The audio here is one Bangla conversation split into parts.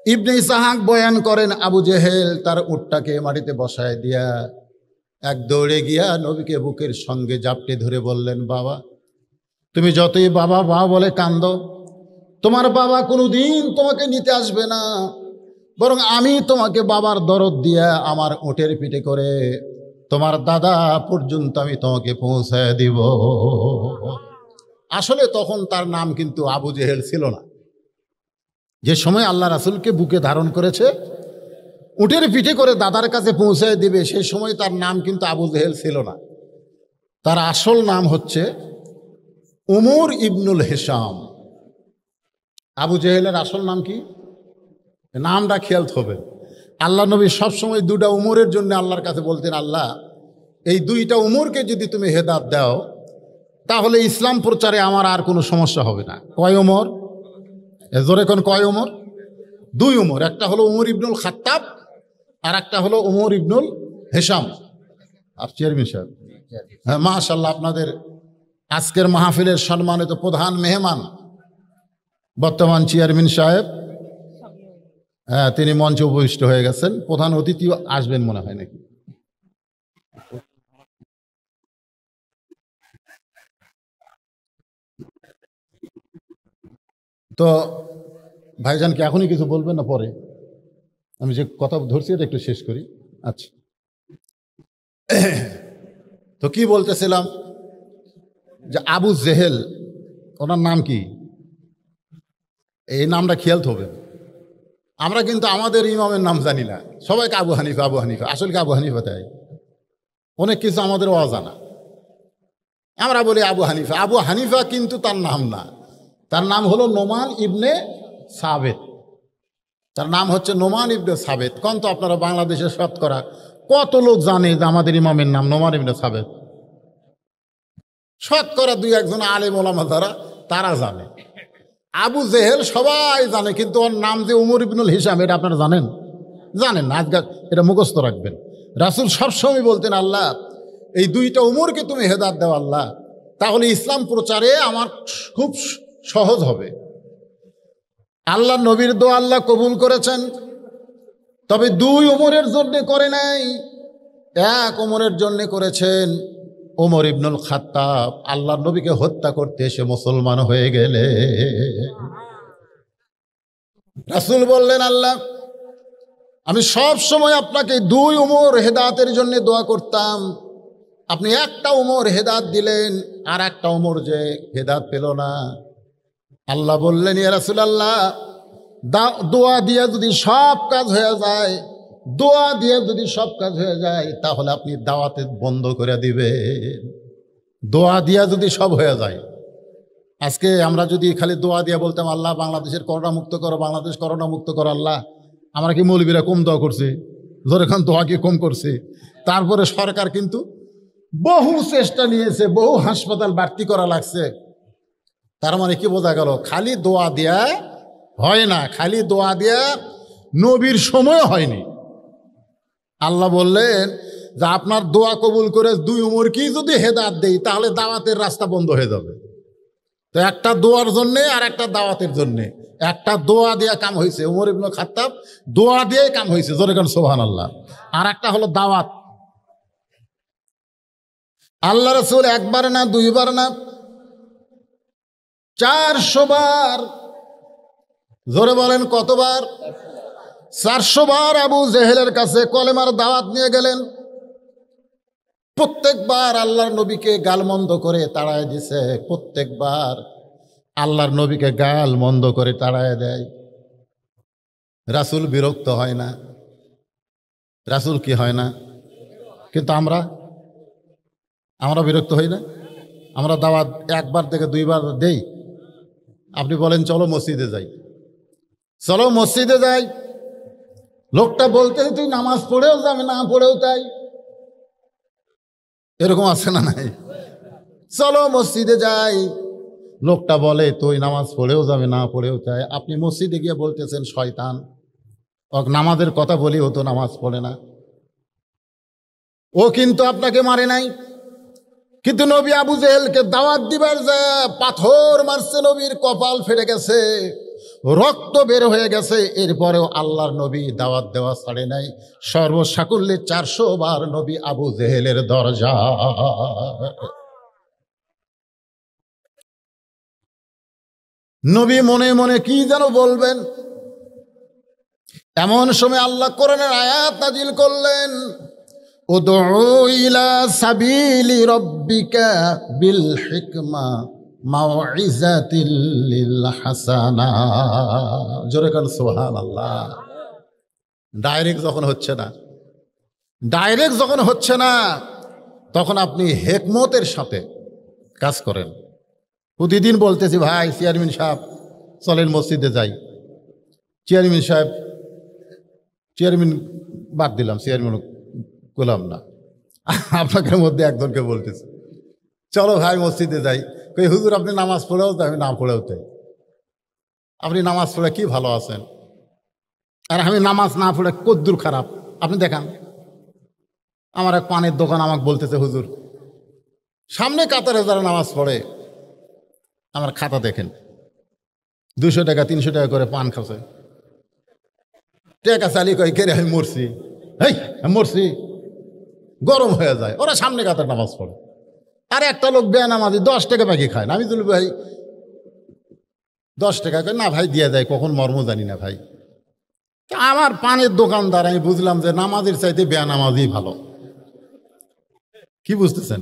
ইবনে ইসহাক বয়ান করেন, আবু জেহেল তার উটটাকে মাটিতে বসায় দিয়া এক দৌড়ে গিয়া নবীকে বুকের সঙ্গে জাপটে ধরে বললেন, বাবা তুমি যতই বাবা বাবা বলে কান্দ, তোমার বাবা কোনোদিন তোমাকে নিতে আসবে না, বরং আমি তোমাকে বাবার দরদ দিয়া আমার উটের পিঠে করে তোমার দাদা পর্যন্ত আমি তোমাকে পৌঁছায় দিব। আসলে তখন তার নাম কিন্তু আবু জেহেল ছিল না। যে সময় আল্লাহ রাসূলকে বুকে ধারণ করেছে, উটের পিঠে করে দাদার কাছে পৌঁছায় দিবে, সেই সময় তার নাম কিন্তু আবু জেহেল ছিল না। তার আসল নাম হচ্ছে উমর ইবনুল হিসাম। আবু জেহেলের আসল নাম কি? নামটা খেয়াল হবে। আল্লাহ নবী সবসময় দুটা উমরের জন্য আল্লাহর কাছে বলতেন, আল্লাহ এই দুইটা উমরকে যদি তুমি হেদায়েত দাও তাহলে ইসলাম প্রচারে আমার আর কোনো সমস্যা হবে না। কয় উমর? জোরে কোন কয় উমর? দুই উমর। একটা হলো উমর ইবনুল খাত্তাব আর একটা হলো উমর ইবনুল হিসাম। আর চেয়ারম্যান সাহেব, হ্যাঁ মাশাআল্লাহ, আপনাদের আজকের মাহফিলের সম্মানিত প্রধান মেহমান বর্তমান চেয়ারম্যান সাহেব, হ্যাঁ তিনি মঞ্চে উপবিষ্ট হয়ে গেছেন। প্রধান অতিথিও আসবেন মনে হয় নাকি? তো ভাইজান কি এখনই কিছু বলবেন না পরে? আমি যে কথা ধরছি এটা একটু শেষ করি। আচ্ছা, তো কি বলতেছিলাম যে আবু জেহেল, ওনার নাম কি? এই নামটা খেয়াল হবে। আমরা কিন্তু আমাদের ইমামের নাম জানি না, সবাইকে আবু হানিফা আবু হানিফা। আসলে কি আবু হানিফা? তাই অনেক কিছু আমাদের অজানা। আমরা বলি আবু হানিফা। আবু হানিফা কিন্তু তার নাম না, তার নাম হলো নোমান ইবনে সাবেত। তার নাম হচ্ছে নোমান ইবনে সাবেত। কোন তো আপনারা বাংলাদেশের শতকরা কত লোক জানে যে আমাদের ইমামের নাম নোমান ইবনে সাবেত? শতকরা দুই একজন আলেম ওলামা যারা, তারা জানে। আবু জেহেল সবাই জানে, কিন্তু ওর নাম যে উমর ইবনুল হিসাম, এটা আপনারা জানেন? জানেন না। আজকে এটা মুখস্থ রাখবেন। রাসূল সবসময় বলতেন, আল্লাহ এই দুইটা উমরকে তুমি হেদায়েত দাও আল্লাহ, তাহলে ইসলাম প্রচারে আমার খুব সহজ হবে। আল্লাহ নবীর দোয়া আল্লাহ কবুল করেছেন, তবে দুই উমরের জন্য করে নাই, এক উমরের জন্য করেছেন। ওমর ইবনুল খাত্তাব আল্লাহ নবীকে হত্যা করতে এসে মুসলমান হয়ে গেলে রাসূল বললেন, আল্লাহ আমি সব সময় আপনাকে দুই উমর হেদায়েতের জন্য দোয়া করতাম, আপনি একটা উমর হেদায়েত দিলেন, আর একটা উমর যে হেদায়েত পেল না। আল্লাহ বললেন, ইয়া রাসূলুল্লাহ দোয়া দিয়ে যদি সব কাজ হয়ে যায়, দোয়া দিয়ে যদি সব কাজ হয়ে যায়, তাহলে আপনি দাওয়াতে বন্ধ করে দিবেন। দোয়া দিয়া যদি সব হয়ে যায়। আজকে আমরা যদি খালি দোয়া দিয়া বলতাম, আল্লাহ বাংলাদেশের করোনা মুক্ত করো, বাংলাদেশ করোনা মুক্ত করো আল্লাহ, আমরা কি মৌলবীরা কম দোয়া করছি? ধরে খান দোয়া কি কম করছি? তারপরে সরকার কিন্তু বহু চেষ্টা নিয়েছে, বহু হাসপাতাল বাড়তি করা লাগছে। তার মানে কি বোঝা গেল? খালি দোয়া দিয়া হয় না, খালি দোয়া দিয়া নবীর সময় হয়নি। আল্লাহ বললেন যে আপনার দোয়া কবুল করে দুই উমর কি যদি হেদায়েত দেই, তাহলে দাওয়াতের রাস্তা বন্ধ হয়ে যাবে। তো একটা দোয়ার জন্যে আর একটা দাওয়াতের জন্যে, একটা দোয়া দিয়া কাম হয়েছে, উমর ইবনে খাত্তাব দোয়া দিয়ে কাম হয়েছে, জোরে কান সুবহানাল্লাহ। আর একটা হলো দাওয়াত। আল্লাহ রাসূল একবার না দুইবার না 400 বার, জোরে বলেন কতবার? 400 বার আবু জেহেলের কাছে কলেমার দাওয়াত নিয়ে গেলেন। প্রত্যেকবার আল্লাহর নবীকে গালমন্দ করে তাড়ায় দিছে, প্রত্যেকবার আল্লাহর নবীকে গাল মন্দ করে তাড়ায় দেয়। রাসূল বিরক্ত হয় না? রাসূল কি হয় না? কিন্তু আমরা বিরক্ত হই না? আমরা দাওয়াত একবার থেকে দুইবার দেই। আপনি বলেন চলো মসজিদে যাই, চলো মসজিদে যাই, লোকটা বলতে তুই নামাজ পড়েও যাবে, না পড়েও তাই, এরকম আছে না নাই? চলো মসজিদে যাই, লোকটা বলে তুই নামাজ পড়েও যাবে, না পড়েও তাই। আপনি মসজিদে গিয়ে বলতেছেন শয়তান, নামাজের কথা বলি, ও তো নামাজ পড়ে না। ও কিন্তু আপনাকে মারে নাই, কিন্তু নবী আবু জেহেলকে দাওয়াত দিবার যে পাথর মারছে, নবীর কপাল ফেটে গেছে। রক্ত বের হয়ে গেছে, এরপরেও আল্লাহর নবী দাওয়াত দেওয়া ছাড়ে নাই। সর্বসাকুল্যে 400 বার নবী আবু জেহেলের দরজা। নবী মনে মনে কি যেন বলবেন, এমন সময় আল্লাহ কোরআনের আয়াত নাজিল করলেন, উদউ ইলা সাবিলি রাব্বিকা বিল হিকমা মাউইজাতিল লিল হাসানা। জোরে কান সুবহানাল্লাহ। ডাইরেক্ট যখন হচ্ছে না তখন আপনি হিকমতের সাথে কাজ করেন। প্রতিদিন বলতেছি, ভাই চেয়ারম্যান সাহেব চলেন মসজিদে যাই। চেয়ারম্যান বাদ দিলাম, চেয়ারম্যান করলাম না, আপনাদের মধ্যে একজনকে বলতেছি, চলো ভাই মসজিদে যাই। কই হুজুর আপনি নামাজ পড়েও তো, আমি না পড়েও তাই। আপনি নামাজ পড়ে কি ভালো আছেন, আর আমি নামাজ না পড়ে কদ্দুর খারাপ আপনি দেখান। আমার এক পানের দোকান আমাকে বলতেছে, হুজুর সামনে কাতারে যারা নামাজ পড়ে আমার খাতা দেখেন, 200 টাকা 300 টাকা করে পান খাচ্ছে, টাকা চালি কয় কে রে আমি মরছি, আমি মরছি, গরম হয়ে যায়। ওরা সামনে কাতার নামাজ পড়ে, আর একটা লোক বেনামাজি 10 টাকা বাকি খায় না। আমি তুলি ভাই 10 টাকা করে, না ভাই দিয়ে যায়, কখন মর্ম জানি না ভাই। আমার পানের দোকানদার, আমি বুঝলাম যে নামাজের চাইতে বেনামাজি ভালো। কি বুঝতেছেন?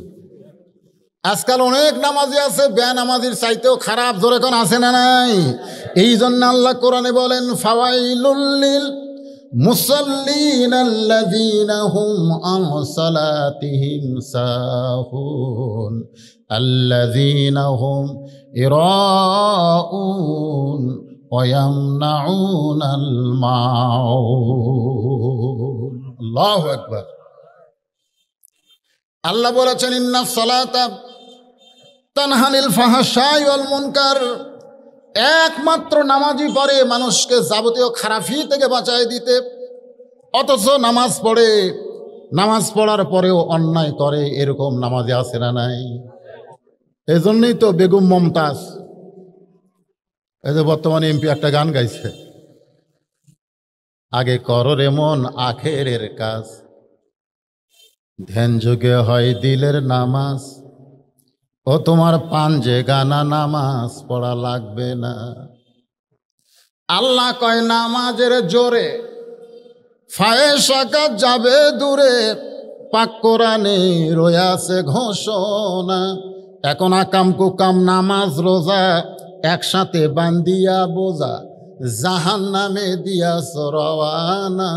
আজকাল অনেক নামাজি আছে বেনামাজির চাইতেও খারাপ। জোরে কোন আছে না নাই? এই জন্য আল্লাহ কোরআনে বলেন, ফাওয়াইলুল লিল মুসাল্লিন আল্লাযীনা হুম আন সালাতিহিম সাহুন আল্লাযীনা হুম ইরাউন ওয়া ইয়ামনাউনাল মাউন। আল্লাহু আকবার। আল্লাহ বলেছেন, ইন্নাস সালাতা তানহানিল ফাহশাই ওয়াল মুনকার। একমাত্র নামাজই পারে মানুষকে যাবতীয় খারাপি থেকে বাঁচায় দিতে। অথচ নামাজ পড়ে, নামাজ পড়ার পরেও অন্যায় করে, এরকম নামাজে আছে না নাই? এই জন্যই তো বেগম মমতাজ, এই যে বর্তমানে এমপি, একটা গান গাইছে, আগে করো রে মন আখেরের কাজ, ধ্যান যুগে হয় দিলের নামাজ, ও তোমার পাঞ্জে গানা নামাজ পড়া লাগবে না। আল্লাহ কয় নামাজের জোরে ফায়েশা যাবে দূরে, পাক কোরআনে রয়াছে ঘোষণা। এখন আকাম কুকাম নামাজ রোজা একসাথে বান্দিয়া বোঝা, জাহান্নামে দিয়াছ রওয়ানা।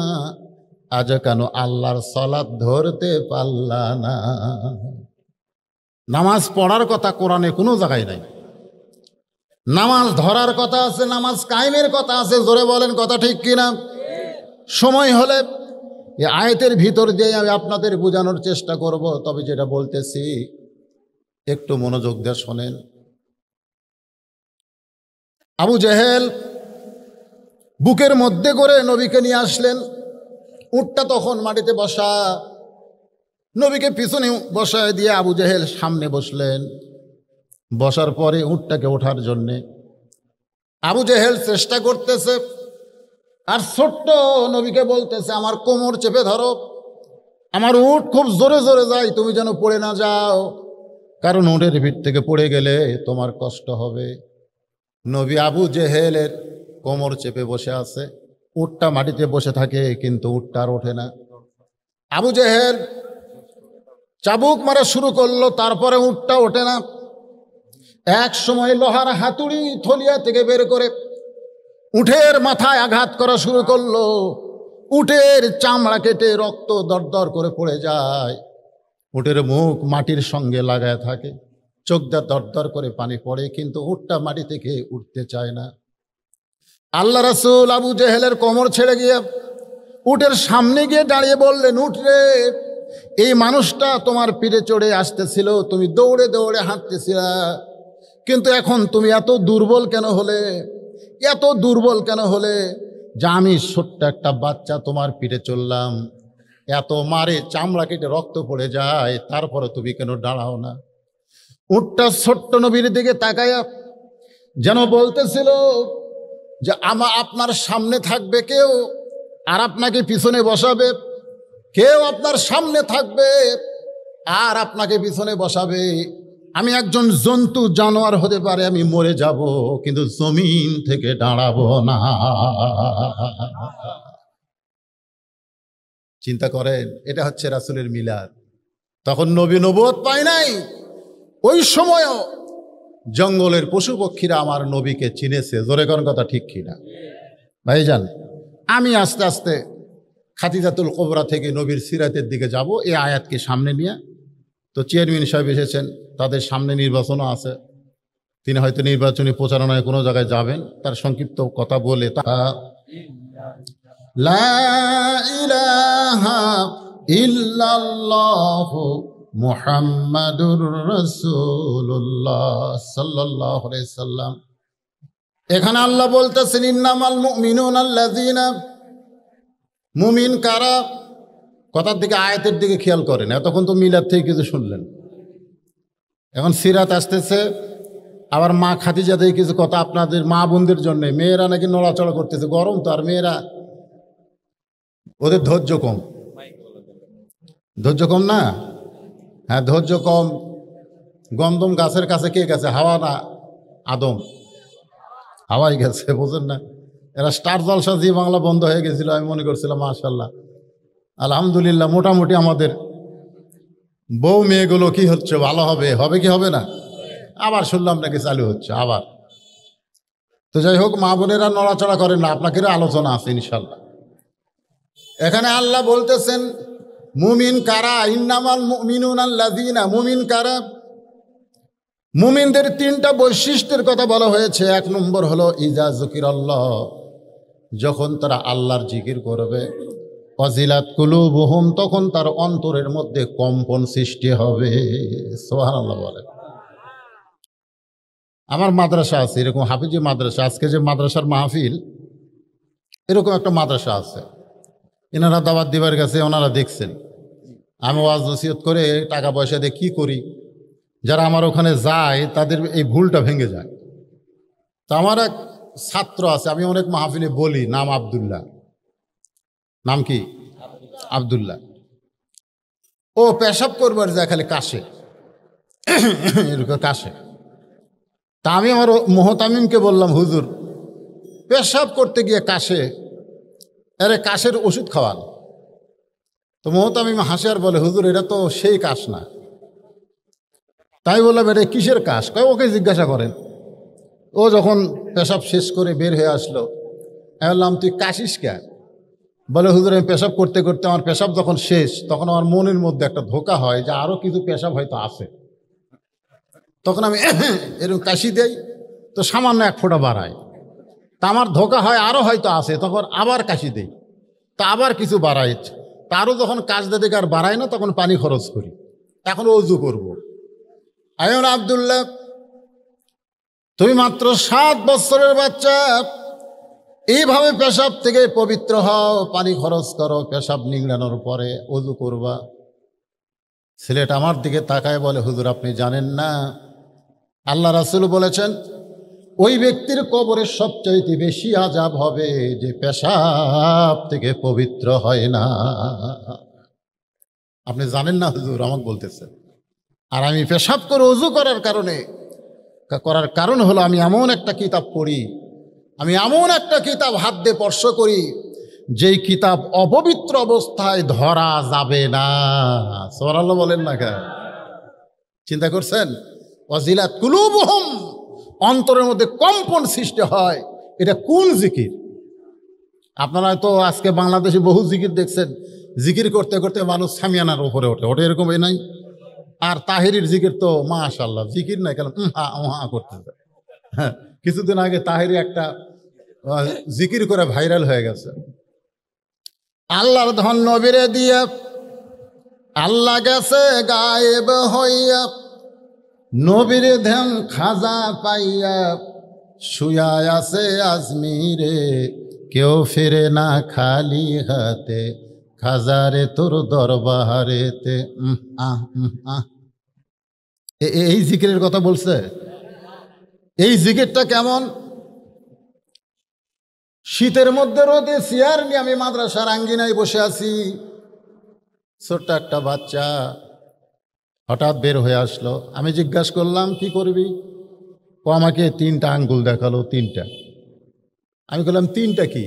আজ কেন আল্লাহর সালাত ধরতে পারলা না? নামাজ পড়ার কথা কোরআনে কোনো জায়গায় নাই। নামাজ ধরার কথা আছে, নামাজ কায়েমের কথা আছে। জোরে বলেন কথা ঠিক কিনা? সময় হলে এই আয়াতের ভিতর দিয়ে আমি আপনাদের বোঝানোর চেষ্টা করব। তবে যেটা বলতেছি একটু মনোযোগ দিয়ে শোনেন। আবু জেহেল বুকের মধ্যে করে নবীকে নিয়ে আসলেন। উটটা তখন মাটিতে বসা, নবীকে পিছনে বসায় দিয়ে আবু জেহেল সামনে বসলেন। বসার পরে উটটাকে ওঠার জন্যে আবু জেহেল চেষ্টা করতেছে, আর ছোট্ট নবীকে বলতেছে, আমার কোমর চেপে ধরো, আমার উট খুব জোরে জোরে যায়, তুমি যেন পড়ে না যাও, কারণ উটের ভিড় থেকে পড়ে গেলে তোমার কষ্ট হবে। নবী আবু জেহেলের কোমর চেপে বসে আছে, উটটা মাটিতে বসে থাকে, কিন্তু উটটা আর ওঠে না। আবু জেহেল চাবুক মারা শুরু করলো, তারপরে উটটা ওঠে না। এক সময় লোহার হাতুড়ি থলিয়া থেকে বের করে উটের মাথায় আঘাত করা শুরু করলো। উটের চামড়া কেটে রক্ত দরদর করে পড়ে যায়। উটের মুখ মাটির সঙ্গে লাগায় থাকে, চোখ দিয়ে দরদর করে পানি পড়ে, কিন্তু উটটা মাটি থেকে উঠতে চায় না। আল্লাহ রাসূল আবু জেহেলের কোমর ছেড়ে গিয়ে উটের সামনে গিয়ে দাঁড়িয়ে বললেন, উঠ রে, এই মানুষটা তোমার পিঠে চড়ে আসতেছিল, তুমি দৌড়ে দৌড়ে হাঁটতেছিলা, কিন্তু এখন তুমি এত দুর্বল কেন হলে? এত দুর্বল কেন হলে যে আমি ছোট্ট একটা বাচ্চা তোমার পিঠে চললাম, এত মারে, চামড়া কেটে রক্ত পড়ে যায়, তারপরে তুমি কেন দাঁড়াও না? উটটা ছোট্ট নবীর দিকে তাকায়া যেন বলতেছিল, যে আপনার সামনে থাকবে কেউ আর আপনাকে পিছনে বসাবে, কেউ আপনার সামনে থাকবে আর আপনাকে পিছনে বসাবে। আমি একজন জন্তু জানোয়ার হতে পারে, আমি মরে যাব, কিন্তু জমিন থেকে দাঁড়াবো না। চিন্তা করেন, এটা হচ্ছে রাসূলের মিলাদ। তখন নবী নবুয়ত পায় নাই, ওই সময়ও জঙ্গলের পশু পক্ষীরা আমার নবীকে চিনেছে। জোরে কোন কথা ঠিক কিনা ভাইজান? আমি আস্তে আস্তে খাদিজাতুল কুবরা থেকে নবীর সিরাতের দিকে যাব, এই আয়াতকে সামনে নিয়ে। তো চেয়ারম্যান সাহেব এসেছেন, তাদের সামনে নির্বাচনও আছে, তিনি হয়তো নির্বাচনী প্রচারণায় কোনো জায়গায় যাবেন, তার সংক্ষিপ্ত কথা বলে লা ইলাহা ইল্লাল্লাহু মুহাম্মাদুর রাসূলুল্লাহ সাল্লাল্লাহু আলাইহি সাল্লাম। এখানে আল্লাহ বলতেছেন ইন্নামাল মুমিনুনা আল্লাযীনা, মুমিন কারা? কথার দিকে, আয়াতের দিকে খেয়াল করেন। এতক্ষণ তো মিলাদ থেকে কিছু শুনলেন, এখন সিরাত আসতেছে। আবার মা খাদিজা থেকে কিছু কথা আপনাদের মা বোনদের জন্য। মেয়েরা নাকি নড়াচড়া করতেছে, গরম তো, আর মেয়েরা ওদের ধৈর্য কম। ধৈর্য কম না? হ্যাঁ, ধৈর্য কম। গন্ধম গাছের কাছে কে গেছে? হাওয়া না আদম? হাওয়াই গেছে, বোঝেন না? এরা স্টার জলসা জি বাংলা বন্ধ হয়ে গেছিল, আমি মনে করছিলাম মাশাআল্লাহ আলহামদুলিল্লাহ মোটামুটি আমাদের বউ মেয়েগুলো কি হচ্ছে, ভালো হবে, হবে কি হবে না? আবার শুনলাম নাকি চালু হচ্ছে আবার। তো যাই হোক, মা বোনেরা নড়াচড়া করেন না, আপনাকে আলোচনা আছে ইনশাল্লাহ। এখানে আল্লাহ বলতেছেন মুমিন কারা, ইন্নামাল মুমিনুনা আল্লাযীনা, মুমিন কারা? মুমিনদের তিনটা বৈশিষ্ট্যের কথা বলা হয়েছে। এক নম্বর হলো ইজা যুকিরাল্লাহ, যখন তারা আল্লাহর জিকির করবে, ওয়াজিলাত কুলুবুহুম, তখন তার অন্তরের মধ্যে কম্পন সৃষ্টি হবে। সুবহানাল্লাহ বলেন। আমার মাদ্রাসা আছে এরকম, হাফিজি মাদ্রাসা। আজকে যে মাদ্রাসার মাহফিল, এরকম একটা মাদ্রাসা আছে, এনারা দাওয়াত দিবার কাছে, ওনারা দেখছেন আমি ওয়াজ নসিহত করে টাকা পয়সা দিয়ে কী করি, যারা আমার ওখানে যায় তাদের এই ভুলটা ভেঙে যায়। তো আমার এক ছাত্র আছে, আমি অনেক মাহফিলে বলি, নাম আব্দুল্লাহ। নাম কি? আব্দুল্লাহ। ও পেশাব করবার যায় খালি কাশে, এরকম কাশে। তা আমি আমার মোহতামিমকে বললাম, হুজুর পেশাব করতে গিয়ে কাশে, আরে কাশের ওষুধ খাওয়ান। তো মোহতামিম হাসে আর বলে, হুজুর এটা তো সেই কাশ না। তাই বললাম এটা কিসের কাশ? কয় ওকে জিজ্ঞাসা করেন। ও যখন পেশাব শেষ করে বের হয়ে আসলো, আমি বললাম তুই কাশিস কে? বলে হুজুর আমি পেশাব করতে করতে আমার পেশাব যখন শেষ, তখন আমার মনের মধ্যে একটা ধোঁকা হয় যে আরও কিছু পেশাব হয়তো আছে, তখন আমি এরকম কাশি দেই, তো সামান্য এক ফোঁটা বাড়ায়। তা আমার ধোঁকা হয় আরও হয়তো আছে, তখন আবার কাশি দেই, তা আবার কিছু বাড়ায়। তারও যখন কাজ দিতে আর বাড়ায় না, তখন পানি খরচ করি, এখন অজু করব। আয়ন আব্দুল্লাহ, তুমি মাত্র 7 বছরের বাচ্চা, এইভাবে পেশাব থেকে পবিত্র হও, পানি খরচ করো, পেশাব নিংড়ানোর পরে অজু করবা। ছেলেটা আমার দিকে তাকায় বলে, হুজুর আপনি জানেন না, আল্লাহ রাসূল বলেছেন ওই ব্যক্তির কবরের সবচাইতে বেশি আযাব হবে যে পেশাব থেকে পবিত্র হয় না। আপনি জানেন না হুজুর? আমাকে বলতেছেন। আর আমি পেশাব করে ওযু করার কারণ হলো আমি এমন একটা কিতাব পড়ি, আমি এমন একটা কিতাব হাত দিয়ে স্পর্শ করি যেই কিতাব অপবিত্র অবস্থায় ধরা যাবে না। সুবহানাল্লাহ বলেন না কেন? চিন্তা করছেন? ওয়াজিলাত কুলুবুহুম, অন্তরের মধ্যে কম্পন সৃষ্টি হয়। এটা কোন জিকির? আপনারা তো আজকে বাংলাদেশে বহু জিকির দেখছেন, জিকির করতে করতে মানুষ সামিয়ানার উপরে ওঠে, ওঠে এরকম নাই? আর তাহেরির জিকির তো মাশাআল্লাহ, জিকির নাই কেন করতেছে। হ্যাঁ, কিছুদিন আগে তাহেরি একটা জিকির করে ভাইরাল হয়ে গেছে। আল্লাহর ধন নবীরে দিয়া, আল্লাহ গেছে গায়েব হইয়া, নবীরে ধ্যান খাজা পাইয়া, শুয়া আছে আজমিরে, কেউ ফিরে না খালি হাতে, খাজারে তোর দরবারেতে। এই জিকিরের কথা বলছে। এই জিকিরটা কেমন? শীতের মধ্যে রোদে চেয়ার নিয়ে আমি মাদ্রাসার আঙ্গিনায় বসে আছি। ছোট্ট একটা বাচ্চা হঠাৎ বের হয়ে আসলো। আমি জিজ্ঞাসা করলাম, কি করবি? ও আমাকে 3টা আঙ্গুল দেখালো, 3টা। আমি বললাম, 3টা কি?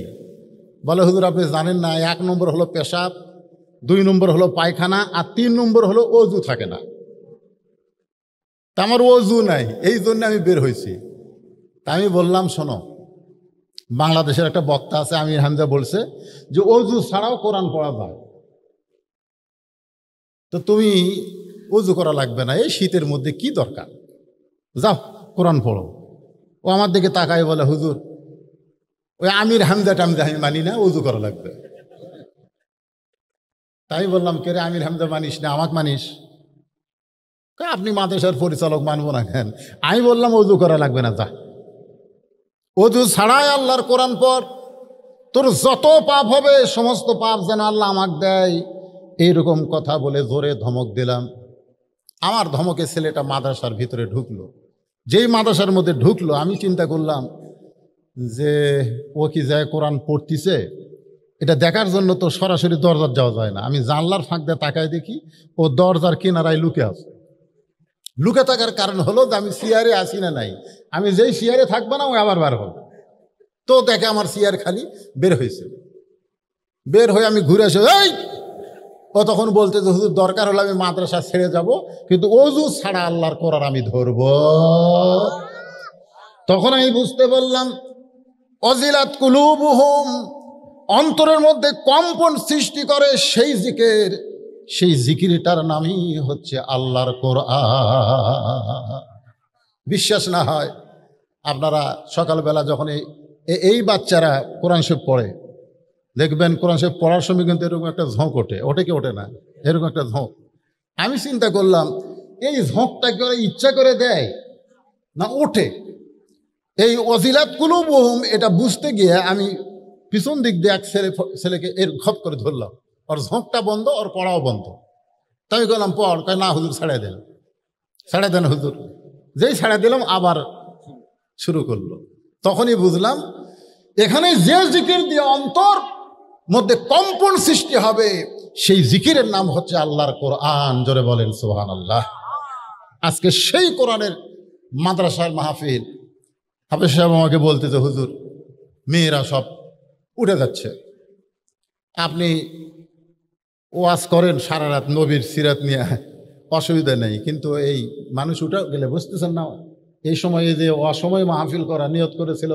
বলে, হুজুর আপনি জানেন না, 1 নম্বর হলো পেশাব, 2 নম্বর হলো পায়খানা, আর 3 নম্বর হলো অজু থাকে না। তা আমার অজু নাই, এই জন্য আমি বের হয়েছি। তা আমি বললাম, শোনো, বাংলাদেশের একটা বক্তা আছে আমির হামজা, বলছে যে অজু ছাড়াও কোরআন পড়া যায়। তো তুমি অজু করা লাগবে না, এই শীতের মধ্যে কি দরকার, যাও কোরআন পড়ো। ও আমার দিকে তাকায় বলে, হুজুর ওই আমির হামজা টামজা আমি মানি না, অজু করা লাগবে। তাই বললাম, কে রে, আমির হামজা মানিস না, আমাকে মানিস? আপনি মাদ্রাসার পরিচালক, মানবো না কেন? আমি বললাম, অজু করা লাগবে না, যা অজু ছাড়াই আল্লাহর কোরআন পড়, তোর যত পাপ হবে সমস্ত পাপ যেন আল্লাহ আমাকে দেয়। এইরকম কথা বলে জোরে ধমক দিলাম। আমার ধমকে ছেলেটা মাদ্রাসার ভিতরে ঢুকলো। যেই মাদ্রাসার মধ্যে ঢুকলো, আমি চিন্তা করলাম যে ও কি যায় কোরআন পড়তিছে, এটা দেখার জন্য তো সরাসরি দরজার যাওয়া যায় না। আমি জানলার ফাঁক দিয়ে তাকায় দেখি ও দরজার কিনারায় লুকে আছে। লুকে থাকার কারণ হলো যে আমি চেয়ারে আসি না নাই, আমি যেই চেয়ারে থাকবো না ও আবার বার হবে। তো দেখে আমার চেয়ার খালি, বের হয়েছে। বের হয়ে আমি ঘুরে এসে, এই, ও তখন বলতে যে হুজুর দরকার হলে আমি মাদ্রাসা ছেড়ে যাব, কিন্তু অজু ছাড়া আল্লাহর কোরআন আমি ধরব। তখন আমি বুঝতে বললাম, অজিলাত কুলুবুহুম, অন্তরের মধ্যে কম্পন সৃষ্টি করে সেই জিকির, সেই জিকিরটার নামই হচ্ছে আল্লাহর কোরআন। বিশ্বাস না হয় আপনারা সকালবেলা যখন এই বাচ্চারা কোরআন শরীফ পড়ে, দেখবেন কোরআন শরীফ পড়ার সময় কিন্তু এরকম একটা ঝোঁক ওঠে, ওঠে কি ওঠে না, এরকম একটা ঝোঁক। আমি চিন্তা করলাম, এই ঝোঁকটা কি ওরা ইচ্ছা করে দেয় না ওঠে? এই অজিলাত কুলুবুহুম এটা বুঝতে গিয়ে আমি পিছন দিক দিয়ে এক ছেলেকে এর খপ করে ধরলাম। ওর ঝোঁকটা বন্ধ, ওর পড়াও বন্ধ। তাই আমি বললাম, পড়। কয় না হুজুর, ছাড়া দেন, ছাড়া দেন হুজুর। যেই ছাড়া দিলাম আবার শুরু করলো। তখনই বুঝলাম এখানে যে জিকির দিয়ে অন্তর মধ্যে কম্পন সৃষ্টি হবে, সেই জিকিরের নাম হচ্ছে আল্লাহর কোরআন। জোরে বলেন সুবহানাল্লাহ। আজকে সেই কোরআনের মাদ্রাসার মাহফিল। হাফেজ সাহেব আমাকে বলতে যে হুজুর মেয়েরা সব উঠে যাচ্ছে, আপনি ওয়াজ করেন সারা রাত নবীর সিরাত নিয়ে, অসুবিধা নেই, কিন্তু এই মানুষ উঠে গেলে বুঝতেছেন না, এই সময়ে যে অসময় মাহফিল করা নিয়ত করেছিল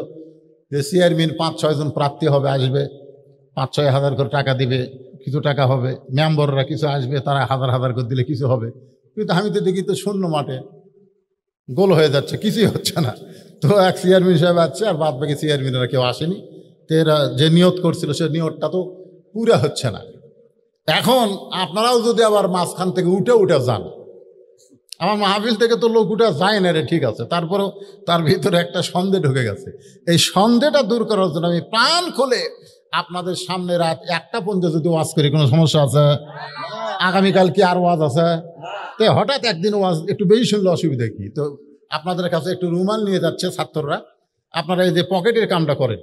যে চেয়ারম্যান 5-6 জন প্রার্থী হবে, আসবে, 5-6 হাজার করে টাকা দিবে, কিছু টাকা হবে, মেম্বাররা কিছু আসবে, তারা 1000 করে দিলে কিছু হবে। কিন্তু আমি তো দেখি তো শূন্য মাঠে গোল হয়ে যাচ্ছে, কিছুই হচ্ছে না। তো এক চেয়ারম্যান সাহেব আসছে, আর বাদ বাকি চেয়ারম্যানেরা কেউ আসেনি। তো এরা যে নিয়ত করছিল সে নিয়তটা তো পুরা হচ্ছে না। এখন আপনারাও যদি আবার মাঝখান থেকে উঠে যান, আমার মাহফিল থেকে তো লোক উঠে যায় না রে, ঠিক আছে, তারপরেও তার ভিতরে একটা সন্দেহ ঢুকে গেছে। এই সন্দেহটা দূর করার জন্য আমি প্রাণ খুলে আপনাদের সামনে রাত 1টা পর্যন্ত যদি ওয়াজ করি, কোনো সমস্যা আছে? আগামীকাল কি আর ওয়াজ আছে? তো হঠাৎ একদিন ওয়াজ একটু বেশি শুনলে অসুবিধা কি? তো আপনাদের কাছে একটু রুমাল নিয়ে যাচ্ছে ছাত্ররা, আপনারা এই যে পকেটের কামটা করেন,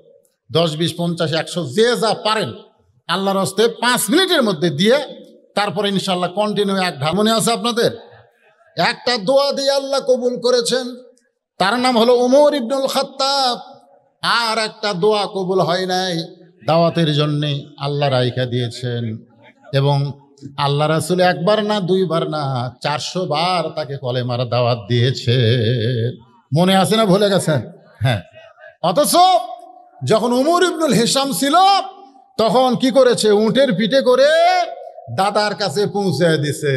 10, 20, 50, 100 যে যা পারেন আল্লাহর হস্তে 5 মিনিটের মধ্যে দিয়ে তারপরে ইনশাল্লাহ কন্টিনিউ এক ঢাল। মনে আছে আপনাদের? একটা দোয়া দিয়ে আল্লাহ কবুল করেছেন, তার নাম হলো ওমর ইবনুল খাত্তাব। আর একটা দোয়া কবুল হয় নাই, দাওয়াতের জন্যে আল্লাহ রাইখা দিয়েছেন। এবং আল্লাহ রাসূল 1 বার না 2 বার না 400 বার তাকে কলেমার দাওয়াত দিয়েছে। মনে আছে না ভুলে গেছেন? হ্যাঁ। অথচ যখন ওমর ইবনুল হিসাম ছিল তখন কি করেছে? উটের পিঠে করে দাদার কাছে পৌঁছে দিছে।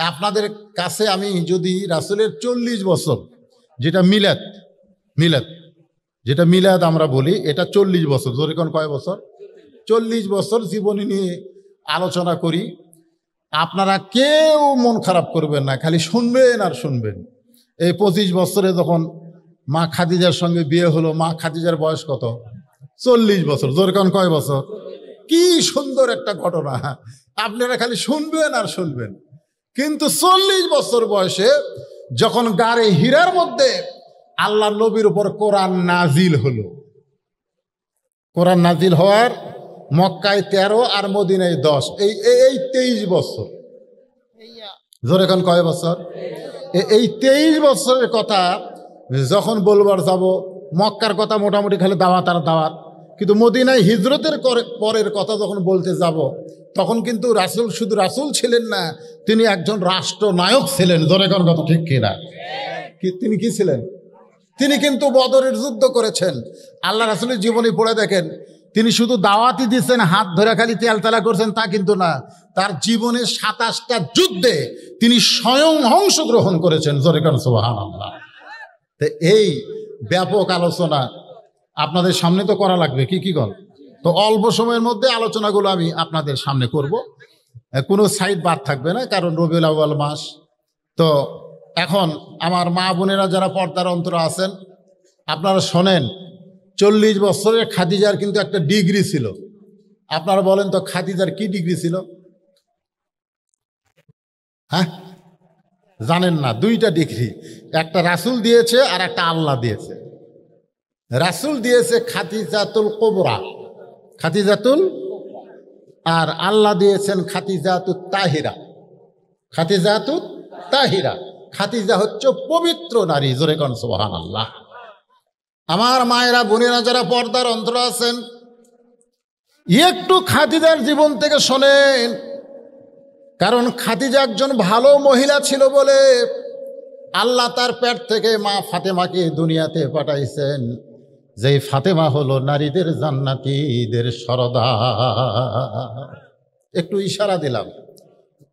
আপনাদের কাছে আমি যদি রাসূলের 40 বছর, যেটা মিলাদ যেটা মিলাদ আমরা বলি, এটা 40 বছর, জোরে কোন কয় বছর? 40 বছর জীবনী নিয়ে আলোচনা করি, আপনারা কেউ মন খারাপ করবেন না, খালি শুনবেন আর শুনবেন। এই 25 বছরে যখন মা খাদিজার সঙ্গে বিয়ে হলো, মা খাদিজার বয়স কত? 40 বছর। জোরে কোন কয় বছর? কি সুন্দর একটা ঘটনা, আপনারা খালি শুনবেন আর শুনবেন। কিন্তু 40 বছর বয়সে যখন গারে হীরার মধ্যে আল্লাহর নবীর উপর কোরআন নাজিল হলো, কোরআন নাজিল হওয়ার মক্কায় 13 আর মদিনায় 10, এই 23 বছর। জোরে এখন কয় বছর? এই 23 বছরের কথা যখন বলবার যাব, মক্কার কথা মোটামুটি খালি দাওয়াত আর দাওয়াত, কিন্তু মদিনায় হিজরতের পরের কথা যখন বলতে যাব, তখন কিন্তু রাসূল শুধু রাসূল ছিলেন না, তিনি একজন রাষ্ট্রনায়ক ছিলেন। জোরে এখন কথা ঠিক কিনা? তিনি কি ছিলেন? তিনি কিন্তু বদরের যুদ্ধ করেছেন। আল্লাহ রাসূলের জীবনী পড়ে দেখেন, তিনি শুধু দাওয়াতই দিচ্ছেন, হাত ধরে খালি তেলতেলা করছেন তা কিন্তু না, তার জীবনে 27টা যুদ্ধে তিনি স্বয়ং অংশগ্রহণ করেছেন। জোরে কান সুবহানাল্লাহ। তো এই ব্যাপক আলোচনা আপনাদের সামনে তো করা লাগবে, কি কর। তো অল্প সময়ের মধ্যে আলোচনাগুলো আমি আপনাদের সামনে করব, কোনো সাইড বাদ থাকবে না, কারণ রবিউল আউয়াল মাস। তো এখন আমার মা বোনেরা যারা পর্দার অন্তর আছেন, আপনারা শোনেন, 40 বছরের খাদিজার কিন্তু একটা ডিগ্রি ছিল। আপনারা বলেন তো খাদিজার কি ডিগ্রি ছিল? হ্যাঁ, জানেন না? 2টা ডিগ্রি, একটা রাসূল দিয়েছে আর একটা আল্লাহ দিয়েছে। রাসূল দিয়েছে খাদিজাতুল কুবরা, খাদিজাতুল, আর আল্লাহ দিয়েছেন খাদিজাতুত তাহিরা। খাদিজাতুত তাহিরা, খাদিজা হচ্ছে পবিত্র নারী। জোরে কোন সুবহানাল্লাহ। আমার মায়েরা বোনেরা যারা পর্দার অন্তর আছেন, একটু খাদিজার জীবন থেকে শোনেন, কারণ খাদিজা একজন ভালো মহিলা ছিল বলে আল্লাহ তার পেট থেকে মা ফাতেমাকে দুনিয়াতে পাঠাইছেন, যেই ফাতেমা হলো নারীদের জান্নাতীদের সরদার। একটু ইশারা দিলাম।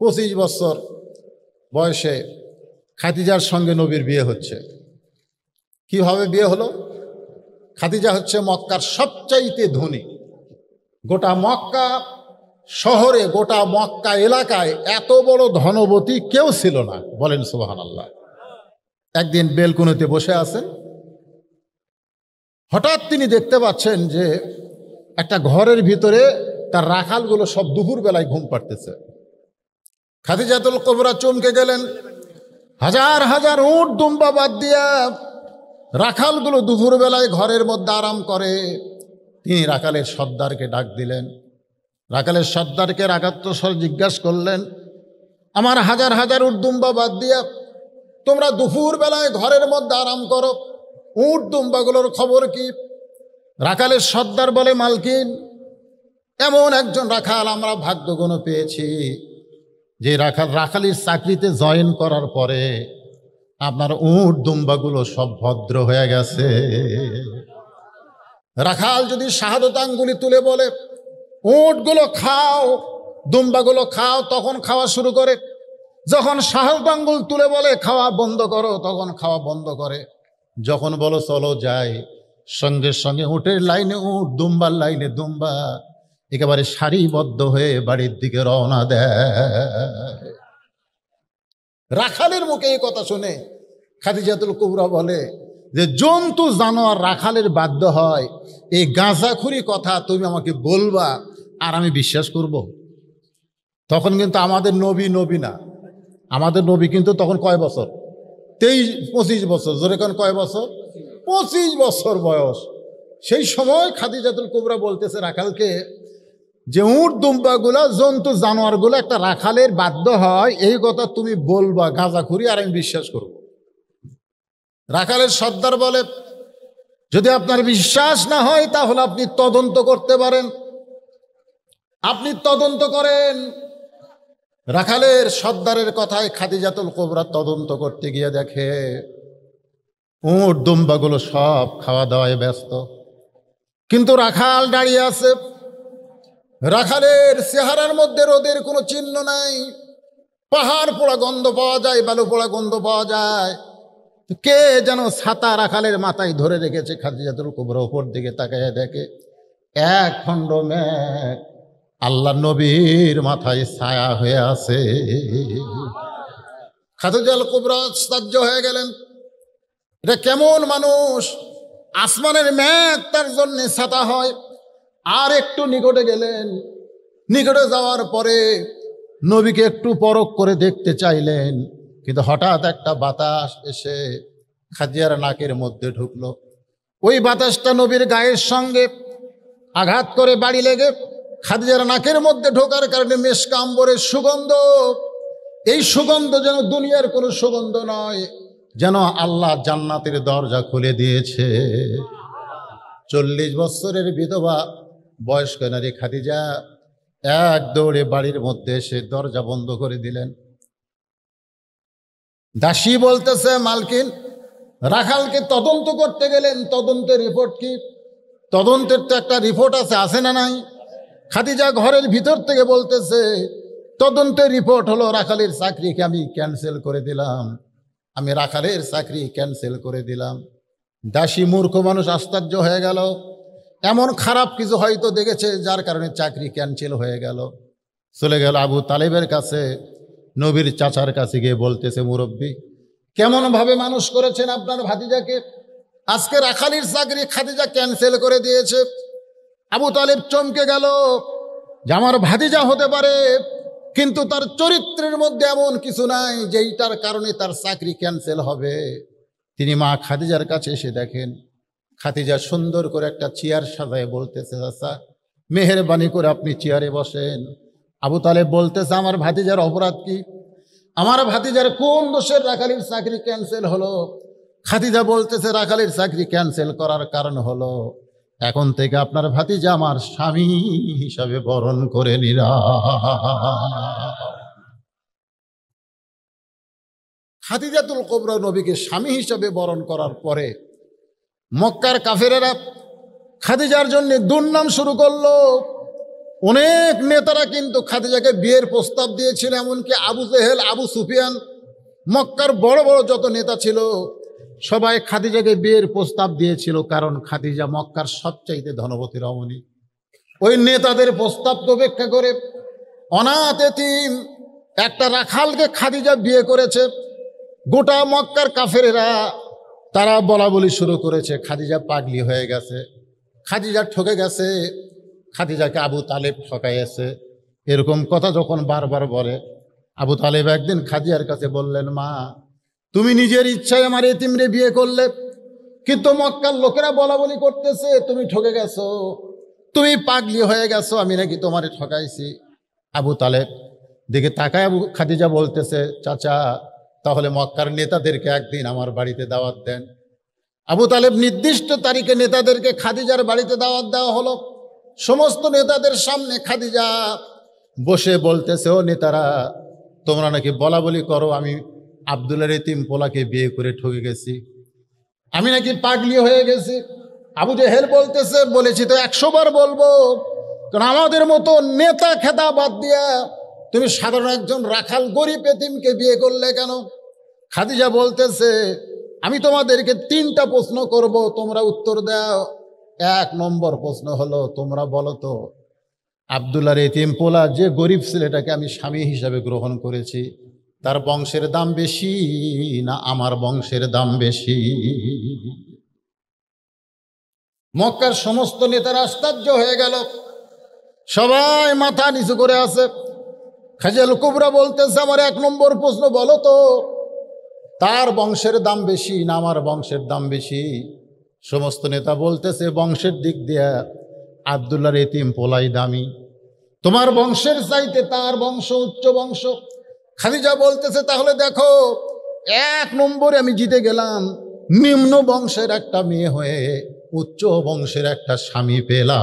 25 বছর বয়সে খাদিজার সঙ্গে নবীর বিয়ে হচ্ছে। কিভাবে বিয়ে হলো? খাদিজা হচ্ছে মক্কার সবচাইতে ধনী। গোটা মক্কা শহরে, গোটা মক্কা এলাকায় এত বড় ধনবতী কেউ ছিল না। বলেন সুবহানাল্লাহ। একদিন বেলকুনিতে বসে আছেন, হঠাৎ তিনি দেখতে পাচ্ছেন যে একটা ঘরের ভিতরে তার রাখালগুলো সব দুপুর বেলায় ঘুম পাড়তেছে। খাদিজাতুল কুবরা চমকে গেলেন। হাজার হাজার উট দুম্বা বাদ দিয়া রাখালগুলো দুপুর বেলায় ঘরের মধ্যে আরাম করে। তিনি রাখালের সর্দারকে ডাক দিলেন। রাখালের সর্দারকে রাগাত্ম স্বরে জিজ্ঞাসা করলেন, আমার হাজার হাজার উট দুম্বা বাদ দিয়া তোমরা দুপুর বেলায় ঘরের মধ্যে আরাম করো, উট দুম্বাগুলোর খবর কি? রাখালের সর্দার বলে, মালকিন, এমন একজন রাখাল আমরা ভাগ্যগুণ পেয়েছি, যে রাখালির চাকরিতে জয়েন করার পরে আপনার উট দুম্বাগুলো সব ভদ্র হয়ে গেছে। রাখাল যদি শাহাদত আঙ্গুলি তুলে বলে, উটগুলো খাও, দুম্বাগুলো খাও, তখন খাওয়া শুরু করে। যখন শাহাদত আঙ্গুল তুলে বলে খাওয়া বন্ধ করো, তখন খাওয়া বন্ধ করে। যখন বলো চলো যাই, সঙ্গে সঙ্গে উটের লাইনে উট, দুম্বার লাইনে দুম্বা, একেবারে সারিবদ্ধ হয়ে বাড়ির দিকে রওনা দেয়। রাখালের মুখে এই কথা শুনে খাদিজাতুল কুবরা বলে যে জন্তু জানোয়ার রাখালের বাধ্য হয়, এই গাঁজাখুরি কথা তুমি আমাকে বলবা আর আমি বিশ্বাস করব? তখন কিন্তু আমাদের নবী না, আমাদের নবী কিন্তু তখন কয় বছর? 25 বছর। জোরে কোন কয় বছর? 25 বছর বয়স। সেই সময় খাদিজাতুল কুবরা বলতেছে রাখালকে যে উট দুম্বাগুলা, জন্তু জানোয়ারগুলো একটা রাখালের বাধ্য হয়, এই কথা তুমি বলবা গাঁজাখুরি আর আমি বিশ্বাস করব। রাখালের সর্দার বলে, যদি আপনার বিশ্বাস না হয় তাহলে আপনি তদন্ত করতে পারেন, আপনি তদন্ত করেন। রাখালের সর্দারের কথায় খাদিজাতুল কুবরা তদন্ত করতে গিয়ে দেখে উট দুম্বাগুলো সব খাওয়া দাওয়ায় ব্যস্ত, কিন্তু রাখাল দাঁড়িয়ে আছে। রাখালের চেহারার মধ্যে রোদের কোনো চিহ্ন নাই। পাহাড় পোড়া গন্ধ পাওয়া যায়, বালু পোড়া গন্ধ পাওয়া যায়। কে যেন ছাতা রাখালের মাথায় ধরে রেখেছে। খাদিজাতুল কুবরা উপর দিকে তাকায় দেখে এক খণ্ড মেঘ আল্লাহ নবীর মাথায় ছায়া হয়ে আছে। খাদিজাতুল কুবরা আশ্চর্য হয়ে গেলেন, এটা কেমন মানুষ? আসমানের মেঘ তার জন্য ছাতা হয়। আর একটু নিকটে গেলেন। নিকটে যাওয়ার পরে নবীকে একটু পরখ করে দেখতে চাইলেন, কিন্তু হঠাৎ একটা বাতাস এসে খাদিজার নাকের মধ্যে ঢুকলো। ওই বাতাসটা নবীর গায়ের সঙ্গে আঘাত করে বাড়ি লেগে খাদিজার নাকের মধ্যে ঢোকার কারণে মেশক আম্বরের সুগন্ধ, এই সুগন্ধ যেন দুনিয়ার কোনো সুগন্ধ নয়, যেন আল্লাহ জান্নাতের দরজা খুলে দিয়েছে। 40 বছরের বিধবা বয়স্ক নারী খাদিজা এক দৌড়ে বাড়ির মধ্যে এসে দরজা বন্ধ করে দিলেন। দাসী বলতেছে, মালকিন রাখালকে তদন্ত করতে গেলেন, তদন্তের রিপোর্ট কি? তদন্তের তো একটা রিপোর্ট আছে না নাই? খাদিজা ঘরের ভিতর থেকে বলতেছে, তদন্তের রিপোর্ট হলো রাখালের চাকরিকে আমি ক্যান্সেল করে দিলাম, আমি রাখালের চাকরি ক্যান্সেল করে দিলাম। দাসী মূর্খ মানুষ আশ্চর্য হয়ে গেল, এমন খারাপ কিছু হয়তো দেখেছে যার কারণে চাকরি ক্যান্সেল হয়ে গেল। চলে গেল আবু তালেবের কাছে, নবীর চাচার কাছে গিয়ে বলতেছে, মুরব্বী কেমনভাবে মানুষ করেছেন আপনার ভাতিজাকে, আজকে রাখালির চাকরি খাদিজা ক্যান্সেল করে দিয়েছে। আবু তালেব চমকে গেল যে আমার ভাতিজা হতে পারে, কিন্তু তার চরিত্রের মধ্যে এমন কিছু নাই যেইটার কারণে তার চাকরি ক্যান্সেল হবে। তিনি মা খাদিজার কাছে এসে দেখেন খাদিজা সুন্দর করে একটা চেয়ার সাজায় বলতেছে, চাচা মেহেরবানি করে আপনি চেয়ারে বসেন। আবু তালেব বলতেছে, আমার ভাতিজার অপরাধ কি? আমার ভাতিজার কোন দোষের রাখালির চাকরি ক্যান্সেল হলো? খাদিজা বলতেছে, রাখালির চাকরি ক্যান্সেল করার কারণ হলো এখন থেকে আপনার ভাতিজা আমার স্বামী হিসাবে বরণ করে নিরা। খাদিজাতুল কুবরা নবীকে স্বামী হিসাবে বরণ করার পরে মক্কার কাফেরেরা খাদিজার জন্য দুর্নাম শুরু করলো। অনেক নেতারা কিন্তু খাদিজাকে বিয়ের প্রস্তাব দিয়েছিল, এমনকি আবু জেহেল, আবু সুফিয়ান, মক্কার বড় বড় যত নেতা ছিল সবাই খাদিজাকে বিয়ের প্রস্তাব দিয়েছিল, কারণ খাদিজা মক্কার সবচাইতে ধনবতী রমণী। ওই নেতাদের প্রস্তাব উপেক্ষা করে অনাথ এতিম একটা রাখালকে খাদিজা বিয়ে করেছে। গোটা মক্কার কাফেরেরা তারা বলা বলি শুরু করেছে, খাদিজা পাগলি হয়ে গেছে, খাদিজা ঠকে গেছে, খাদিজাকে আবু তালেব ঠকাইছে। এরকম কথা যখন বারবার বলে, আবু তালেব একদিন খাদিজার কাছে বললেন, মা তুমি নিজের ইচ্ছায় আমার এতিমরে বিয়ে করলে, কিন্তু মক্কার লোকেরা বলা বলি করতেছে তুমি ঠকে গেছো, তুমি পাগলি হয়ে গেছো, আমি নাকি তোমারে ঠকাইছি। আবু তালেব দিকে তাকায় আবু খাদিজা বলতেছে, চাচা তাহলে মক্কার নেতাদেরকে একদিন আমার বাড়িতে দাওয়াত দেন। আবু তালেব নির্দিষ্ট তারিখে নেতাদেরকে খাদিজার বাড়িতে দাওয়াত দেওয়া হলো। সমস্ত নেতাদের সামনে খাদিজা বসে বলতেছে, ও নেতারা তোমরা নাকি বলা বলি করো আমি আব্দুল্লাহর এতিম পোলাকে বিয়ে করে ঠকে গেছি, আমি নাকি পাগলি হয়ে গেছি। আবু জেহেল বলতেছে, বলেছি তো 100 বার বলবো, কারণ আমাদের মতো নেতা খেতা বাদ দিয়া তুমি সাধারণ একজন রাখাল গরিব এতিমকে বিয়ে করলে কেন? খাদিজা বলতেছে, আমি তোমাদেরকে 3টা প্রশ্ন করব, তোমরা উত্তর দাও। 1 নম্বর প্রশ্ন হলো, তোমরা বলো তো আব্দুল্লাহর এতিম পোলা যে গরিব ছেলেটাকে আমি স্বামী হিসাবে গ্রহণ করেছি, তার বংশের দাম বেশি না আমার বংশের দাম বেশি? মক্কার সমস্ত নেতারা আশ্চর্য হয়ে গেল, সবাই মাথা নিচু করে আছে। খাদিজাতুল কুবরা বলতেছে, আমার 1 নম্বর প্রশ্ন বলো তো তার বংশের দাম বেশি না আমার বংশের দাম বেশি? সমস্ত নেতা বলতেছে, বংশের দিক দিয়ে আব্দুল্লাহর এতিম পোলাই দামি, তোমার বংশের চাইতে তার বংশ উচ্চ বংশ। খাদিজা বলতেছে, তাহলে দেখো 1 নম্বরে আমি জিতে গেলাম, নিম্ন বংশের একটা মেয়ে হয়ে উচ্চ বংশের একটা স্বামী পেলাম।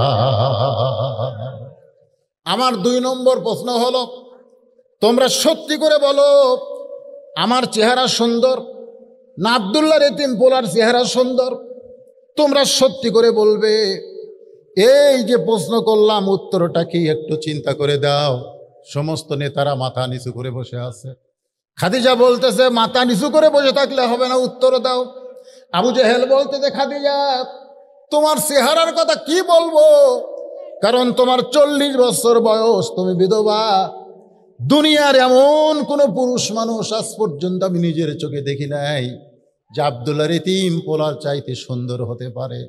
আমার 2 নম্বর প্রশ্ন হলো, তোমরা সত্যি করে বলো আমার চেহারা সুন্দর না আব্দুল্লাহর এতিম পোলার চেহারা সুন্দর? তোমরা সত্যি করে বলবে। এই যে প্রশ্ন করলাম উত্তরটা কি একটু চিন্তা করে দাও। সমস্ত নেতারা মাথা নিচু করে বসে আছে। খাদিজা বলতেছে, মাথা নিচু করে বসে থাকলে হবে না, উত্তর দাও। আবু জেহেল বলতেছে, খাদিজা তোমার চেহারার কথা কি বলবো, কারণ তোমার 40 বছর বয়স, তুমি বিধবা, দুনিয়ার এমন কোন পুরুষ মানুষ আজ পর্যন্ত আমি নিজের চোখে দেখি নাই যে আব্দুল্লাহর এতিম পোলার চাইতে সুন্দর হতে পারে।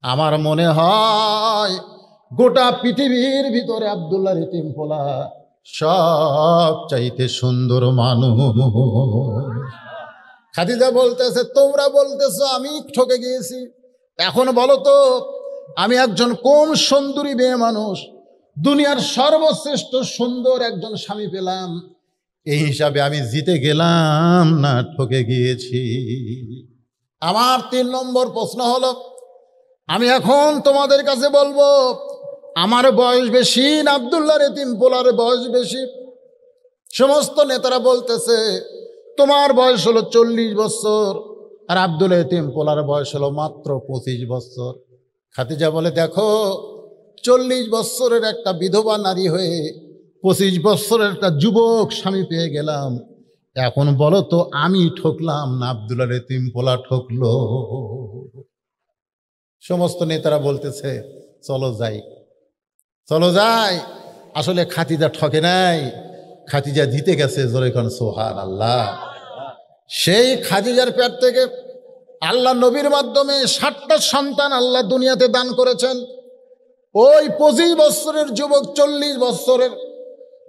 আমার মনে হয় গোটা পৃথিবীর ভিতরে আব্দুল্লাহর এতিম পোলা সব চাইতে সুন্দর মানুষ। খাদিজা বলতেছে, তোমরা বলতেছো আমি ঠকে গিয়েছি, এখন বলো তো আমি একজন কম সুন্দরী মেয়ে মানুষ, দুনিয়ার সর্বশ্রেষ্ঠ সুন্দর একজন স্বামী পেলাম, এই হিসাবে আমি জিতে গেলাম না ঠকে গিয়েছি? আমার 3 নম্বর প্রশ্ন হলো, আমি এখন তোমাদের কাছে বলবো, আমার বয়স বেশি না আব্দুল্লাহর এতিম পোলার বয়স বেশি? সমস্ত নেতারা বলতেছে তোমার বয়স হলো 40 বছর, আর আব্দুল এতিম পোলার বয়স হলো মাত্র 25 বছর। খাদিজা বলে, দেখো 40 বছরের একটা বিধবা নারী হয়ে 25 বছরের একটা যুবক স্বামী পেয়ে গেলাম, এখন বলো তো আমি ঠকলাম না আব্দুল্লাহর এতিম পোলা ঠকলো? সমস্ত নেতারা বলতেছে চলো যাই, চলো যাই। আসলে খাদিজা ঠকে নাই, খাদিজা জিতে গেছে। জোরে কোন সুবহানাল্লাহ। সেই খাদিজার পেট থেকে আল্লাহ নবীর মাধ্যমে 60টা সন্তান আল্লাহ দুনিয়াতে দান করেছেন। ওই 25 বছরের যুবক 40 বছরের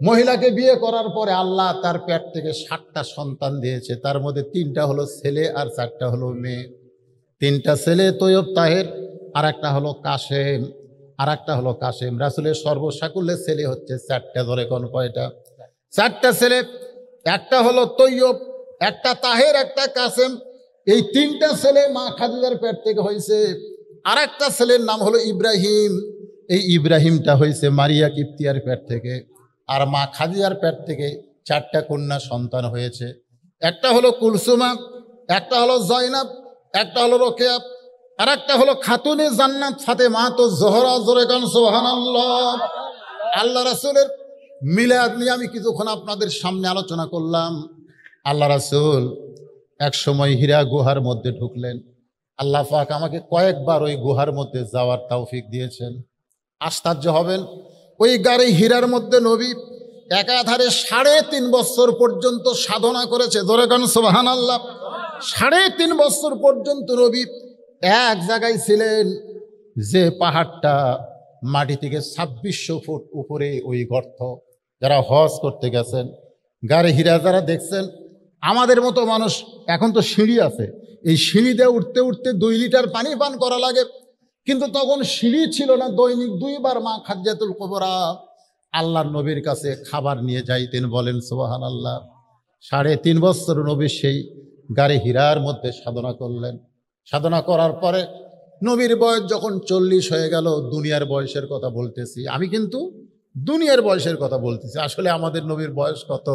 মহিলাকে বিয়ে করার পরে আল্লাহ তার পেট থেকে 60টা সন্তান দিয়েছে। তার মধ্যে 3টা হলো ছেলে আর 4টা হলো মেয়ে। 3টা ছেলে তৈয়ব তাহের, আর একটা হলো কাশেম, আর একটা হলো কাশেম। রাসূলের সর্বসাকুল্যে ছেলে হচ্ছে 4টা। ধরে কোন কয়টা? 4টা ছেলে, একটা হলো তৈয়ব, একটা তাহের, একটা কাসেম। এই 3টা ছেলে মা খাদিজার পেট থেকে হয়েছে। আর একটা ছেলের নাম হলো ইব্রাহিম, এই ইব্রাহিমটা হয়েছে মারিয়া কিপ্তিয়ার পেট থেকে। আর মা খাদিজার পেট থেকে 4টা কন্যা সন্তান হয়েছে। একটা হলো কুলসুমা, একটা হলো জয়নাব, একটা হলো রোকেয়া, আর একটা হলো খাতুনে জান্নাত ফাতেমা তো জোহরা। জোরে কান সুবহানাল্লাহ। আল্লাহ রাসূলের মিলাদ নিয়ে আমি কিছুক্ষণ আপনাদের সামনে আলোচনা করলাম। আল্লাহ রাসূল এক সময় হীরা গুহার মধ্যে ঢুকলেন। আল্লাহ পাক আমাকে কয়েকবার ওই গুহার মধ্যে যাওয়ার তৌফিক দিয়েছেন। আশ্চর্য হবেন, ওই গাড়ি হীরার মধ্যে নবী একাধারে 3.5 বছর পর্যন্ত সাধনা করেছে। ধরে কান সুবহানাল্লাহ। 3.5 বছর পর্যন্ত নবী এক জায়গায় ছিলেন, যে পাহাড়টা মাটি থেকে 2600 ফুট উপরে ওই গর্ত। যারা হজ করতে গেছেন, গাড়ি হীরা যারা দেখছেন, আমাদের মতো মানুষ এখন তো সিঁড়ি আছে, এই সিঁড়ি দিয়ে উঠতে উঠতে 2 লিটার পানি পান করা লাগে, কিন্তু তখন সিঁড়ি ছিল না। দৈনিক 2 বার মা খাদিজাতুল কুবরা আল্লাহর নবীর কাছে খাবার নিয়ে যাইতেন। বলেন সুবহানাল্লাহ। 3.5 বছর নবী সেই গাড়ি হীরার মধ্যে সাধনা করলেন। সাধনা করার পরে নবীর বয়স যখন 40 হয়ে গেল, দুনিয়ার বয়সের কথা বলতেছি আমি, কিন্তু দুনিয়ার বয়সের কথা বলতেছি। আসলে আমাদের নবীর বয়স কত,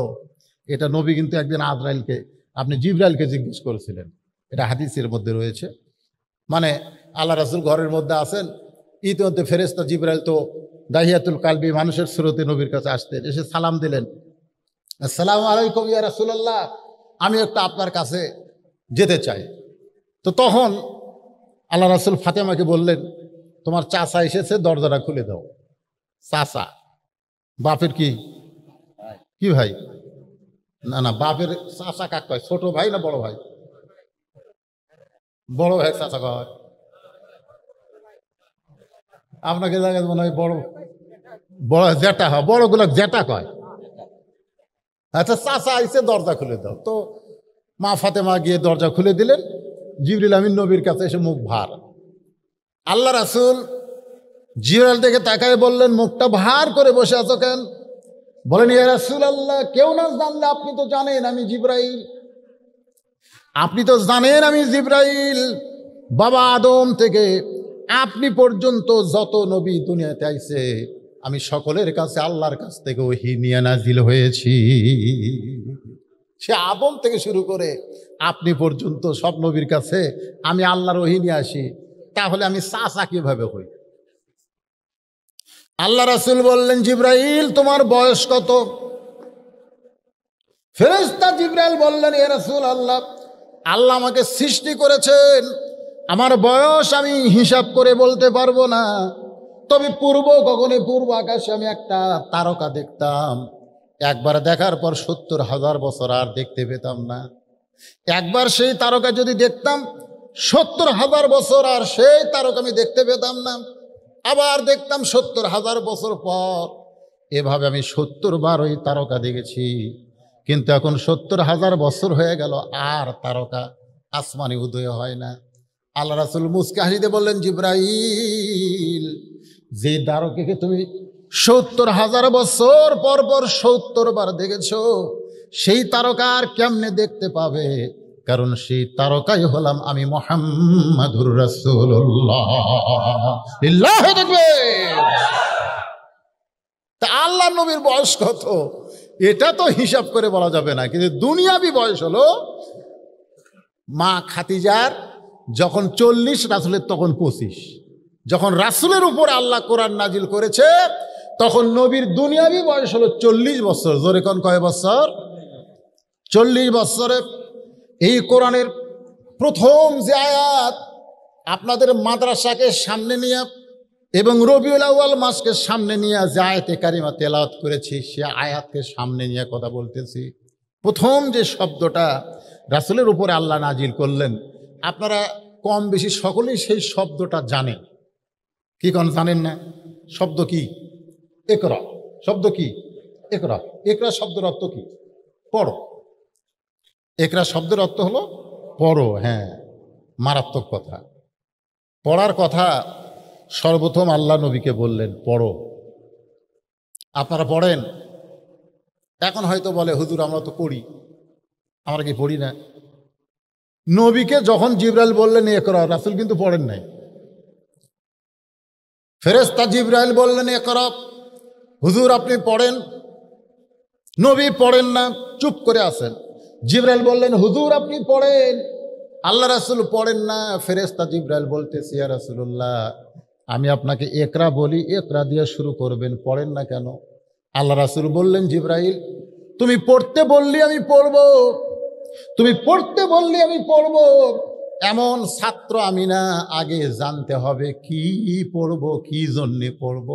এটা নবী কিন্তু একদিন আজরাইলকে, আপনি জিবরাইলকে জিজ্ঞেস করেছিলেন, এটা হাদিসের মধ্যে রয়েছে। মানে আল্লাহ রাসূল ঘরের মধ্যে আছেন, ইতিমধ্যে ফেরেশতা জিবরাইল তো দাহিয়াতুল কালবি মানুষের সুরতে নবীর কাছে আসতেন, এসে সালাম দিলেন, আসসালামু আলাইকুম ইয়া রাসূলুল্লাহ, আমি একটা আপনার কাছে যেতে চাই। তো তখন আল্লাহ রাসূল ফাতেমাকে বললেন, তোমার চাচা এসেছে, দরজাটা খুলে দাও। চাচা বাপের কি কি ভাই? না না, বাপের চাচা কাক কয়? ছোট ভাই না বড় ভাই? বড় ভাই চাচা কয়। আপনাকে জায়গায় মনে হয় বড় বড় জেঠা হয়, বড়গুলো জেঠা কয়। আচ্ছা, চাচা আইসে, দরজা খুলে দাও। তো মা ফাতেমা গিয়ে দরজা খুলে দিলেন। জিবরিল আমিন নবীর কাছে এসে মুখ ভার। আল্লাহ রাসূল জিবরাইল থেকে তাকায় বললেন, মুখটা ভার করে বসে আছো কেন? বলেন, ইয়া রাসূলুল্লাহ, কেউ না জানলে আপনি তো জানেন আমি জিবরাইল, আপনি তো জানেন আমি জিবরাইল। বাবা আদম থেকে আপনি পর্যন্ত যত নবী দুনিয়াতে আইছে, আমি সকলের কাছে আল্লাহর কাছ থেকে ওহী নিয়ে নাজিল হয়েছি। সে আদম থেকে শুরু করে আপনি পর্যন্ত সব নবীর কাছে আমি আল্লাহর ওহী নিয়ে আসি, তাহলে আমি চাচা কিভাবে হই? আল্লাহ রাসূল বললেন, জিবরাইল তোমার বয়স কত? ফেরেশতা জিবরাইল বললেন, ইয়া রাসূলুল্লাহ, আল্লাহ আমাকে সৃষ্টি করেছেন, আমার বয়স আমি হিসাব করে বলতে পারবো না। তবে পূর্ব গগনে, পূর্ব আকাশে আমি একটা তারকা দেখতাম, একবার দেখার পর 70,000 বছর আর দেখতে পেতাম না। একবার সেই তারকা যদি দেখতাম 70,000 বছর আর সেই তারকা আমি দেখতে পেতাম না। আবার দেখতাম 70,000 বছর পর। এভাবে আমি 70 বার ওই তারকা দেখেছি। কিন্তু এখন 70,000 বছর হয়ে গেল, আর তারকা আসমানে উদয় হয় না। আল্লাহ রাসূল মুস্কি হাসিতে বললেন, জিবরাইল, যে তারকাকে তুমি ৭০,০০০ বছর পর পর ৭০ বার দেখেছো, সেই তারকা আর কেমনে দেখতে পাবে? কারণ সেই তারকাই হলাম আমি, মুহাম্মাদুর রাসূলুল্লাহ। লিল্লাহি তাকবীর। তা আল্লাহ নবীর বয়স কত এটা তো হিসাব করে বলা যাবে না, কিন্তু দুনিয়াবি বয়স হলো মা খাদিজার যখন ৪০, রাসূলের তখন ২৫। যখন রাসূলের উপর আল্লাহ কোরআন নাজিল করেছে তখন নবীর দুনিয়াবি বয়স হলো ৪০ বছর। জোরে কোন কয় বছর? ৪০ বছরে এই কোরআনের প্রথম যে আয়াত আপনাদের মাদ্রাসাকে সামনে নিয়ে এবং রবিউল আউয়াল মাসকে সামনে নিয়ে যে আয়াতে কারিমা তেলাওয়াত করেছি, সে আয়াতকে সামনে নিয়ে কথা বলতেছি। প্রথম যে শব্দটা রাসূলের উপরে আল্লাহ নাজিল করলেন, আপনারা কম বেশি সকলেই সেই শব্দটা জানেন। কি কোন জানেন না? শব্দ কি? ইকরা। শব্দ কি? ইকরা। ইকরা শব্দের অর্থ কি? পড়ো। ইকরা শব্দের অর্থ হলো পড়ো। হ্যাঁ, মারাত্মক কথা। পড়ার কথা সর্বপ্রথম আল্লাহ নবীকে বললেন, পড়ো। আপনারা পড়েন? এখন হয়তো বলে, হুজুর আমরা তো পড়ি। আমরা কি পড়ি না? নবীকে যখন জিবরাইল বললেন ইকরা, রাসূল কিন্তু পড়েন নাই। ফেরেশতা জিবরাইল বললেন ইকরা, হুজুর আপনি পড়েন। নবী পড়েন না, চুপ করে আছেন। জিবরাইল বললেন, হুজুর আপনি পড়েন। আল্লাহ রাসূল পড়েন না। ফেরেশতা জিবরাইল বলতেছে, ইয়া রাসূলুল্লাহ, আমি আপনাকে ইকরা বলি, ইকরা দিয়ে শুরু করবেন, পড়েন না কেন? আল্লাহ রাসূল বললেন, জিবরাইল তুমি পড়তে বললি আমি পড়ব, তুমি পড়তে বললি আমি পড়ব। এমন ছাত্র আমি না, আগে জানতে হবে কি পড়ব, কি জন্যে পড়ব,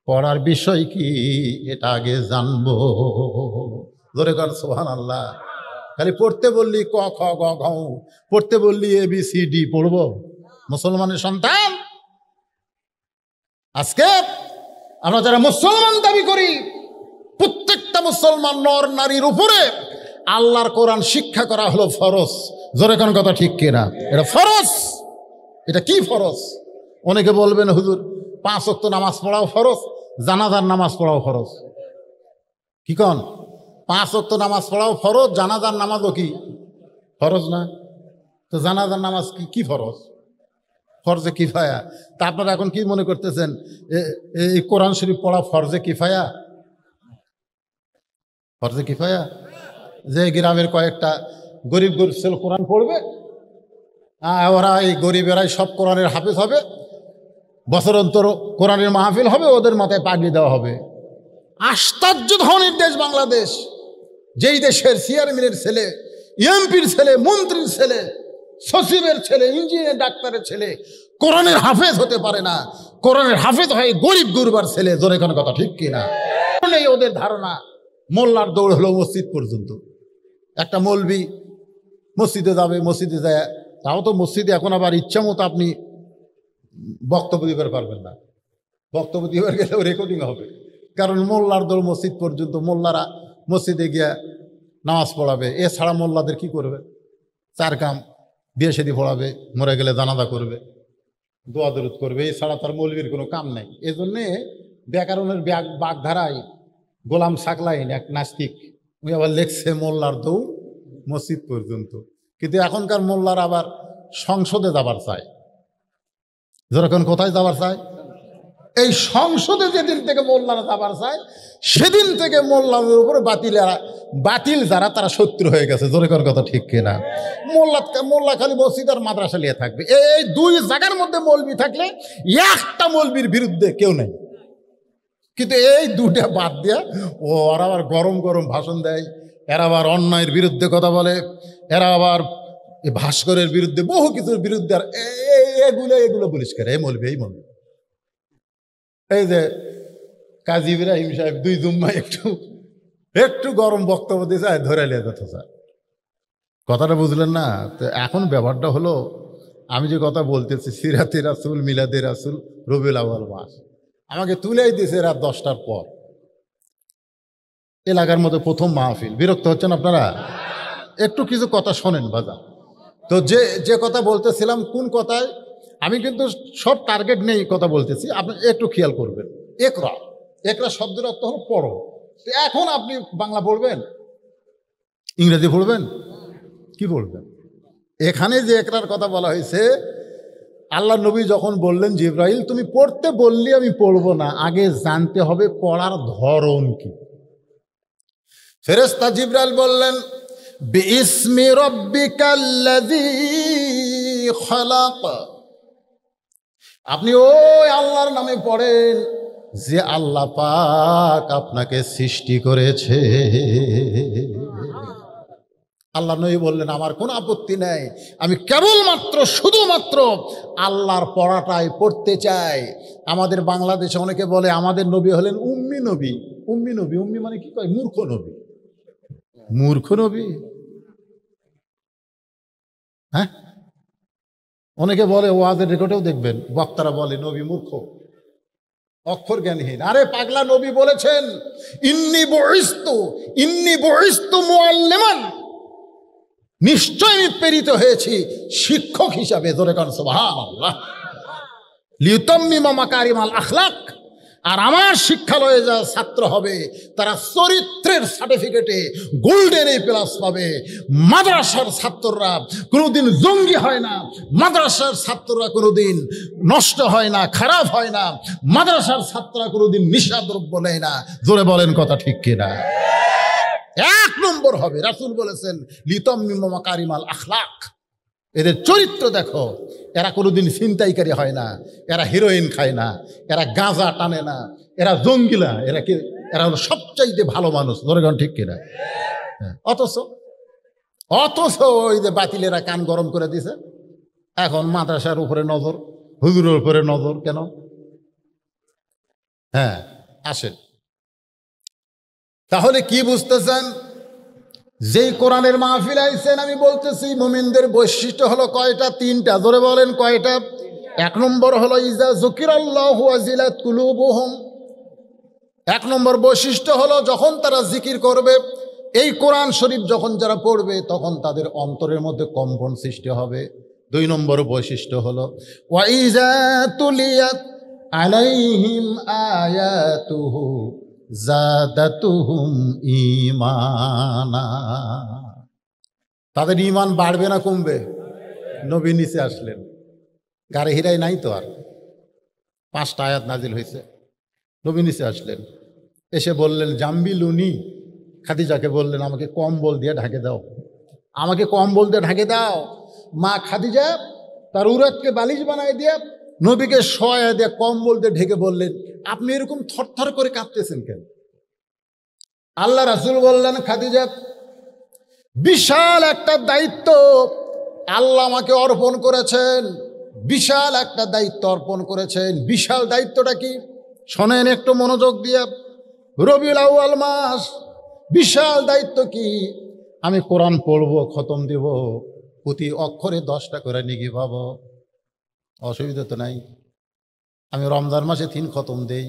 পড়ার বিষয় কি এটা আগে জানবো। জোরে কর সুবহানাল্লাহ। খালি পড়তে বললি ক খ গ ঘ, পড়তে বললি ABCD পড়ব? মুসলমানের সন্তান, আজকে আমরা যারা মুসলমান দাবি করি, প্রত্যেকটা মুসলমান নর নারীর উপরে আল্লাহর কোরআন শিক্ষা করা হলো ফরজ। জোরে কোন কথা ঠিক কিনা? এটা ফরজ। এটা কি ফরজ? অনেকে বলবেন, হুজুর 5 ওয়াক্ত নামাজ পড়াও ফরজ, জানাজার নামাজ পড়াও ফরজ। কি কন? 5 ওয়াক্ত নামাজ পড়াও ফরজ, জানাজার নামাজও কি ফরজ না? তো জানাজার নামাজ কি ফরজ? ফরজে কিফায়া। তা আপনারা এখন কি মনে করতেছেন, এই কোরআন শরীফ পড়া ফরজে কিফায়া? ফরজে কিফায়া যে গ্রামের কয়েকটা গরিব গরিব ছেলে কোরআন পড়বে, ওরা এই গরিবেরাই সব কোরআনের হাফেজ হবে, বছর অন্তর কোরআনের মাহফিল হবে, ওদের মাথায় পাগড়ি দেওয়া হবে। আশ্চর্য ধরনের দেশ বাংলাদেশ, যেই দেশের চেয়ারম্যানের ছেলে, এমপির ছেলে, মন্ত্রীর ছেলে, সচিবের ছেলে, ইঞ্জিনিয়ার ডাক্তারের ছেলে কোরআনের হাফেজ হতে পারে না। কোরআনের হাফেজ হয় গরিব গুরবার ছেলে। জোরে কোনো কথা ঠিক কিনা? ওদের ধারণা মোল্লার দৌড় হলো মসজিদ পর্যন্ত। একটা মৌলবি মসজিদে যাবে, মসজিদে যায়, তাও তো মসজিদে এখন আবার ইচ্ছা মতো আপনি বক্তব্য দিতে পারবেন না। বক্তব্য দিবার গেলেও রেকর্ডিং হবে, কারণ মোল্লার দৌড় মসজিদ পর্যন্ত। মোল্লারা মসজিদে গিয়া নামাজ পড়াবে, এছাড়া মোল্লাদের কি করবে? 4 কাম, বিয়ে শাদী পড়াবে, মরে গেলে জানাজা করবে, দোয়া দরুদ করবে, এছাড়া তার মৌলবীর কোনো কাম নাই। এজন্যে ব্যাকরণের বাগধারায় গোলাম সাকলাইন এক নাস্তিক, উনি আবার লেখছে মোল্লার দৌড় মসজিদ পর্যন্ত। কিন্তু এখনকার মোল্লার আবার সংসদে যাবার চায়। যেরকম কোথায় যাবার চায়? এই সংসদে যেদিন থেকে মোল্লারা যাবার চায়, সেদিন থেকে মোল্লাদের উপরে বাতিল যারা তারা শত্রু হয়ে গেছে। জোরে কর কথা ঠিক কিনা? মোল্লা খালি মসজিদ আর মাদ্রাসা নিয়ে থাকবে। এই 2 জায়গার মধ্যে মৌলবি থাকলে একটা মৌলবির বিরুদ্ধে কেউ নেই। কিন্তু এই 2টা বাদ দিয়া ওরা আবার গরম গরম ভাষণ দেয়, এরা আবার অন্যায়ের বিরুদ্ধে কথা বলে, এরা আবার ভাস্করের বিরুদ্ধে, বহু কিছুর বিরুদ্ধে। আর এগুলো বলিস করে এই মৌলবি, এই মৌলবি। এই যে কাজী ইব্রাহিম সাহেব 2 জুম্মা একটু গরম বক্তব্য দিয়েছে, ধরে নিয়ে যেত স্যার। কথাটা বুঝলেন না? তো এখন ব্যাপারটা হলো, আমি যে কথা বলতেছি, সিরাতে রাসূল, মিলাদে রাসূল, রবিউল আউয়াল মাস আমাকে তুলেই দিয়েছে রাত 10টার পর। এলাকার মধ্যে প্রথম মাহফিল। বিরক্ত হচ্ছেন আপনারা? একটু কিছু কথা শোনেন বাজা। তো যে যে কথা বলতেছিলাম, কোন কথায় আমি কিন্তু সব টার্গেট নেই কথা বলতেছি, আপনি একটু খেয়াল করবেন। একরা, একরা শব্দের অর্থ হলো পড়ো। তো এখন আপনি বাংলা পড়বেন, ইংরেজি পড়বেন, কি পড়বেন? এখানে যে একরার কথা বলা হয়েছে, আল্লাহ নবী যখন বললেন জিব্রাইল তুমি পড়তে বললি আমি পড়বো না, আগে জানতে হবে পড়ার ধরন কি। ফেরেশতা জিব্রাইল বললেন বিইসমি রাব্বিকাল্লাযী খালাক, আপনি ওই আল্লাহর নামে পড়েন যে আল্লাহ পাক আপনাকে সৃষ্টি করেছে। আল্লাহ নবী বললেন আমার কোনো আপত্তি নেই, আমি কেবলমাত্র শুধুমাত্র আল্লাহর পড়াটাই পড়তে চাই। আমাদের বাংলাদেশে অনেকে বলে আমাদের নবী হলেন উম্মি নবী। উম্মি নবী, উম্মি মানে কি কয়? মূর্খ নবী। মূর্খ নবী, হ্যাঁ? অনেকে বলে, ওয়াজের রেকর্ডেও দেখবেন বক্তারা বলে নবী মূর্খ, অক্ষর জ্ঞানহীন। আরে পাগলা, নবী বলেছেন ইন্নী বুইস্তু মুআল্লিমান, নিশ্চয় আমি প্রেরিত হয়েছি শিক্ষক হিসাবে। জোরে কান সুবহানাল্লাহ। লিউতাম্মিমা মাকারিমাল আখলাক, আর আমার শিক্ষালয়ে যা ছাত্র হবে তারা চরিত্রের সার্টিফিকেটে গোল্ডেন এ প্লাস পাবে। মাদ্রাসার ছাত্ররা কোনোদিন জঙ্গি হয় না, মাদ্রাসার ছাত্ররা কোনোদিন নষ্ট হয় না, খারাপ হয় না, মাদ্রাসার ছাত্ররা কোনোদিন নিশাদ্রব্য নেয় না। জোরে বলেন কথা ঠিক কিনা? এক নম্বর হবে। রাসূল বলেছেন লিতাম্মিমা মাকারিমাল আখলাক, এদের চরিত্র দেখো, এরা কোনোদিন ছিনতাইকারী হয় না, এরা হিরোইন খায় না, এরা গাঁজা টানে না, এরা জঙ্গিলা, এরা হলো সবচাইতে ভালো মানুষ। ধরেগণ ঠিক কিনা? অথচ ওই যে বাতিলেরা কান গরম করে দিছে, এখন মাদ্রাসার উপরে নজর, হুজুরের উপরে নজর কেন? হ্যাঁ, আসেন তাহলে কি বুঝতেছেন? যেই কোরআনের মাহফিল আইছেন, আমি বলতেছি মুমিনদের বৈশিষ্ট্য হলো কয়টা? তিনটা। জোরে বলেন কয়টা? এক নম্বর হলো ইজা যুকিরাল্লাহু ওয়াজিলাত কুলুবুহুম, এক নম্বর বৈশিষ্ট্য হলো যখন তারা জিকির করবে, এই কোরআন শরীফ যখন যারা পড়বে তখন তাদের অন্তরের মধ্যে কম্পন সৃষ্টি হবে। দুই নম্বর বৈশিষ্ট্য হলো ওয়াইজা তুলিয়াত আলাইহিম আয়াতুহু জাদাতুহুম ঈমানা, তাদের ঈমান বাড়বে না কমবে? নবী নিচে আসলেন, গাড়ি হিরাই নাই তো, আর 5টা আয়াত নাজিল হয়েছে। নবী নিচে আসলেন, এসে বললেন জাম্বিলুনি, খাদিজাকে বললেন আমাকে কম্বল দিয়ে ঢাকে দাও, আমাকে কম্বল দিয়ে ঢাকে দাও। মা খাদিজা তার উরাতকে বালিশ বানায় দিয়ে নবীকে শোয়া দিয়ে কম্বল দিয়ে ঢেকে বললেন আপনি এরকম থরথর করে কাঁপতেছেন কেন? আল্লাহ রাসূল বললেন খাদিজা, বিশাল একটা দায়িত্ব আল্লাহ আমাকে অর্পণ করেছেন, বিশাল একটা দায়িত্ব অর্পণ করেছেন। বিশাল দায়িত্বটা কি শোনেন একটু মনোযোগ দিয়ে। রবিউল আউয়াল মাস, বিশাল দায়িত্ব কি? আমি কোরআন পড়বো, খতম দিব, প্রতি অক্ষরে 10টা করে নিগি পাবো, অসুবিধা তো নাই। আমি রমজান মাসে 3 খতম দেই,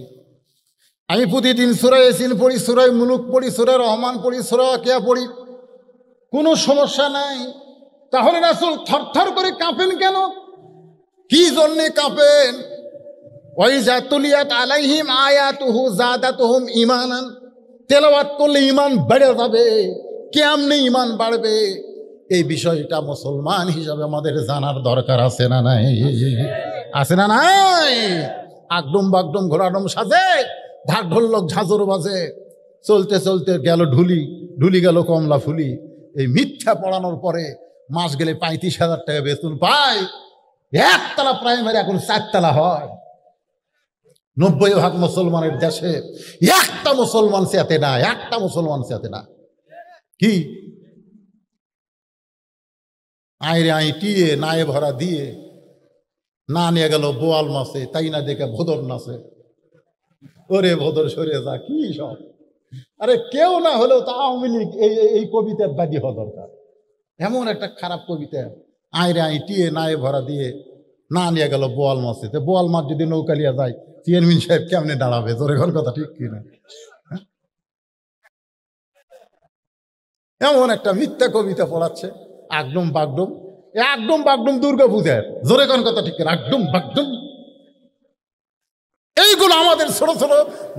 আমি প্রতিদিন সূরা ইয়াসিন পড়ি, সূরা মুলুক পড়ি, সূরা রহমান পড়ি, সূরা ওয়াকিয়া পড়ি, কোনো সমস্যা নাই। তাহলে রাসূল থরথর করে কাঁপেন কেন? কি জন্যে কাঁপেন? ওয়াইজা তুলিয়াত আলাইহিম আয়াতুহু জাদাতুহুম ঈমানান, তেলাওয়াত করলে ঈমান বেড়ে যাবে। কেমনে ঈমান বাড়বে? এই বিষয়টা মুসলমান হিসাবে আমাদের জানার দরকার আছে না নাই? আছে না নাই? আগডুম বাগডুম ঘোড়াডুম সাজে, ঢাক ঢোলক ঝাঁঝর বাজে, চলতে চলতে গেল ঢুলি, ঢুলি গেল কমলা ফুলি। এই মিথ্যা পড়ানোর পরে মাস গেলে 35,000 টাকা বেতন পায়, একতলা প্রাইমারি এখন 4 তলা হয়। 90% মুসলমানের দেশে একটা মুসলমান চেতে না, একটা মুসলমান চেতে না। কি আইরে আই টিয়ে নায়ে ভরা দিয়ে না নিয়ে গেল বোয়াল মাছে, তাই না দেখে ভোদর নাচে। ওরে ভোদর সরে যা, কি সব! আরে কেউ না হলেও তো আওয়ামী লীগ এই কবিতার বাদী হওয়া দরকার। এমন একটা খারাপ কবিতা, আইরে আই টিয়ে নায়ে ভরা দিয়ে না নিয়ে গেল বোয়াল মাছে। তো বোয়াল মাছ যদি নৌকালিয়া যায়, চেয়ারম্যান সাহেব কেমনে দাঁড়াবে? তোর ঘর কথা ঠিক কিনা? এমন একটা মিথ্যা কবিতা পড়াচ্ছে, আগডুম বাগডুম। একদম বাগডুম দুর্গা পূজার, জোরে কোন কথা ঠিক না, একদম বাগডুম। এইগুলো আমাদের ছোট ছোট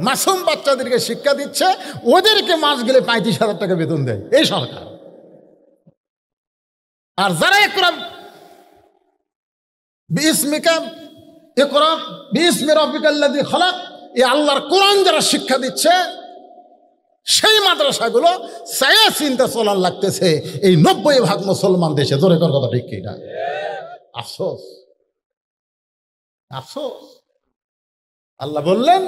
মাসুম বাচ্চাদেরকে শিক্ষা দিচ্ছে, ওদেরকে মাস গেলে 35,000 টাকা বেতন দেয় এই সরকার। আর যারা ইকরা বিসমিকা ইকরা বিসমি রাব্বিকাল্লাযী খালাক, এই আল্লাহর কোরআন যারা শিক্ষা দিচ্ছে, সেই মাদ্রাসাগুলো ছায়া চিন্তা চলার লাগতেছে এই 90% মুসলমান দেশে। জোরে কর কথা ঠিক কিনা? আফসোস, আফসোস। আল্লাহ বললেন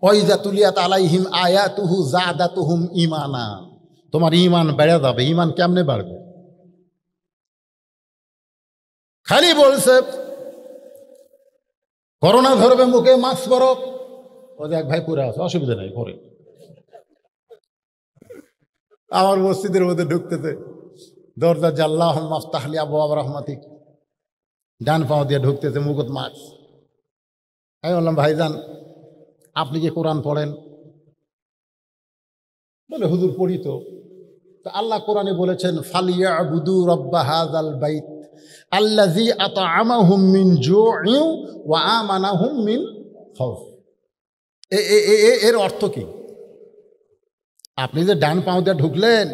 ওয়াইজা তুলিয়াত আলাইহিম আয়াতুহু যাদাতুহুম ঈমানা, তোমার ঈমান বেড়ে যাবে। ঈমান কেমনে বাড়বে? খালি বলছে করোনা ধরবে, মুখে মাস্ক পরো। ও দেখ ভাই পুরা আছে, অসুবিধা নাই, পরে আমার মসজিদের মধ্যে ঢুকতেছে, দরজা জাল্লাহ মাফতাহলি আবওয়াব রাহমাতিক, ডান পাও দিয়ে ঢুকতেছে, মুখত মাস্ক। আমি বললাম ভাইজান আপনি কি কোরআন পড়েন? বলে হুজুর পড়ি তো। আল্লাহ কোরআনে বলেছেন ফালিয়াবুদু রাব্বা হাযাল বাইত আল্লাযী আত'আমাহুম মিন জু'ইন ওয়া আমানাহুম মিন খাউফ। এর অর্থ কি? আপনি যে ডান পাও দিয়ে ঢুকলেন,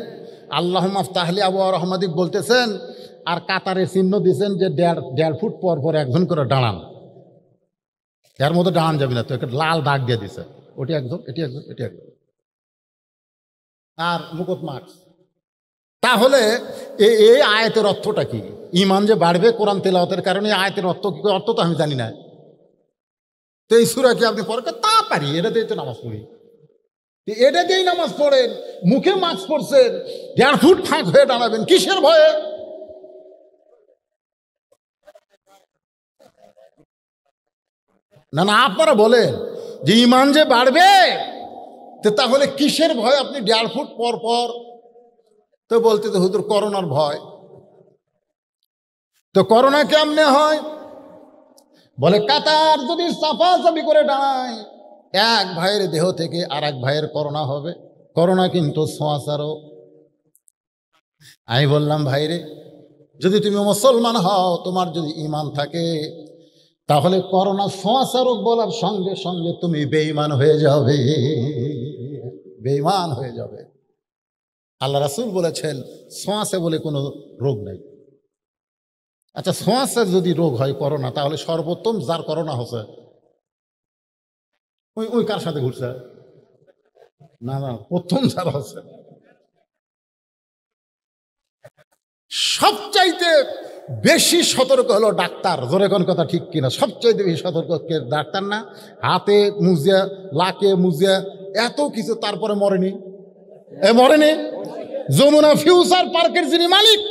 আল্লাহ মাফতাহলি আবওয়াব রাহমাতিক বলতেছেন, আর কাতারে চিহ্ন দিয়েছেন যে 1.5 ফুট পর পর একজন করে দাঁড়ান, এর মধ্যে দাঁড়ান যাবে না, তো একটা লাল দাগ দিয়ে দিছে, ওটি একজন, এটি একজন, এটি একজন, আর মুকুট মাস্ক। তাহলে এই আয়াতের অর্থটা কি? ঈমান যে বাড়বে কোরআন তেলাওয়াতের কারণে, আয়াতের অর্থ কি? অর্থ তো আমি জানি না। তো এই সূরা কি আপনি পড়তে? তা পারি, এটা দিয়ে তো নামাজ পড়ি, এটা দিয়েই নামাজ পড়েন, মুখে মাস্ক পড়ছেন, 1.5 ফুট ফাঁক হয়ে দাঁড়াবেন, কিসের ভয়ে? না না, আপনারা বলেন যে ঈমান যে বাড়বে, তো তাহলে কিসের ভয় আপনি 1.5 ফুট পর পর? তো বলতে তো হুজুর করোনার ভয়। তো করোনা কেমনে হয়? বলে কাতার যদি সাফাসাফি করে দাঁড়ায়, এক ভাইয়ের দেহ থেকে আর এক ভাইয়ের করোনা হবে। করোনা কিন্তু ছোঁয়াচারও। আমি বললাম ভাইরে, যদি তুমি মুসলমান হও, তোমার যদি ঈমান থাকে, তাহলে করোনা ছোঁয়াচারক বলার সঙ্গে সঙ্গে তুমি বেঈমান হয়ে যাবে, বেঈমান হয়ে যাবে। আল্লাহ রাসূল বলেছেন ছোঁয়াচে বলে কোনো রোগ নাই। আচ্ছা, ছোঁয়াচে যদি রোগ হয় করোনা, তাহলে সর্বোত্তম যার করোনা হচ্ছে ওই কার সাথে ঘুরছে? না না, প্রথম যারা হচ্ছে, সবচাইতে বেশি সতর্ক হলো ডাক্তার। জোরে কোন কথা ঠিক কিনা? সবচাইতে বেশি সতর্ক ডাক্তার না? হাতে মুজিয়া, লাকে মুজিয়া, এত কিছু, তারপরে মরেনি। মরেনি। যমুনা ফিউচার পার্কের যিনি মালিক,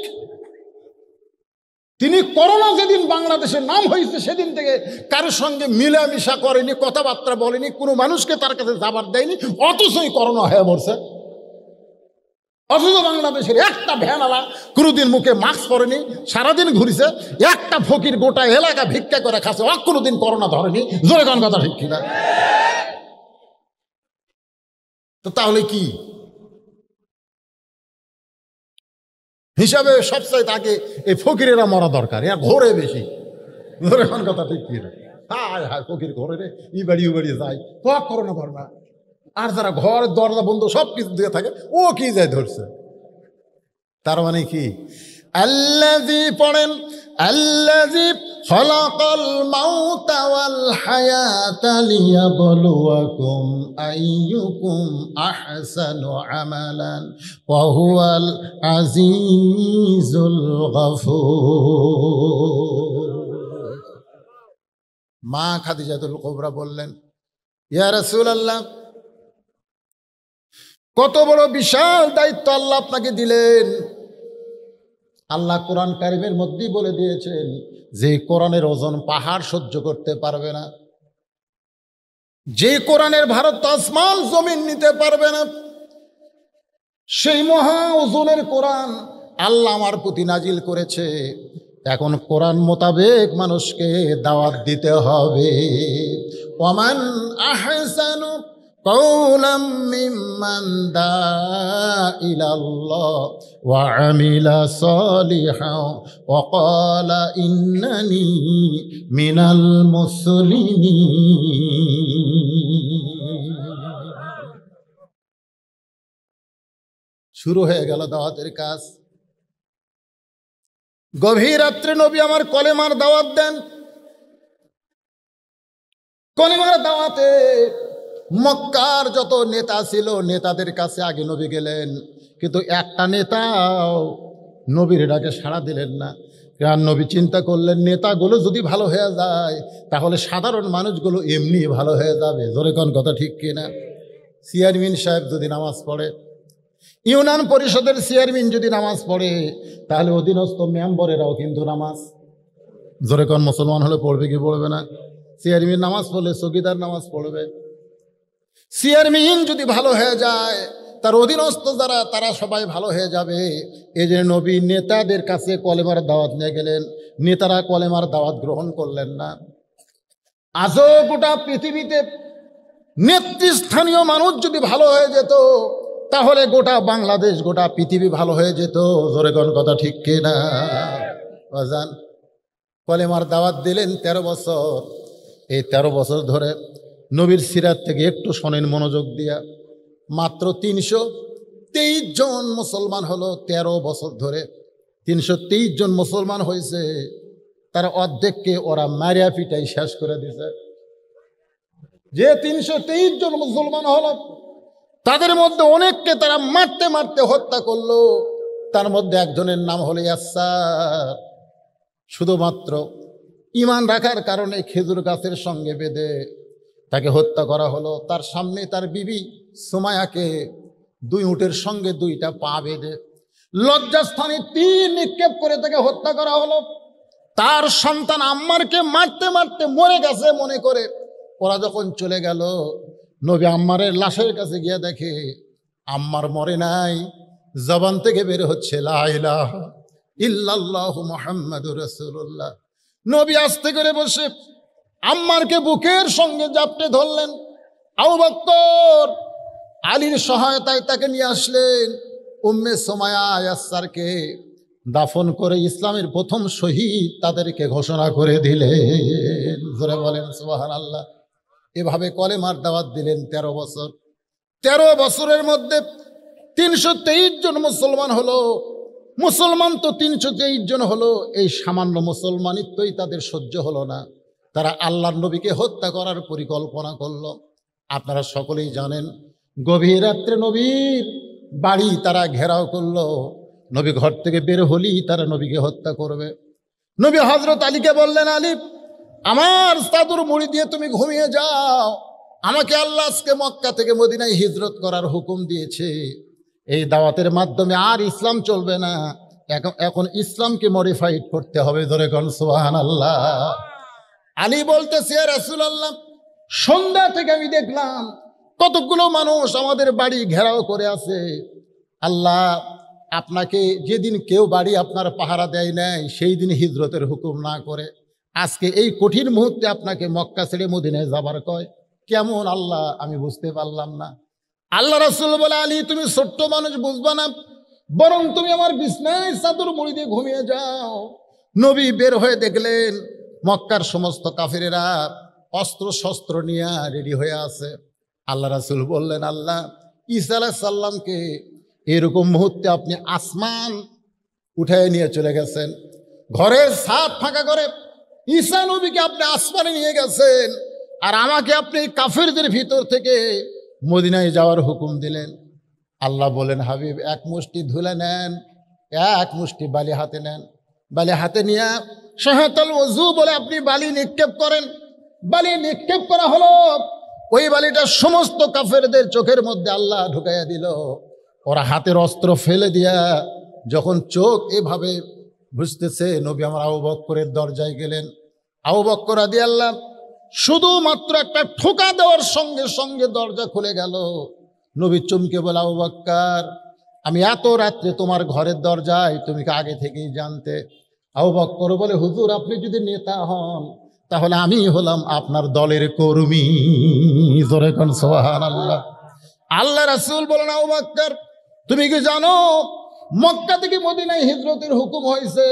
তিনি করোনা যেদিন বাংলাদেশের নাম হয়েছে সেদিন থেকে কারোর সঙ্গে মিলামিশা করেনি, কথাবার্তা বলেনি, কোনো মানুষকে তার কাছে যাবার দেয়নি, অথচই করোনা হয়ে মরছে। অথচ বাংলাদেশের একটা ভ্যানওয়ালা কোনোদিন মুখে মাস্ক পরেনি, সারাদিন ঘুরেছে। একটা ফকির গোটা এলাকা ভিক্ষা করে খাচ্ছে, কোনোদিন করোনা ধরেনি। জোরে কোন কথা ঠিক কিনা? তো তাহলে কি হিসাবে সবচাইতে আগে এই ফকিরেরা মরা দরকার, এর ঘোরে বেশি। জোরে কোন কথা ঠিক কিনা? হায় হায়, ফকির ঘোরে রে, ই বাড়ি ও বাড়ি যায়, তো করোনা ধর না। আর যারা ঘর দরজা বন্ধ সব কিছু দিয়ে থাকে, ও কি যায় ধরছে। তার মানে কি? আল্লাযী পড়েন, আল্লাযী খালাকাল মাউতা ওয়াল হায়াতা লিয়াবলুয়াকুম আইয়ুকুম আহসানু আমালান ওয়া হুয়াল আজিজুল গফুর। মা খাদিজাতুল কুবরা বললেন, ইয়া রাসূলুল্লাহ, কত বড় বিশাল দায়িত্ব আল্লাহ আপনাকে দিলেন। আল্লাহ কোরআন কারিমের মধ্যেই বলে দিয়েছেন যে কোরআনের ওজন পাহাড় সহ্য করতে পারবে না, যে কোরআনের ভারত আসমান জমিন নিতে পারবে না, সেই মহা ওজনের কোরআন আল্লাহ আমার প্রতি নাজিল করেছে। এখন কোরআন মোতাবেক মানুষকে দাওয়াত দিতে হবে। ওয়ামান আহসানু قولا ممن دعا إلى الله وعمل صالحا وقال إنني من المسلمين। শুরু হয়ে গেল দাওয়াতের কাজ। গভীর রাত্রে নবী আমার কলেমার দাওয়াত দেন। কলেমার দাওয়াতে মক্কার যত নেতা ছিল নেতাদের কাছে আগে নবী গেলেন, কিন্তু একটা নেতাও নবীর ডাকে সাড়া দিলেন না। কারণ নবী চিন্তা করলেন নেতাগুলো যদি ভালো হয়ে যায় তাহলে সাধারণ মানুষগুলো এমনি ভালো হয়ে যাবে। জোরে কোন কথা ঠিক কিনা? চেয়ারম্যান সাহেব যদি নামাজ পড়ে, ইউনিয়ন পরিষদের চেয়ারম্যান যদি নামাজ পড়ে, তাহলে অধীনস্থ মেম্বরেরাও কিন্তু নামাজ, জোরে কোন মুসলমান হলে পড়বে কি পড়বে না? চেয়ারম্যান নামাজ পড়লে চৌকিদার নামাজ পড়বে। চেয়ারম্যান যদি ভালো হয়ে যায় তার অধীনস্থ যারা তারা সবাই ভালো হয়ে যাবে। এই যে নবী নেতাদের কাছে কলেমার দাওয়াত নিয়ে গেলেন, নেতারা কলেমার দাওয়াত গ্রহণ করলেন না। আজও গোটা পৃথিবীতে নেতৃস্থানীয় মানুষ যদি ভালো হয়ে যেত তাহলে গোটা বাংলাদেশ গোটা পৃথিবী ভালো হয়ে যেত। জোরে কোন কথা ঠিক কিনা? বাজান কলেমার দাওয়াত দিলেন 13 বছর। এই 13 বছর ধরে নবীর সিরাত থেকে একটু শোনেন মনোযোগ দিয়া। মাত্র 323 জন মুসলমান হলো 13 বছর ধরে। 323 জন মুসলমান হয়েছে, তার অর্ধেককে ওরা মারিয়া পিটাই শেষ করে দিছে। যে 323 জন মুসলমান হলো তাদের মধ্যে অনেককে তারা মারতে মারতে হত্যা করলো। তার মধ্যে একজনের নাম হলো ইয়াসার। শুধুমাত্র ঈমান রাখার কারণে খেজুর গাছের সঙ্গে বেঁধে তাকে হত্যা করা হলো। তার সামনে তার বিবি সুমায়াকে 2 উটের সঙ্গে 2টা পা বেঁধে লজ্জাস্থানে তীর নিক্ষেপ করে তাকে হত্যা করা হলো। তার সন্তান আম্মারকে মারতে মারতে মরে গেছে মনে করে ওরা যখন চলে গেল, নবী আম্মারের লাশের কাছে গিয়ে দেখে আম্মার মরে নাই, জবান থেকে বের হচ্ছে লা ইলাহা ইল্লাল্লাহু মুহাম্মাদুর রাসূলুল্লাহ। নবী আস্তে করে বসে আম্মারকে বুকের সঙ্গে জাপটে ধরলেন। আবু বকর আলীর সহায়তায় তাকে নিয়ে আসলেন। উম্মে সুমায়া ইয়াসারকে দাফন করে ইসলামের প্রথম শহীদ তাদেরকে ঘোষণা করে দিলেন। জোরে বলেন সুবহানাল্লাহ। এভাবে কলেমার দাওয়াত দিলেন 13 বছর। 13 বছরের মধ্যে 323 জন মুসলমান হলো। মুসলমান তো 323 জন হলো, এই সামান্য মুসলমানিত্বই তাদের সহ্য হলো না। তারা আল্লাহর নবীকে হত্যা করার পরিকল্পনা করলো। আপনারা সকলেই জানেন গভীর রাত্রে নবীর বাড়ি তারা ঘেরাও করলো। নবী ঘর থেকে বের হলেই তারা নবীকে হত্যা করবে। নবী হযরত আলীকে বললেন, আলী আমার চাদর মুড়ি দিয়ে তুমি ঘুমিয়ে যাও, আমাকে আল্লাহ আজকে মক্কা থেকে মদিনায় হিজরত করার হুকুম দিয়েছে। এই দাওয়াতের মাধ্যমে আর ইসলাম চলবে না, এখন ইসলামকে মডিফাইড করতে হবে। ধরে কোন সুবহানাল্লাহ। আলী বলতেছে, ইয়া রাসূলুল্লাহ, সন্ধ্যা থেকে আমি দেখলাম কতগুলো মানুষ আমাদের বাড়ি ঘেরাও করে আছে। আল্লাহ আপনাকে যেদিন কেউ বাড়ি আপনার পাহারা দেয় নাই সেই দিন হিজরতের হুকুম না করে আজকে এই কঠিন মুহূর্তে আপনাকে মক্কা ছেড়ে মদিনায় যাবার কয়, কেমন আল্লাহ আমি বুঝতে পারলাম না। আল্লাহ রাসূল বলে, আলী তুমি ছোট্ট মানুষ বুঝবা না, বরং তুমি আমার বিছনায় চাদর মুড়ি দিয়ে ঘুমিয়ে যাও। নবী বের হয়ে দেখলেন মক্কার সমস্ত কাফেরেরা অস্ত্র শস্ত্র নিয়ে রেডি হয়ে আছে। আল্লাহ রাসূল বললেন, আল্লাহ ঈসা আলাইহিস সালামকে এরকম মুহূর্তে আপনি আসমান উঠায় নিয়ে চলে গেছেন, ঘরের ছাদ ফাঁকা করে ঈসা নবীকে আপনি আসমানে নিয়ে গেছেন, আর আমাকে আপনি কাফেরদের ভিতর থেকে মদিনায় যাওয়ার হুকুম দিলেন। আল্লাহ বলেন, হাবিব এক মুষ্টি ধুলে নেন, এক মুষ্টি বালি হাতে নেন, বালি হাতে নিয়ে শাহাদাতুল ওযু বলে আপনি বালি নিক্ষেপ করেন। বালি নিক্ষেপ করা হলো, ওই বালিটা সমস্ত কাফেরদের চোখের মধ্যে আল্লাহ ঢুকাইয়া দিল। ওরা হাতের অস্ত্র ফেলে দিয়া যখন চোখ এভাবে বুঝতেছে, নবী আমার আবু বকরের দরজায় গেলেন। আবু বকর রাদিয়াল্লাহু শুধুমাত্র একটা ঠোকা দেওয়ার সঙ্গে সঙ্গে দরজা খুলে গেল। নবী চমকে বলে, আবু বকর আমি এত রাত্রে তোমার ঘরের দরজায়, তুমি কি আগে থেকেই জানতে? আবু বকর বলে, হুজুর আপনি যদি নেতা হন তাহলে আমি হলাম আপনার দলের কর্মী। জোরে কোন সুবহানাল্লাহ। আল্লাহ রাসূল বলেন, আবু বকর তুমি কি জানো মক্কা থেকে মদিনায় হিজরতের হুকুম হয়েছে?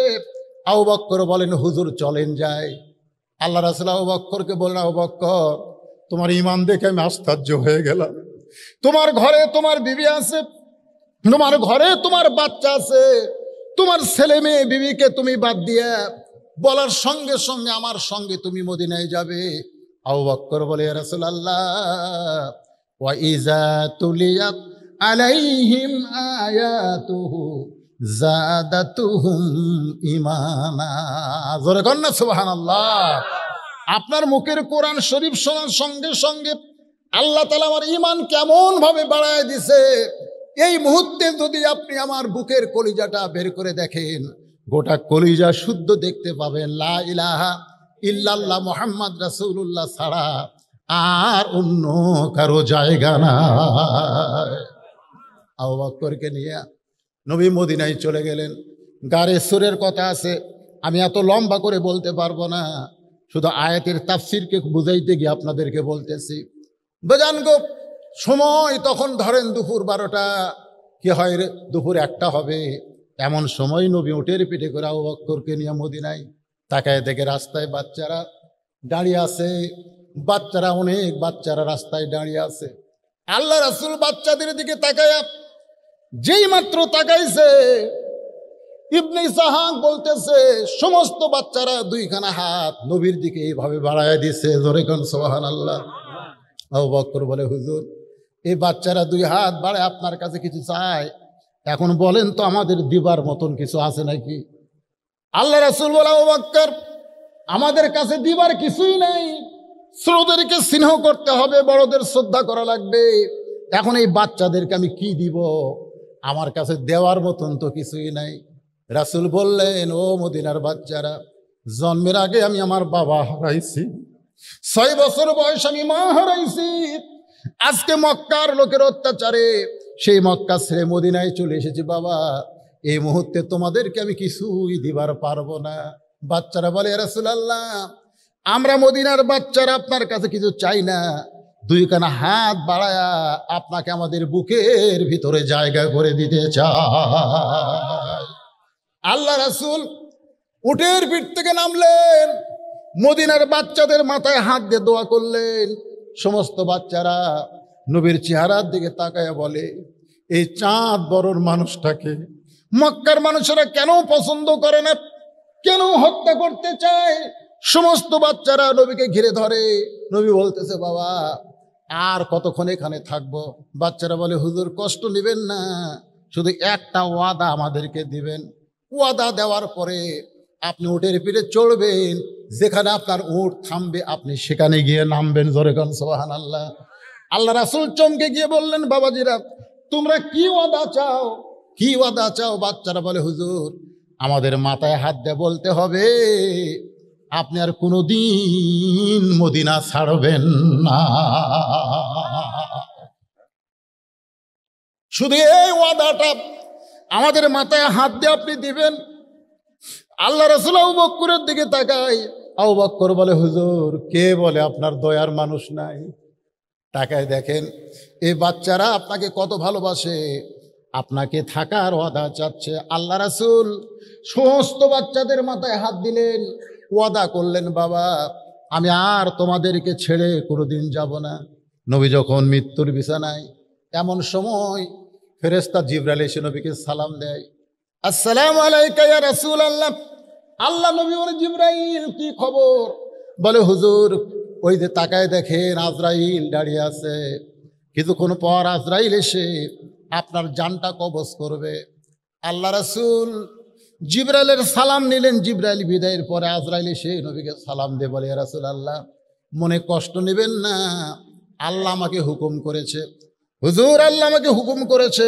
আবু বকর বলেন, হুজুর চলেন যাই। আল্লাহ রাসূল আবু বকরকে বলেন, আবু বকর তোমার ঈমান দেখে আমি আশ্চর্য হয়ে গেলাম। তোমার ঘরে তোমার বিবি আছে, তোমার ঘরে তোমার বাচ্চা আছে, তোমার ছেলে মেয়ে বিবিকে তুমি বাদ দিয়ে বলার সঙ্গে সঙ্গে আমার সঙ্গে তুমি মদিনায় যাবে। আবু বকর বলে, ইয়া রাসূলুল্লাহ ওয়া ইযা তুলিয়াত আলাইহিম আয়াতুহু জাদাতুহুম ঈমানা। জোরে কর না সুবহানাল্লাহ। আপনার মুখের কোরআন শরীফ শোনার সঙ্গে সঙ্গে আল্লাহ তাআলা আমার ঈমান কেমন ভাবে বাড়ায় দিছে। এই মুহূর্তে যদি আপনি আমার বুকের কলিজাটা বের করে দেখেন, গোটা কলিজা শুদ্ধ দেখতে পাবেন। লা ইলাহা ইল্লাল্লাহ মুহাম্মদ রাসূলুল্লাহ ছাড়া আর অন্য কারো জায়গা নাই। আবু বকরকে নিয়ে নবী মদিনায় চলে গেলেন। গারে সুরের কথা আছে, আমি এত লম্বা করে বলতে পারবো না, শুধু আয়াতের তাফসিরকে বুঝাইতে গিয়ে আপনাদেরকে বলতেছি। বেজান গো সময় তখন ধরেন দুপুর 12টা, কি হয় রে দুপুর 1টা হবে, এমন সময় নবী উটের পিঠে করে আবু বকরকে নিয়ে মদিনায়। তাকায় দেখে রাস্তায় বাচ্চারা দাঁড়িয়ে আছে, বাচ্চারা অনেক বাচ্চারা রাস্তায় দাঁড়িয়ে আছে। আল্লাহ রাসূল বাচ্চাদের দিকে তাকায়, যেই মাত্র তাকাইছে ইবনে ইসহাক বলতেছে সমস্ত বাচ্চারা দুইখানা হাত নবীর দিকে এইভাবে বাড়ায় দিছে। জোরে কোন সুবহানাল্লাহ। আবু বকর বলে, হুজুর এই বাচ্চারা 2 হাত বাড়ায় আপনার কাছে কিছু চায়, এখন বলেন তো আমাদের দিবার মতন কিছু আছে নাকি? আল্লাহ রাসূল বলে, আবু বকর আমাদের কাছে দিবার কিছুই নাই, ছোটদেরকে স্নেহ করতে হবে, বড়দের শ্রদ্ধা করা লাগবে। এখন এই বাচ্চাদেরকে আমি কি দিব? আমার কাছে দেওয়ার মতন তো কিছুই নাই। রাসূল বললেন, ও মদিনার বাচ্চারা, জন্মের আগে আমি আমার বাবা হারাইছি, 6 বছর বয়স আমি মা হারাইছি। আজকে মক্কার লোকের অত্যাচারে সেই মক্কা ছেড়ে মদিনায় চলে এসেছি বাবা, এই মুহূর্তে তোমাদেরকে আমি কিছুই দিবার পারবো না। বাচ্চারা বলে, ইয়া রাসূলুল্লাহ আমরা মদিনার বাচ্চারা আপনার কাছে কিছু চাই না, 2খানা হাত বাড়ায়া আপনাকে আমাদের বুকের ভিতরে জায়গা করে দিতে চাই। আল্লাহ রাসূল উটের পিঠ থেকে নামলেন, মদিনার বাচ্চাদের মাথায় হাত দিয়ে দোয়া করলেন। সমস্ত বাচ্চারা নবীর চেহারার দিকে তাকায়া বলে, এই চাঁদ বড়র মানুষটাকে মক্কার মানুষেরা কেন পছন্দ করে না, কেন হত্যা করতে চায়? সমস্ত বাচ্চারা নবীকে ঘিরে ধরে। নবী বলতেছে, বাবা আর কতক্ষণ এখানে থাকবো? বাচ্চারা বলে, হুজুর কষ্ট নেবেন না, শুধু একটা ওয়াদা আমাদেরকে দিবেন। ওয়াদা দেওয়ার পরে আপনি উটের পিঠে চড়বেন, যেখানে আপনার উট থামবে আপনি সেখানে গিয়ে নামবেন। জোরে কোন সুবহানাল্লাহ। আল্লাহ রাসূল চমকে গিয়ে বললেন, বাবাজিরা তোমরা কি ওয়াদা চাও, কি ওয়াদা চাও? বাচ্চারা বলে, হুজুর আমাদের মাথায় হাত দিয়ে বলতে হবে আপনি আর কোনোদিন মদিনা ছাড়বেন না, শুধু এই ওয়াদাটা আমাদের মাথায় হাত দিয়ে আপনি দিবেন। আল্লাহ রাসূল আবু বকরের দিকে তাকায়। আবু বকর বলে, হুজুর কে বলে আপনার দয়ার মানুষ নাই? তাকায় দেখেন এই বাচ্চারা আপনাকে কত ভালোবাসে, আপনাকে থাকার ওয়াদা চাচ্ছে। আল্লাহ রাসূল সমস্ত বাচ্চাদের মাথায় হাত দিলেন, ওয়াদা করলেন, বাবা আমি আর তোমাদেরকে ছেড়ে কোনোদিন যাব না। নবী যখন মৃত্যুর বিছানায়, এমন সময় ফেরেশতা জিবরাইল এসে নবীকে সালাম দেয়, আসসালামু আলাইকা ইয়া রাসূলুল্লাহ। আল্লাহ নবী বলে, জিবরাইল কি খবর? বলে, হুজুর ওই যে তাকায় দেখেন আজরাইল দাঁড়িয়ে আছে, কিছুক্ষণ পর আজরাইল এসে আপনার জানটা কবজ করবে। আল্লাহ রাসূল জিবরাইলের সালাম নিলেন। জিবরাইল বিদায়ের পরে আজরাইল এসে নবীকে সালাম দিয়ে বলে, ইয়া রাসূলুল্লাহ মনে কষ্ট নেবেন না, আল্লাহ আমাকে হুকুম করেছে, হুজুর আল্লাহ আমাকে হুকুম করেছে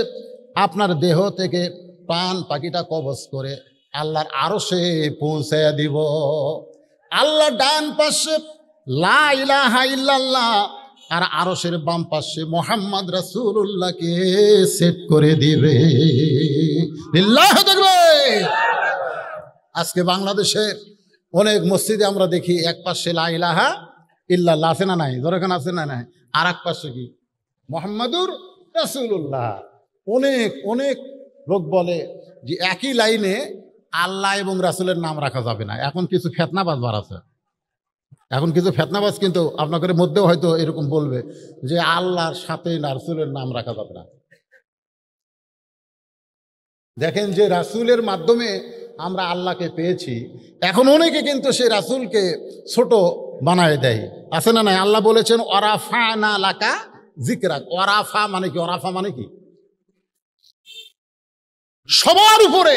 আপনার দেহ থেকে প্রাণ পাখিটা কবজ করে আল্লাহর আরশে পৌঁছায়া দিব। আল্লাহ ডান পাশে লা ইলাহা ইল্লাল্লাহ আর আরশের বাম পাশে মুহাম্মদ রাসূলুল্লাহকে সেট করে দিবে। লিল্লাহি তাকবীর। আজকে বাংলাদেশে অনেক মসজিদে আমরা দেখি এক পাশে লা ইলাহা ইল্লাল্লাহ আছে না নাই, যেখানে আছে না নাই, আর এক পাশে কি মুহাম্মাদুর রাসূলুল্লাহ। অনেক অনেক লোক বলে যে একই লাইনে আল্লাহ এবং রাসূলের নাম রাখা যাবে না। এখন কিছু ফেতনাবাজ বার আছে, এখন কিছু ফেতনাবাজ কিন্তু আপনাদের মধ্যেও হয়তো এরকম বলবে যে আল্লাহর সাথে রাসূলের নাম রাখা যাবে না। দেখেন যে রাসূলের মাধ্যমে আমরা আল্লাহকে পেয়েছি, এখন অনেকে কিন্তু সেই রাসূলকে ছোট বানায় দেয়, আছে না নাই? আল্লাহ বলেছেন ওয়ারাফানা লাকা যিকরাক। ওয়ারাফা মানে কি? ওয়ারাফা মানে কি? সবার উপরে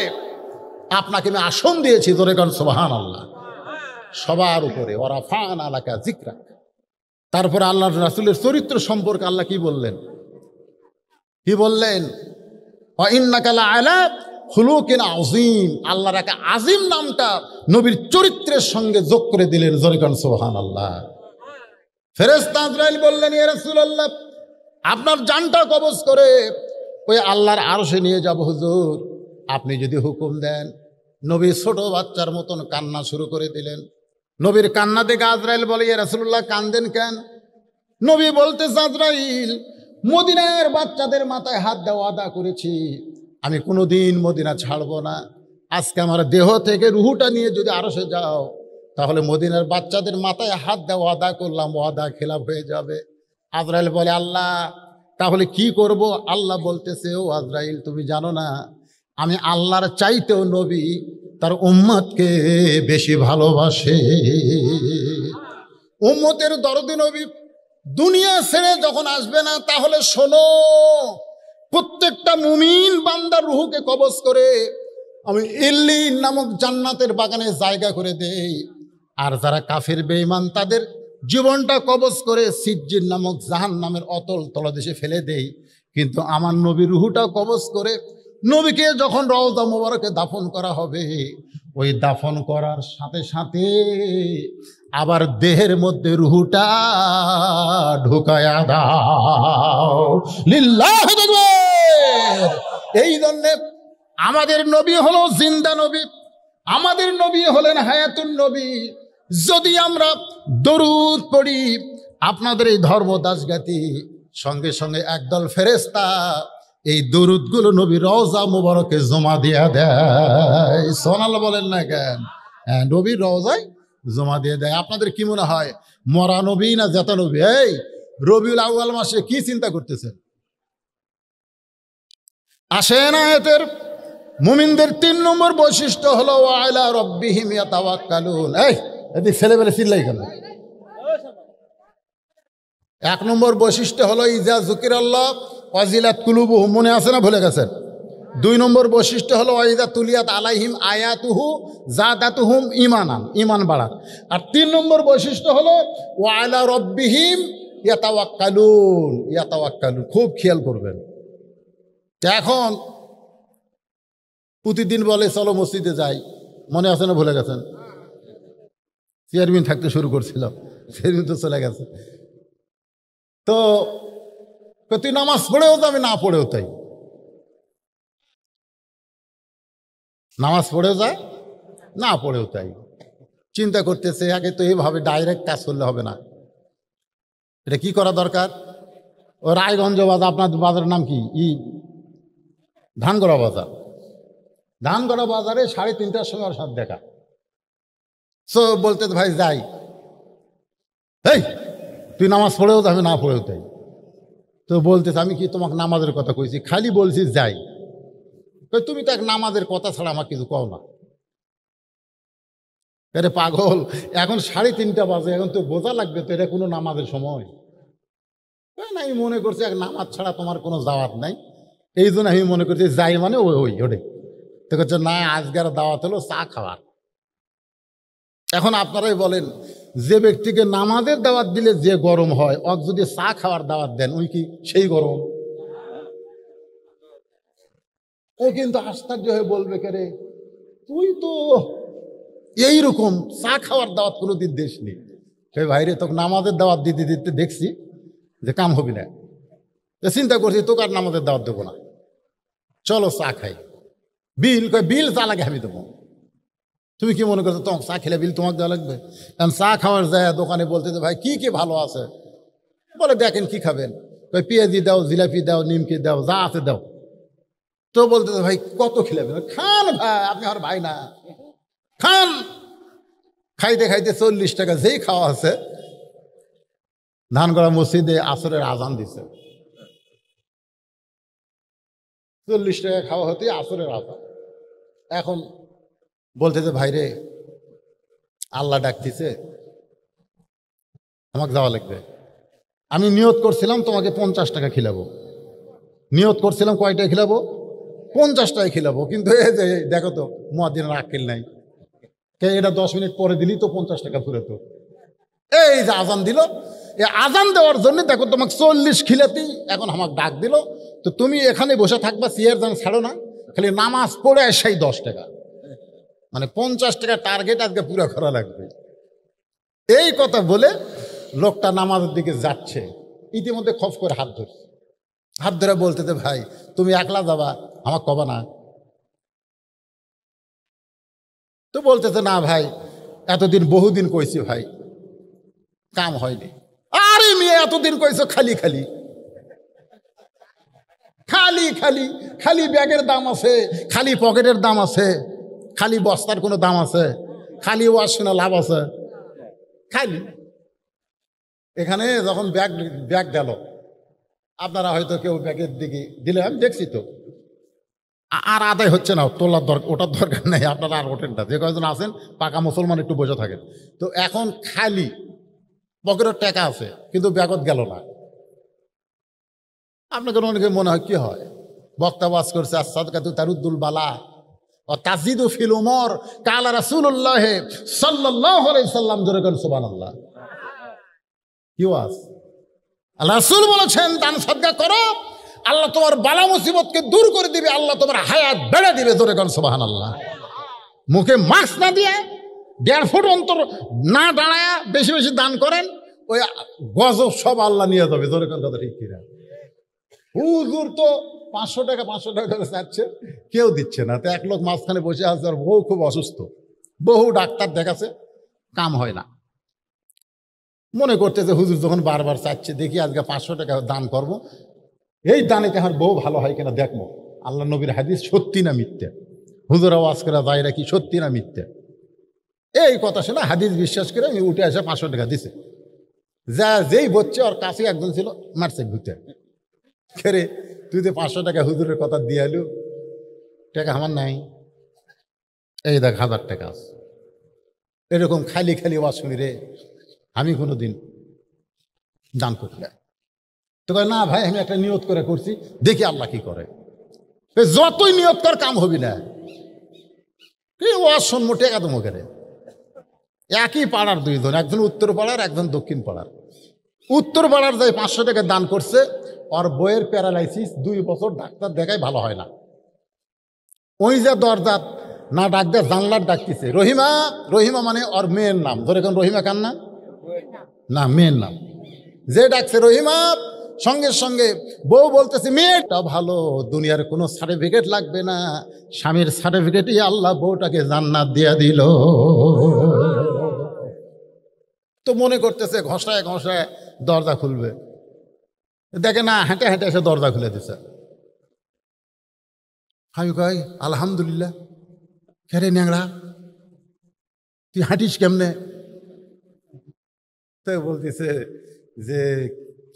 আপনাকে আমি আসন দিয়েছি, ধরে কারণ সুবহানাল্লাহ, সবার উপরে। ওয়ারাফানা লাকা যিকরাক। তারপরে আল্লাহর রাসূলের চরিত্র সম্পর্কে আল্লাহ কি বললেন? কি বললেন? ওয়া ইন্নাকা লাআলা খুলুকিন আযীম। আল্লাহর একটা আজিম নামটা নবীর চরিত্রের সঙ্গে যোগ করে দিলেন, জোরে কারণ সুবহানাল্লাহ। ফেরেশতা আজরাইল বললেন, ইয়া রাসূলুল্লাহ, আপনার জানটা কবজ করে ওই আল্লাহর আরশে নিয়ে যাব হুজুর, আপনি যদি হুকুম দেন। নবী ছোট বাচ্চার মতন কান্না শুরু করে দিলেন। নবীর কান্না দেখে আজরাইল বলে, ইয়া রাসূলুল্লাহ, কান্দেন কেন? নবী বলতেছে, আজরাইল, মদিনার বাচ্চাদের মাথায় হাত দেওয়া আদা করেছি, আমি কোনোদিন মদিনা ছাড়বো না। আজকে আমার দেহ থেকে রুহুটা নিয়ে যদি আরশে যাও, তাহলে মদিনার বাচ্চাদের মাথায় হাত দেওয়া আদা করলাম, ওয়াদা খেলাফ হয়ে যাবে। আজরাইল বলে, আল্লাহ তাহলে কি করব? আল্লাহ বলতেছে, ও আজরাইল, তুমি জানো না আমি আল্লাহর চাইতেও নবী তার উম্মতকে বেশি ভালোবাসে। উম্মতের দরদি নবী দুনিয়া ছেড়ে যখন আসবে না, তাহলে শোনো, প্রত্যেকটা মুমিন বান্দার রুহুকে কবজ করে আমি ইল্লিন নামক জান্নাতের বাগানে জায়গা করে দেই। আর যারা কাফের বেঈমান তাদের জীবনটা কবজ করে সিজ্জিন নামক জাহান্নামের অতল তলদেশে ফেলে দেই। কিন্তু আমার নবীর রুহুটা কবজ করে নবীকে যখন রওজা মোবারকে দাফন করা হবে, ওই দাফন করার সাথে সাথে আবার দেহের মধ্যে রুহুটা ঢুকায়া দাও। লিল্লাহি তাকবীর। এই জন্যে আমাদের নবী হলো জিন্দা নবী, আমাদের নবী হলেন হায়াতুন নবী। যদি আমরা দরুদ পড়ি, আপনাদের এই ধর্মদাস গাতি সঙ্গে সঙ্গে একদল ফেরেশতা এই দরুদগুলো নবী রওজা মুবারকে জমা দিয়া দেয়। সুবহানাল্লাহ বলেন না কেন? হ্যাঁ, নবীর রওজায় জমা দিয়ে দেয়। আপনাদের কি মনে হয় মরা নবী না জেতা নবী? এই রবিউল আউয়াল মাসে কি চিন্তা করতেছেন? আসেন আয়াতের মুমিনদের 3 নম্বর বৈশিষ্ট্য হলো ওয়া আলা রাব্বিহিম ইয়াতাওয়াক্কালুন। এই এদি ছেলেবেলে চিল্লাই কেন? 1 নম্বর বৈশিষ্ট্য হলো ইজা যুকিরাল্লাহ ওয়াজিলাত কুলুবুহুম। মনে আছে না ভুলে গেছেন? 2 নম্বর বৈশিষ্ট্য হলো ওয়াইদা তুলিয়াত আলাইহিম আয়াতুহু জাদাতুহুম ঈমানান, ঈমান বাড়ার। আর 3 নম্বর বৈশিষ্ট্য হলো ওয়া আলা রাব্বিহিম ইয়াতাওয়াক্কালুন। ইয়াতাওয়াক্কালুন খুব খেয়াল করবেন। এখন প্রতিদিন বলে চলো মসজিদে যাই, মনে আছে না ভুলে গেছেন? চেয়ারম্যান থাকতে শুরু করছিল, চেয়ারম্যান তো চলে গেছে। তো তুই নামাজ পড়েও যাবে, না পড়েও তাই। নামাজ পড়েও যায়, না পড়েও তাই। চিন্তা করতেছে আগে তো এইভাবে ডাইরেক্ট কাজ করলে হবে না, এটা কি করা দরকার? ও রায়গঞ্জ বাজার, আপনার বাজারের নাম কি? ধানগড়া বাজার। ধানগড়া বাজারে 3:30টার সময় ওর সাথে দেখা। সো বলতে ভাই যাই। এই তুই নামাজ পড়েও যাবে, না পড়েও তাই। তো বলতেছে আমি কি তোমাকে নামাজের কথা কইছি? খালি বলছিস যাই। তুমি তো এক নামাজের কথা ছাড়া আমার কিছু কও না। আরে পাগল, এখন 3:30 বাজে, এখন তো বোঝা লাগবে তো এটা কোনো নামাজের সময় না। আমি মনে করছি এক নামাজ ছাড়া তোমার কোনো দাওয়াত নাই, এই জন্য আমি মনে করছি যাই মানে ওই ওটে। তো করছে না, আজকের দাওয়াত হলো চা খাওয়ার। এখন আপনারাই বলেন, যে ব্যক্তিকে নামাজের দাওয়াত দিলে যে গরম হয়, অক যদি চা খাওয়ার দাওয়াত দেন ওই কি সেই গরম? ও কিন্তু আশ্চর্য হয়ে বলবে, কে তুই তো এইরকম চা খাওয়ার দাওয়াত কোনোদিন দেশ নেই। সেই ভাইরে তোকে নামাজের দাওয়াত দিতে দিতে দেখছি যে কাম হবি না, চিন্তা করছি তোকে আর নামাজের দাওয়াত দেবো না, চলো চা খাই। বিল চা লাগে আমি দেবো। তুমি কি মনে করছো তোমার চা খেলে বিল তোমাকে দেওয়া লাগবে? কারণ চা খাওয়ার যায় দোকানে বলতে যে ভাই কি কি ভালো আছে, বলে দেখেন কি খাবেন, ভাই পেঁয়াজি দাও, জিলাপি দাও, নিমকি দাও, যা আছে দাও। তো বলতে ভাই কত খিলাবেন? খান ভাই, আপনি আমার ভাই না, খান। খাইতে খাইতে 40 টাকা যেই খাওয়া আছে, ধানগড়া মসজিদে আসরের আজান দিছে। 40 টাকা খাওয়া হতে আসরের আজান। এখন বলতেছে ভাই রে, আল্লাহ ডাকতেছে, আমাকে যাওয়া লাগবে। আমি নিয়ত করছিলাম তোমাকে 50 টাকা খিলাবো, নিয়ত করছিলাম কয়টায় খিলাবো? 50 টাকায় খিলাবো। কিন্তু এই যে দেখো তো মুয়াজ্জিনের আক্কেল নাই, এটা 10 মিনিট পরে দিলি তো 50 টাকা ফুরাতো। এই যে আজান দিল, এই আজান দেওয়ার জন্য দেখো তোমাকে 40 খিলাতেই এখন আমাকে ডাক দিল। তো তুমি এখানে বসে থাকবা, চেয়ার যেন ছাড়ো না, খালি নামাজ পড়ে সেই 10 টাকা, মানে 50 টাকা টার্গেট আজকে পুরো করা লাগবে। এই কথা বলে লোকটা নামাজের দিকে যাচ্ছে, ইতিমধ্যে খপ করে হাত ধরছে। হাত ধরে বলতেছে ভাই তুমি একলা যাবা, আমার কবা না? তো বলতেছে না ভাই, এতদিন বহুদিন কইছি ভাই, কাম হয়নি। আরে মেয়ে এতদিন কইছো খালি খালি খালি খালি খালি ব্যাগের দাম আছে, খালি পকেটের দাম আছে, খালি বস্তার কোনো দাম আছে, খালি ওয়াশ শুনে লাভ আছে, খালি। এখানে যখন ব্যাগ গেল, আপনারা হয়তো কেউ ব্যাগের দিকে দিলে, আমি দেখছি তো, আর আদায় হচ্ছে না, তোলার দরকার, ওটার দরকার নেই, আপনারা আর ওঠেন না, যে কয়েকজন আছেন পাকা মুসলমান একটু বসে থাকেন। তো এখন খালি পকেটের টাকা আছে কিন্তু ব্যাগত গেল না। আপনাদের অনেকে মনে হয় কি হয়, বক্তা ওয়াজ করছে আস-সাদকাতু তারুদ্দুল বালা ও তাজিদু ফিল উমর, কালা রাসূলুল্লাহ সাল্লাল্লাহু আলাইহি সাল্লাম, জোরে করেন সুবহানাল্লাহ। কি ওয়াজ? আল্লাহ রাসূল বলেছেন দান সাদকা করো, আল্লাহ তোমার বালা মুসিবতকে দূর করে দিবে, আল্লাহ তোমার হায়াত বেড়ে দিবে, জোরে করেন সুবহানাল্লাহ। মুখে মাস্ক না দিয়ে 1.5 ফুট অন্তর না দাঁড়ায়া বেশি বেশি দান করেন, ওই গজব সব আল্লাহ নিয়ে যাবে, জোরে করেন কথা ঠিক কিনা? হুজুর তো 500 টাকা 500 টাকা করে চাচ্ছে, কেউ দিচ্ছে না। তো এক লোক মাঝখানে বসে আছে, আর বউ খুব অসুস্থ, বহু ডাক্তার দেখাচ্ছে, কাম হয় না। মনে করতেছে হুজুর যখন বারবার চাচ্ছে, দেখি আজকে 500 টাকা দান করব, এই দানেতে আমার বউ ভালো হয় কিনা দেখবো। আল্লাহ নবীর হাদিস সত্যি না মিথ্যে? হুজুর আওয়াজ করে যায়রা কি সত্যি না মিথ্যে? এই কথা শুনে হাদিস বিশ্বাস করে আমি উঠে আসে 500 টাকা দিছে। যা যেই বলছে, ওর কাছে একজন ছিল, মারছে ঘুরতে, খেরে তুই তো 500 টাকা হুজুরের কথা দিয়ে এলু, টাকা আমার নাই, এই দেখ 1000 টাকা আছে। এরকম খালি খালি ওয়াজ শুনি রে, আমি কোনোদিন দান করি না। তো কয় না ভাই, আমি একটা নিয়ত করে করছি, দেখি আল্লাহ কি করে। যতই নিয়ত কর কাম হবি না, কি ওয়াজ শুনবো, টেকা তো মুখে। একই পাড়ার দুইজন, একজন উত্তর পাড়ার, একজন দক্ষিণ পাড়ার। উত্তর পাড়ার যাই 500 টাকা দান করছে, ওর বইয়ের প্যারালাইসিস, 2 বছর ডাক্তার দেখায় ভালো হয় না। ওই যে দরজা না ডাক দেয়, জানলার ডাকতেছে রহিমা, রহিমা মানে ওর মেয়ের নাম, ধরে কোন রহিমা কান না, না মেয়ের নাম, যে ডাকছে রহিমা, সঙ্গে সঙ্গে বউ বলতেছে মেয়েটা ভালো, দুনিয়ার কোনো সার্টিফিকেট লাগবে না, স্বামীর সার্টিফিকেটই আল্লাহ বউটাকে জান্নাত দিয়ে দিল। তো মনে করতেছে ঘষায় ঘষায় দরজা খুলবে, দেখে না হেঁটে হেঁটে এসে দরজা খুলে দিছে। আমি কই আলহামদুলিল্লাহ। খেরে ন্যাংরা, তুই হাঁটিস কেমনে? তাই বলতেছে যে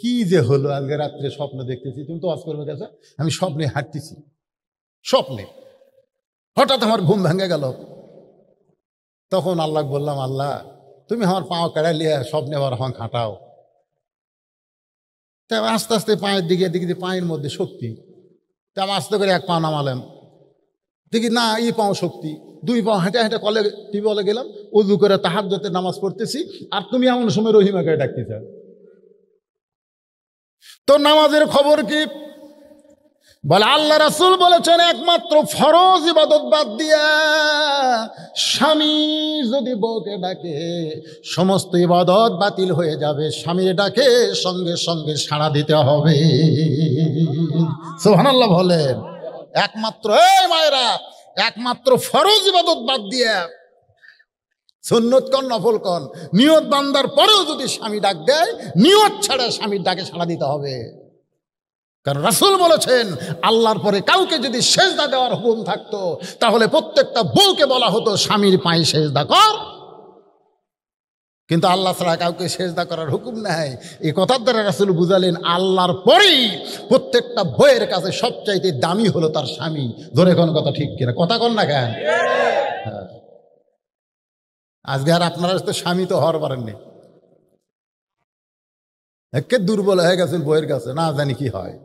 কি যে হলো, আজকে রাত্রে স্বপ্ন দেখতেছি, তুমি তো ওয়াজ করবে গেছে, আমি স্বপ্নে হাঁটতেছি, স্বপ্নে হঠাৎ আমার ঘুম ভেঙে গেল। তখন আল্লাহ বললাম, আল্লাহ তুমি আমার পাও কেড়া লিয়ে স্বপ্নে আবার আমাকে হাঁটাও। তাই আস্তে আস্তে পায়ের দিকে দেখি পায়ের মধ্যে শক্তি, তা আমি আস্তে করে 1 পা নামালাম, দেখি না এই পাও শক্তি, 2 পা হেঁটে হেঁটে কলে টিউবওয়েলে গেলাম, উজু করে তাহাজ্জুদের নামাজ পড়তেছি, আর তুমি এমন সময় রহিমাকে ডাকতেছ। তো নামাজের খবর কি? বলে আল্লাহ রাসূল বলেছেন, একমাত্র ফরজ ইবাদত বাদ দিয়া স্বামী যদি বউকে ডাকে, সমস্ত ইবাদত বাতিল হয়ে যাবে। স্বামীর ডাকে সঙ্গে সঙ্গে সাড়া দিতে হবে। সুবহানাল্লাহ বলেন। একমাত্র, এই মায়েরা, একমাত্র ফরজ ইবাদত বাদ দিয়া সুন্নত কন নফল কন, নিয়ত বান্দার পরেও যদি স্বামী ডাক দেয়, নিয়ত ছাড়া স্বামীর ডাকে সাড়া দিতে হবে। কারণ রাসূল বলেছেন, আল্লাহর পরে কাউকে যদি সেজদা দেওয়ার হুকুম থাকতো তাহলে প্রত্যেকটা বউকে বলা হতো স্বামীর পায়ে সেজদা কর। কিন্তু আল্লাহ ছাড়া কাউকে সেজদা করার হুকুম নাই। এই কথার দ্বারা রাসূল বুঝালেন আল্লাহর পরেই প্রত্যেকটা বউয়ের কাছে সবচাইতে দামি হলো তার স্বামী। ধরে কোন কথা ঠিক কিনা? কথা কন না কেন? হ্যাঁ। আজকে আর আপনারা তো স্বামী তো হওয়ার পারেননি, একে দুর্বল হয়ে গেছেন বউয়ের কাছে, না জানি কি হয়।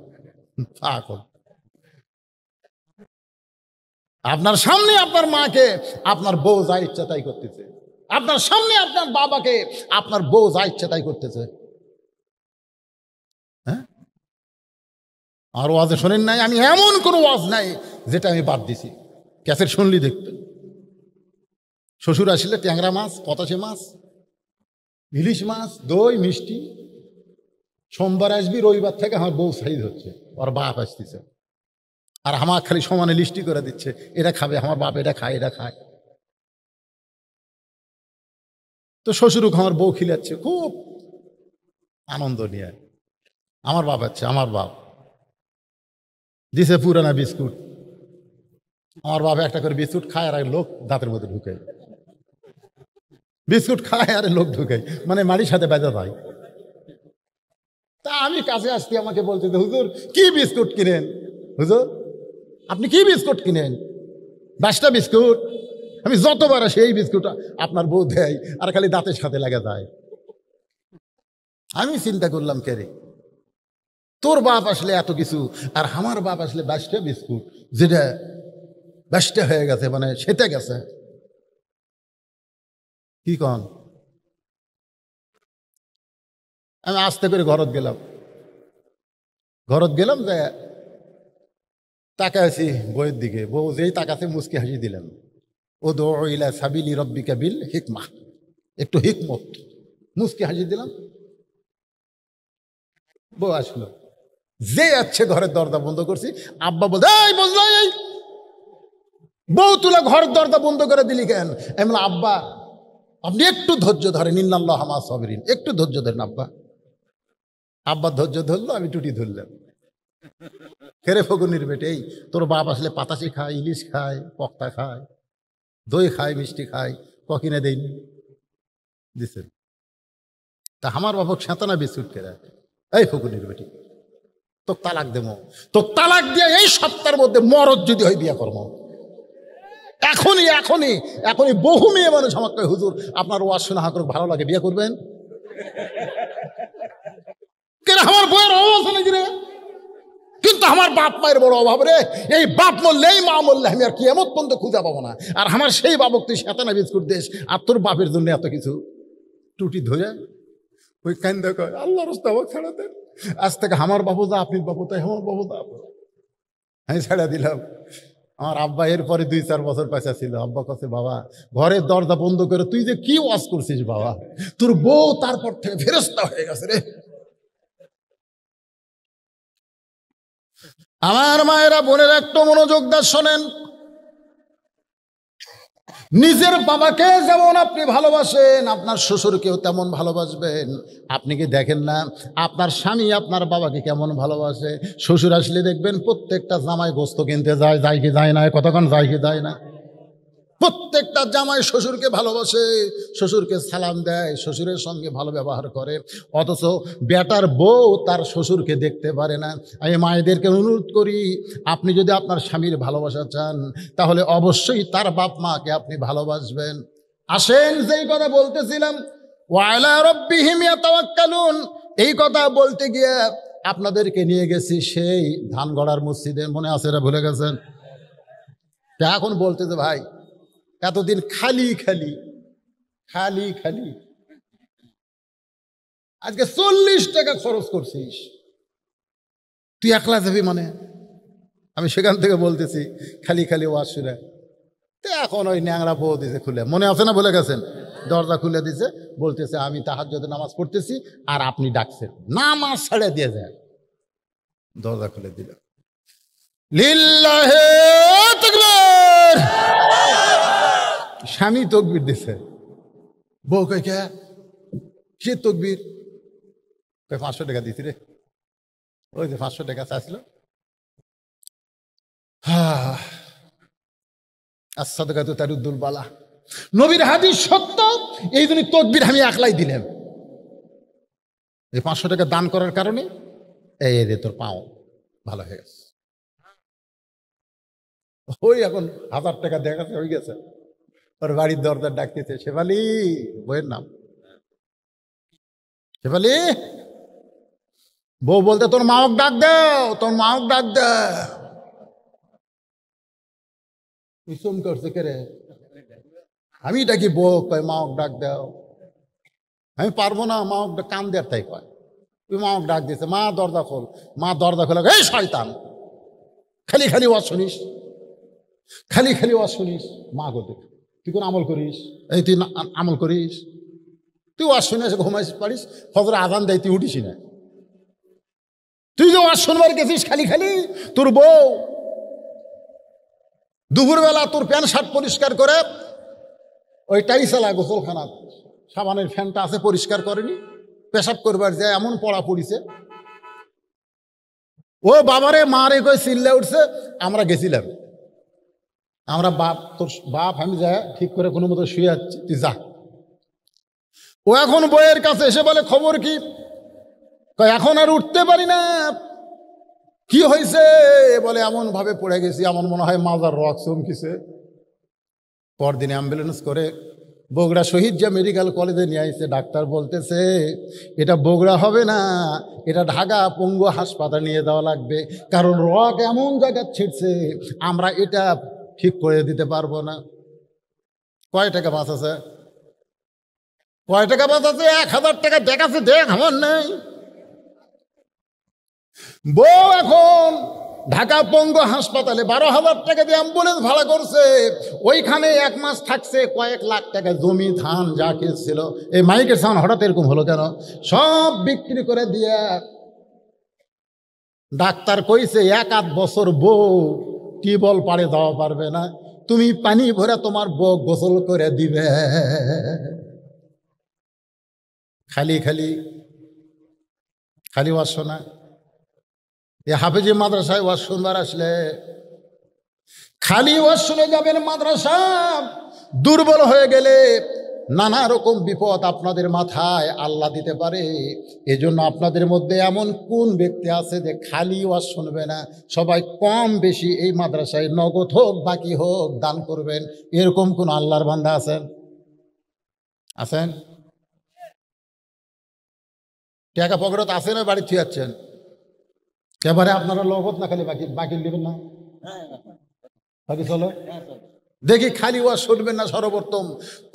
আপনার সামনে আপনার মাকে আপনার বউ যা ইচ্ছা তাই করতেছে, আপনার সামনে আপনার বাবাকে আপনার বউ যা ইচ্ছা তাই করতেছে। হ্যাঁ, আর ওয়াজে শোনেন নাই? আমি এমন কোনো ওয়াজ নাই যেটা আমি বাদ দিছি। ক্যাসেট শুনলি দেখতেন। শ্বশুর আসলে ট্যাংরা মাছ, পটাশে মাছ, ইলিশ মাছ, দই, মিষ্টি। সোমবার আসবি, রবিবার থেকে আমার বউ সাইজ হচ্ছে, ওর বাপ আসতেছে, আর আমার খালি সমানে লিস্টি করে দিচ্ছে, এটা খাবে আমার বাপ, এটা খায়, এটা খায়। তো শ্বশুরও আমার বউ খিলাচ্ছে খুব আনন্দ নিয়ে। আমার বাপ আছে, আমার বাপ দিছে পুরানা বিস্কুট। আমার বাবা একটা করে বিস্কুট খায় আর লোক দাঁতের মধ্যে ঢুকায়, বিস্কুট খায় আর লোক ঢুকায়, মানে মাড়ির সাথে বেজা যায়। তা আমি কাছে আসছি, আমাকে বলছে যে হুজুর কি বিস্কুট কিনেন? হুজুর আপনি কি বিস্কুট কিনেন? 10টা বিস্কুট। আমি যতবার আসি এই বিস্কুট আপনার বউ দেয় আর খালি দাঁতের সাথে লাগা যায়। আমি চিন্তা করলাম, কে রে, তোর বাপ আসলে এত কিছু, আর আমার বাপ আসলে 22টা বিস্কুট, যেটা 22টা হয়ে গেছে, মানে সেটা গেছে। কি কন? আমি আস্তে করে ঘরত গেলাম, যে তাকাইছি বইয়ের দিকে, বউ যেই তাকাছে মুচকি হাসি দিলেন। ও দো ইলা সাবিলি রব্বিকা বিল হিকমা, একটু হিকমত, মুচকি হাসি দিলাম। বউ আসলো, যে আছে ঘরের দরজা বন্ধ করছি। আব্বা বলতে এই বুঝলো, এই বউ তুলা ঘরের দরজা বন্ধ করে দিলি কেন? এমন আব্বা আপনি একটু ধৈর্য ধরেন, ইন্নাল্লাহা মা সাবিরিন, একটু ধৈর্য ধরেন আব্বা। আব্বা ধৈর্য ধরলো, আমি টুটি ধরলাম। খেরে ফগুনির বেটে, এই তোর বাপ আসলে পাতাশি খায়, ইলিশ খায়, পক্তা খায়, দই খায়, মিষ্টি খায়, কিনে দেয়নি, দিছেন। তা আমার বাপক সেতানা বিস্কুট কেরা। এই ফগুনির বেটি, তো তালাক দেবো, তো তালাক দিয়ে এই সপ্তাহের মধ্যে মরদ যদি হয় বিয়া করবো। এখনই এখনই এখনই বহু মেয়ে মানুষ আমাকে, হুজুর আপনার ওয়াজ শোনা হাঁক ভালো লাগে, বিয়ে করবেন? কেন আমার বইয়ের অভাব আছে নাকি রে? কিন্তু আমার বাপ মায়ের বড় অভাব রে। এই বাপ মরলে, এই মা মরলে আমি আর কিয়ামত পর্যন্ত খুঁজে পাবো না। আর আমার সেই বাবক তুই সেতানা বিস্কুট দেশ, আর তোর বাপের জন্য এত কিছু। টুটি ধরে ওই কান্দা কয়, আল্লাহ রাস্তা আমাকে ছাড়া দেন, আজ থেকে আমার বাবু যা, আপনি বাবু তাই, আমার বাবু যা। আমি ছেড়ে দিলাম। আমার আব্বা এরপরে 2-4 বছর পয়সা ছিল। আব্বা কাছে, বাবা ঘরের দরজা বন্ধ করে তুই যে কি ওয়াজ করছিস বাবা, তোর বউ তারপর থেকে ফেরেশতা হয়ে গেছে রে। আমার মায়েরা, বোনের একটু মনোযোগ দিয়ে শোনেন। নিজের বাবাকে যেমন আপনি ভালোবাসেন, আপনার শ্বশুরকেও তেমন ভালোবাসবেন। আপনি কি দেখেন না আপনার স্বামী আপনার বাবাকে কেমন ভালোবাসে? শ্বশুর আসলে দেখবেন প্রত্যেকটা জামাই গোস্ত কিনতে যায়, যায় কি যায় না? কতক্ষণ যায় কি যায় না? প্রত্যেকটা জামাই শ্বশুরকে ভালোবাসে, শ্বশুরকে সালাম দেয়, শ্বশুরের সঙ্গে ভালো ব্যবহার করে। অথচ বেটার বউ তার শ্বশুরকে দেখতে পারে না। আমি মায়েদেরকে অনুরোধ করি, আপনি যদি আপনার স্বামীর ভালোবাসা চান তাহলে অবশ্যই তার বাপ মাকে আপনি ভালোবাসবেন। আসেন, যেই কথা বলতেছিলাম, ওয়ালা রাব্বিহিম ইয়াতাওয়াক্কালুন, এই কথা বলতে গিয়ে আপনাদেরকে নিয়ে গেছি সেই ধানগড়ার মসজিদে, মনে আছে? এটা ভুলে গেছেন? এখন বলতেছে ভাই এতদিন খালি খালি খালি খালি, আজকে 40 টাকা খরচ করছিস, তুই একলা যাবি মানে? আমি সেখান থেকে বলতেছি খালি খালি ওয়াজ শুনে। তো এখন ওই ন্যাংরা বউ দিছে খুলে, মনে আছে না? ভুলে গেছেন? দরজা খুলে দিছে, বলতেছে আমি তাহাজ্জুদের নামাজ পড়তেছি আর আপনি ডাকছেন, নামাজ ছেড়ে দিয়ে যায়। দরজা খুলে দিল, লিল্লাহি তাকবীর, স্বামী তাকবীর দিছে, বউ কই কে সে তকবীর, 500 টাকা দিছি রে, ওই যে 500 টাকা চাইছিল। আস-সাদকাতু তারুদ্দুল বালা, নবীর হাদিস সত্য, এই জন্য তকবীর আমি একলাই দিলাম। এই 500 টাকা দান করার কারণে এই রে তোর পাও ভালো হয়ে গেছে। ওই এখন 1000 টাকা দেখাচ্ছে হয়ে গেছে, ওর বাড়ির দরজার ডাকতেছে, শেফালি, বইয়ের নাম শেফালি। বউ বলতে তোর মাওক ডাক দাও, তোর মাওক ডাক দাও। ইসম করছে কে রে, আমি ডাকি বউ, কয় মাওক ডাক দাও। আমি পারবো না, মাওক কান দেয় তাই কয়, তুই মাওক ডাক দিয়েছে, মা দরজা খোল। মা দরজা খোলা, এই শয়তান, খালি খালি ওয়াজ শুনিস, খালি খালি ওয়াজ শুনিস। মা গো দেখ, তুই কোন আমল করিস? এই তুই আমল করিস? তুই ওয়াজ শুনে এসে ঘুমাইস পারিস, ফজরে আজান দেয় তুই উঠিস না। তুই যে ওয়াজ শুনবার গেছিস খালি খালি, তোর বউ দুপুরবেলা তোর প্যান্ট শার্ট পরিষ্কার করে ওই টাইসালা গোসলখানা সাবানের ফ্যানটা আছে পরিষ্কার করেনি, পেশাব করবার যায় এমন পড়া পড়িছে। ও বাবারে মারে কই চিল্লে উঠছে। আমরা গেছিলাম, আমরা বাপ, তোর বাপ আমি যায় ঠিক করে কোনো মতো শুয়ে যাচ্ছি, তুই যা। ও এখন বইয়ের কাছে এসে বলে খবর কি? এখন আর উঠতে পারি না। কি হয়েছে? বলে এমন ভাবে পড়ে গেছি, এমন মনে হয় মাজার রক চমকিছে। পরদিনে অ্যাম্বুলেন্স করে বগুড়া শহীদ যে মেডিকেল কলেজে নিয়ে আসছে। ডাক্তার বলতেছে এটা বগুড়া হবে না, এটা ঢাকা পঙ্গু হাসপাতালে নিয়ে যাওয়া লাগবে, কারণ রক এমন জায়গা ছিটছে আমরা এটা ঠিক করে দিতে পারবো না। কয় টাকা বাঁচাছে? কয় টাকা বাঁচাছে? 1000 টাকা দেখাচ্ছে, দেখ আমার নেই। বউ এখন ঢাকা পঙ্গু হাসপাতালে 12,000 টাকা দিয়ে অ্যাম্বুলেন্স ভাড়া করছে। ওইখানে 1 মাস থাকছে, কয়েক লাখ টাকা জমি ধান যা ছিল। এই মাইকের সাউন্ড হঠাৎ এরকম হলো কেন? সব বিক্রি করে দিয়ে ডাক্তার কইছে 1-8 বছর বউ টিউবওয়েল পাড়ে যাওয়া পারবে না, তুমি পানি ভরে তোমার বউ গোসল করে দিবে। খালি খালি খালি ওয়াজ শোনা। এই হাফেজি মাদ্রাসায় ওয়াজ শুনবার আসলে খালি ওয়াজ শুনে যাবেন। মাদ্রাসা দুর্বল হয়ে গেলে নানা রকম বিপদ আপনাদের মাথায় আল্লাহ দিতে পারে। এজন্য আপনাদের মধ্যে এমন কোন ব্যক্তি আছে যে খালি ওয়াজ শুনবে না? সবাই কম বেশি এই মাদ্রাসায় নগদ হোক বাকি হোক দান করবেন। এরকম কোন আল্লাহর বান্দা আছেন? আছেন? টাকা পকেটত আছে না বাড়ি থুয়ে যাচ্ছেন? এবারে আপনারা লগত না খালি বাকি বাকি নেবেন না, বাকি চলো দেখি। খালি ওয়াজ শুনবেন না। সর্বপ্রথম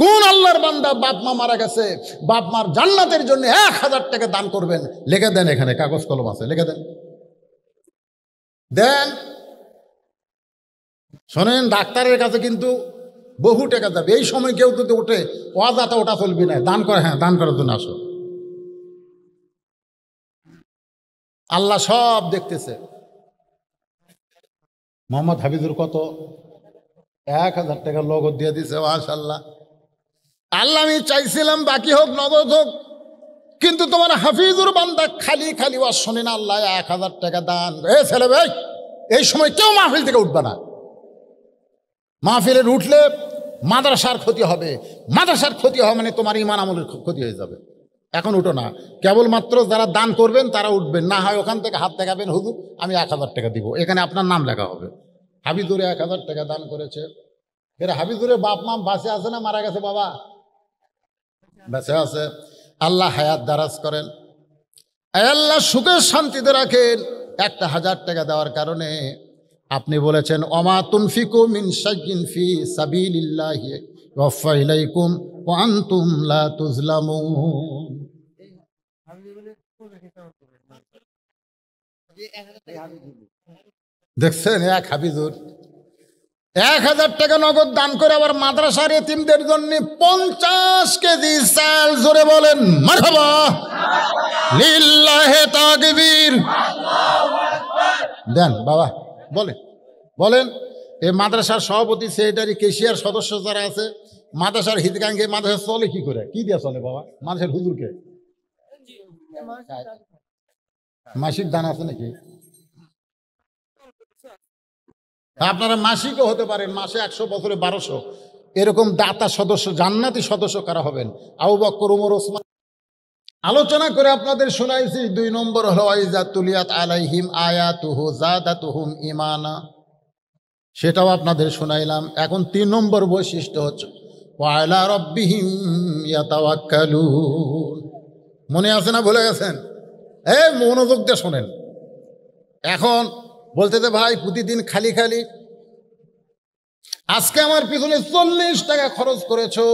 কোন আল্লাহর বান্দা বাপ মা মারা গেছে, বাপ মার জান্নাতের জন্য 1000 টাকা দান করবেন? লিখে দেন, এখানে কাগজ কলম আছে, লিখে দেন, দেন। শোনেন, ডাক্তারের কাছে কিন্তু বহু টাকা যাবে। এই সময় কেউ যদি ওঠে ওয়াজাটা ওটা চলবি না, দান করে। হ্যাঁ, দান করার জন্য আসো, আল্লাহ সব দেখতেছে। মোহাম্মদ হাফিজুর কত? 1000 টাকা নগদ দিয়ে দিছে। মাশাআল্লাহ। আল্লাহ আমি চাইছিলাম বাকি হোক নগদ হোক, কিন্তু তোমার হাফিজুর বান্দা খালি খালি ওয়াজ শোনে না। আল্লাহ 1000 টাকা দান। এ ছেলে ভাই, এই সময় কেউ মাহফিল থেকে উঠবে না। মাহফিলের উঠলে মাদ্রাসার ক্ষতি হবে। মাদ্রাসার ক্ষতি হবে মানে তোমার ইমান আমলের ক্ষতি হয়ে যাবে। এখন উঠো না, কেবলমাত্র যারা দান করবেন তারা উঠবেন। না হয় ওখান থেকে হাত দেখাবেন, হুজুর আমি 1000 টাকা দিব, এখানে আপনার নাম লেখা হবে। হাফিজুরে 1000 টাকা দান করেছে। এর হাফিজুরে বাপ মা বাঁচে আছে না মারা গেছে? বাবা বেঁচে আছে। আল্লাহ হায়াত দারাজ করেন, আল্লাহ সুখে শান্তিতে রাখেন। 1000 টাকা দেওয়ার কারণে আপনি বলেছেন ওমা তুনফিকু মিন শাইইন ফি সাবিলিল্লাহি ওয়াফা ইলাইকুম ওয়া আনতুম লা তুজলামুন। দেখছেন, এক হাফিজুর 1000 টাকা নগদ দান করে আবার মাদ্রাসার এতিমদের জন্য 50 কেজি চাল। জোরে বলেন মারহাবা, লিল্লাহি তাকবীর। দেন বাবা, বলেন বলেন। এই মাদ্রাসার সভাপতি, সেক্রেটারি, কেশিয়ার সদস্য যারা আছে মাদ্রাসার হিতকাঙ্গে মাদ্রাসা চলে কি করে? কি দিয়া চলে বাবা? মাদ্রাসার হুজুরকে মাসিক দান আছে নাকি? আপনারা মাসিকও হতে পারেন, মাসে 100 বছরে 1200 এরকম দাতা সদস্য, জান্নাতি সদস্য কারা হবেন? আবু বকর, ওমর, ওসমান। আলোচনা করে আপনাদের শোনাইছি। 2 নম্বর হলো ওয়াইজা তুলিয়াত আলাইহিম আয়াতুহু যাদাতুহুম ঈমানা, সেটাও আপনাদের শোনাইলাম। এখন 3 নম্বর বৈশিষ্ট্য হচ্ছে ওয়া আলা রাব্বিহিম ইয়াতাওয়াক্কালুন। মনে আছে না ভুলে গেছেন? মনোযোগ দিয়ে শোনেন। এখন বলতে দে ভাই, প্রতিদিন খালি খালি আজকে আমার পিছনে 40 টাকা খরচ করেছো,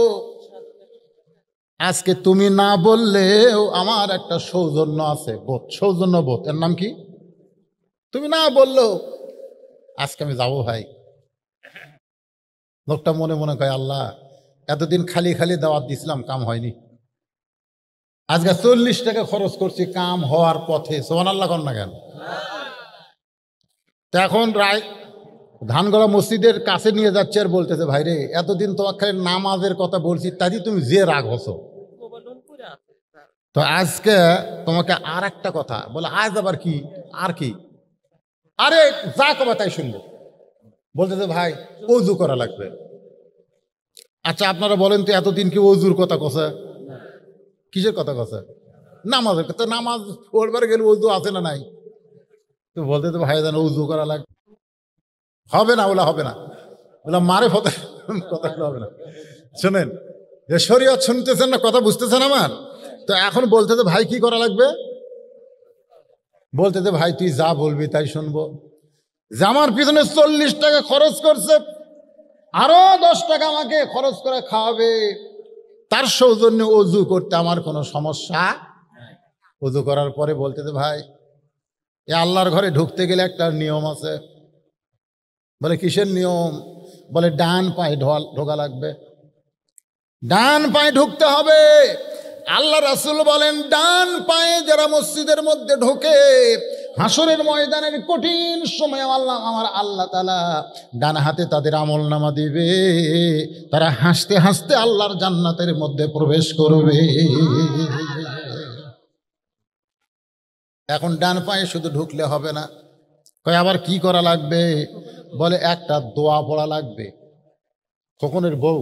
আজকে তুমি না বললেও আমার একটা সৌজন্য আছে, বোধ, সৌজন্য বোধ, এর নাম কি? তুমি না বললেও আজকে আমি যাবো ভাই। লোকটা মনে মনে কয়, আল্লাহ এতদিন খালি খালি দাওয়াত দিছিলাম, কাম হয়নি, আজকে 40 টাকা খরচ করছি, কাম হওয়ার পথে। সুবহানাল্লাহ কর না কেন? তো এখন রায় ধানগড়া মসজিদের কাছে নিয়ে যাচ্ছে আর বলতেছে, ভাই রে এতদিন তোমার খালি নামাজের কথা বলছি, তাই তুমি যে রাগ হছো, তো আজকে তোমাকে আর একটা কথা বলে। আজ আবার কি? আর কি? আরে যা কবা তাই শুনবো। বলতেছে ভাই ওযু করা লাগবে। আচ্ছা আপনারা বলেন তো, এতদিন কি ওযুর কথা কছে? কিসের কথা কছে? নামাজের কথা। নামাজ পড়বার গেলে ওযু আছে না নাই? তো বলতে তো ভাই জানো ওযু করা লাগবে। হবে না, ওলা হবে না, ওলা মারে ফতে কথাগুলো হবে না। শোনেন, যে শরীয়ত শুনতেছেন না, কথা বুঝতেছেন আমার? তো এখন বলতে তো ভাই কি করা লাগবে? বলতে তো ভাই তুই যা বলবি তাই শুনবো। যে আমার পিছনে 40 টাকা খরচ করছে, আরো 10 টাকা আমাকে খরচ করে খাওয়াবে, তার সৌজন্যে ওযু করতে আমার কোনো সমস্যা। ওযু করার পরে বলতে তো ভাই, এ আল্লাহর ঘরে ঢুকতে গেলে একটা নিয়ম আছে। বলে কিসের নিয়ম? বলে ডান পায়ে ঢোকা লাগবে, ডান পায়ে ঢুকতে হবে। আল্লাহ রাসূল বলেন, ডান পায়ে যারা মসজিদের মধ্যে ঢোকে, হাসরের ময়দানের কঠিন সময় আমার আল্লাহ তাআলা ডান হাতে তাদের আমলনামা দিবে, তারা হাসতে হাসতে আল্লাহর জান্নাতের মধ্যে প্রবেশ করবে। এখন ডান পায়ে শুধু ঢুকলে হবে না, কয় আবার কি করা লাগবে? বলে একটা দোয়া পড়া লাগবে। খোকনের বউ,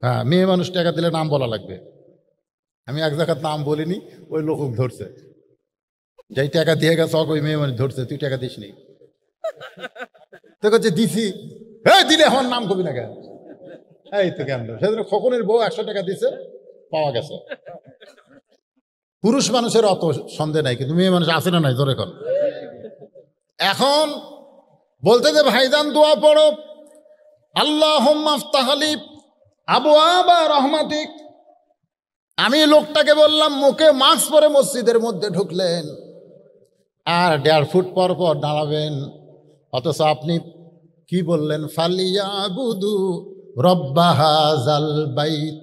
হ্যাঁ, মেয়ে মানুষ টাকা দিলে নাম বলা লাগবে। আমি এক জায়গার নাম বলিনি, ওই লোক ধরছে, যেই টাকা দিয়ে গেছে ওই মেয়ে মানুষ ধরছে, তুই টাকা দিস নি। তো কাছে দিছি, দিলে আমার নাম কবি না কেন? এই তো কেন? সেদিন খোকনের বউ 100 টাকা দিছে, পাওয়া গেছে। পুরুষ মানুষের অত সন্দেহ নাই, কিন্তু মেয়ে মানুষ আছে না নাই? জোরে কর। এখন বলতে যে ভাইজান দোয়া পড়ো, আল্লাহুম্মা আফতাহ লি আবওয়াবা রাহমাতিক। আমি লোকটাকে বললাম, মুখে মাস্ক পরে মসজিদের মধ্যে ঢুকলেন, আর 1.5 ফুট পর পর দাঁড়াবেন, অথচ আপনি কি বললেন? ফালিয়াবুদু রব্বা হাযাল বাইত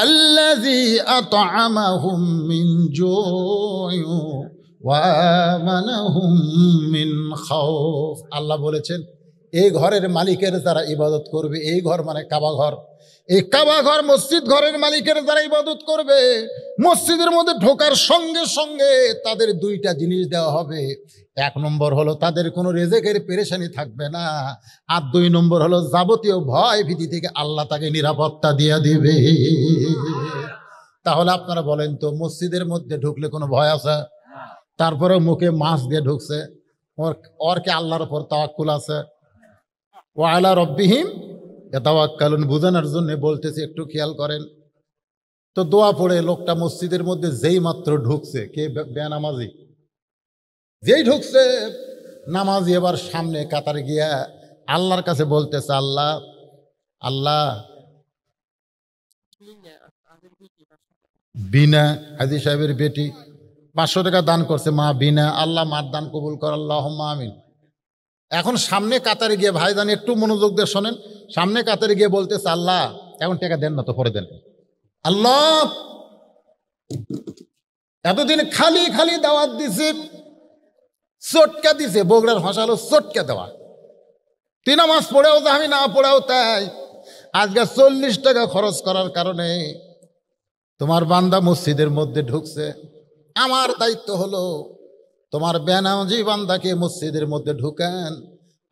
আল্লাযী আত'আমাহুম মিন জু'ইন ওয়া আমানাহুম মিন খাউফ। আল্লাহ বলেছেন, এই ঘরের মালিকের যারা ইবাদত করবে, এই ঘর মানে কাবা ঘর, এই কাবা ঘর মসজিদ ঘরের মালিকের যারা ইবাদত করবে, মসজিদের মধ্যে ঢোকার সঙ্গে সঙ্গে তাদের 2টা জিনিস দেওয়া হবে। 1 নম্বর হলো তাদের কোনো রেজেকের পেরেশানি থাকবে না, আর 2 নম্বর হলো যাবতীয় ভয় ভীতি থেকে আল্লাহ তাকে নিরাপত্তা দিয়ে দিবে। তাহলে আপনারা বলেন তো, মসজিদের মধ্যে ঢুকলে কোনো ভয় আছে? তারপরে মুখে মাস্ক দিয়ে ঢুকছে, ওর কি আল্লাহর উপর তাওয়াক্কুল আছে? ওয়া আলা রাব্বিহিম ইয়াতাওয়াক্কালুন। বুঝানোর জন্য বলতেছি, একটু খেয়াল করেন। তো দোয়া পড়ে লোকটা মসজিদের মধ্যে যেই মাত্র ঢুকছে, কে? বেনামাজি। যেই ঢুকছে নামাজি, এবার সামনে কাতারে গিয়া আল্লাহর কাছে বলতেছে, আল্লাহ আল্লাহ, বিনা হাজী সাহেবের বেটি 500 টাকা দান করছে, মা বিনা, আল্লাহ মার দান কবুল কর, আল্লাহুম্মা আমিন। এখন সামনে কাতারে গিয়ে, ভাইজান একটু মনোযোগ দিয়ে শোনেন, সামনে কাতারে গিয়ে বলতেছে, আল্লাহ এখন টাকা দেন না তো, পরে দেন। আল্লাহ এতদিন খালি খালি দাওয়াত দিছে, চটকা দিছে, বগুড়ার ভাষা হলো চটকা দেওয়া। 3 নামাজ পড়েও আমি না পড়েও তাই, আজকে 40 টাকা খরচ করার কারণে তোমার বান্দা মসজিদের মধ্যে ঢুকছে। আমার দায়িত্ব হলো তোমার বেনামাজি বান্দাকে মসজিদের মধ্যে ঢুকান,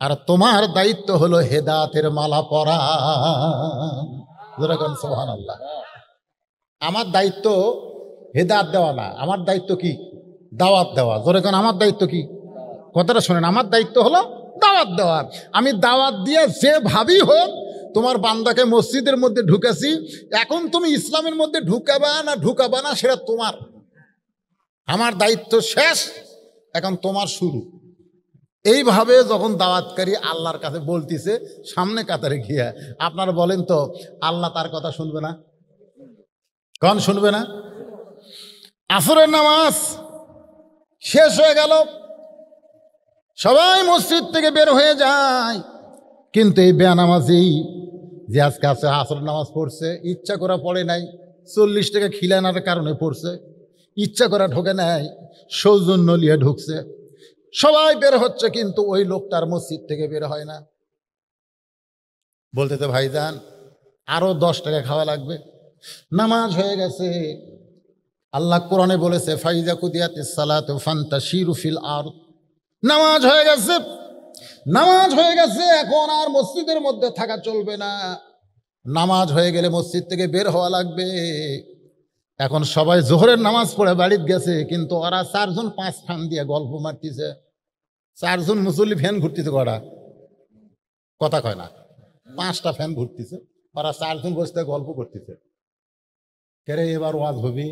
আর তোমার দায়িত্ব হলো হেদায়েতের মালা পরা। যেরকম সুবহানাল্লাহ। আমার দায়িত্ব হেদায়েত দেওয়া না, আমার দায়িত্ব কি? দাওয়াত দেওয়া। যেরকম আমার দায়িত্ব কি? কথাটা শোনেন, আমার দায়িত্ব হলো দাওয়াত দেওয়া। আমি দাওয়াত দিয়ে যেভাবেই হোক তোমার বান্দাকে মসজিদের মধ্যে ঢুকেছি। এখন তুমি ইসলামের মধ্যে ঢুকাবা না সেটা তোমার। আমার দায়িত্ব শেষ, এখন তোমার শুরু। এইভাবে যখন দাওয়াতকারী আল্লাহর কাছে বলতিছে সামনে কাতারে গিয়া, আপনারা বলেন তো আল্লাহ তার কথা শুনবে না? কোন শুনবে না? আসরের নামাজ শেষ হয়ে গেল, সবাই মসজিদ থেকে বের হয়ে যায়, কিন্তু এই বেনামাজি যে আজকে আছে আসরের নামাজ পড়ছে, ইচ্ছা করা পড়ে নাই, 40 টাকা খিলানোর কারণে পড়ছে, ইচ্ছা করা ঢোকে নাই, সৌজন্য নিয়ে ঢুকছে। সবাই বের হচ্ছে, কিন্তু ওই লোকটার মসজিদ থেকে বের হয় না। বলতে তো ভাইজান আরো 10 টাকা খাওয়া লাগবে। নামাজ হয়ে গেছে, আল্লাহ কোরআনে বলেছে ফাইজা কুদিয়াতিস সালাতু ফান্তাশিরু ফিল আরদ। নামাজ হয়ে গেছে, নামাজ হয়ে গেছে, এখন আর মসজিদের মধ্যে থাকা চলবে না। নামাজ হয়ে গেলে মসজিদ থেকে বের হওয়া লাগবে। এখন সবাই জোহরের নামাজ পড়ে বাড়িতে গেছে, কিন্তু ওরা 4 জন 5 ফ্যান দিয়ে গল্প মারতেছে। 4 জন মুসল্লি ফ্যান ঘুরতেছে, ওরা কথা কয় না, 5টা ফ্যান ঘুরতেছে, ওরা 4 জন বসতে গল্প করতেছে। কেরে এবার ওয়াজ হবি?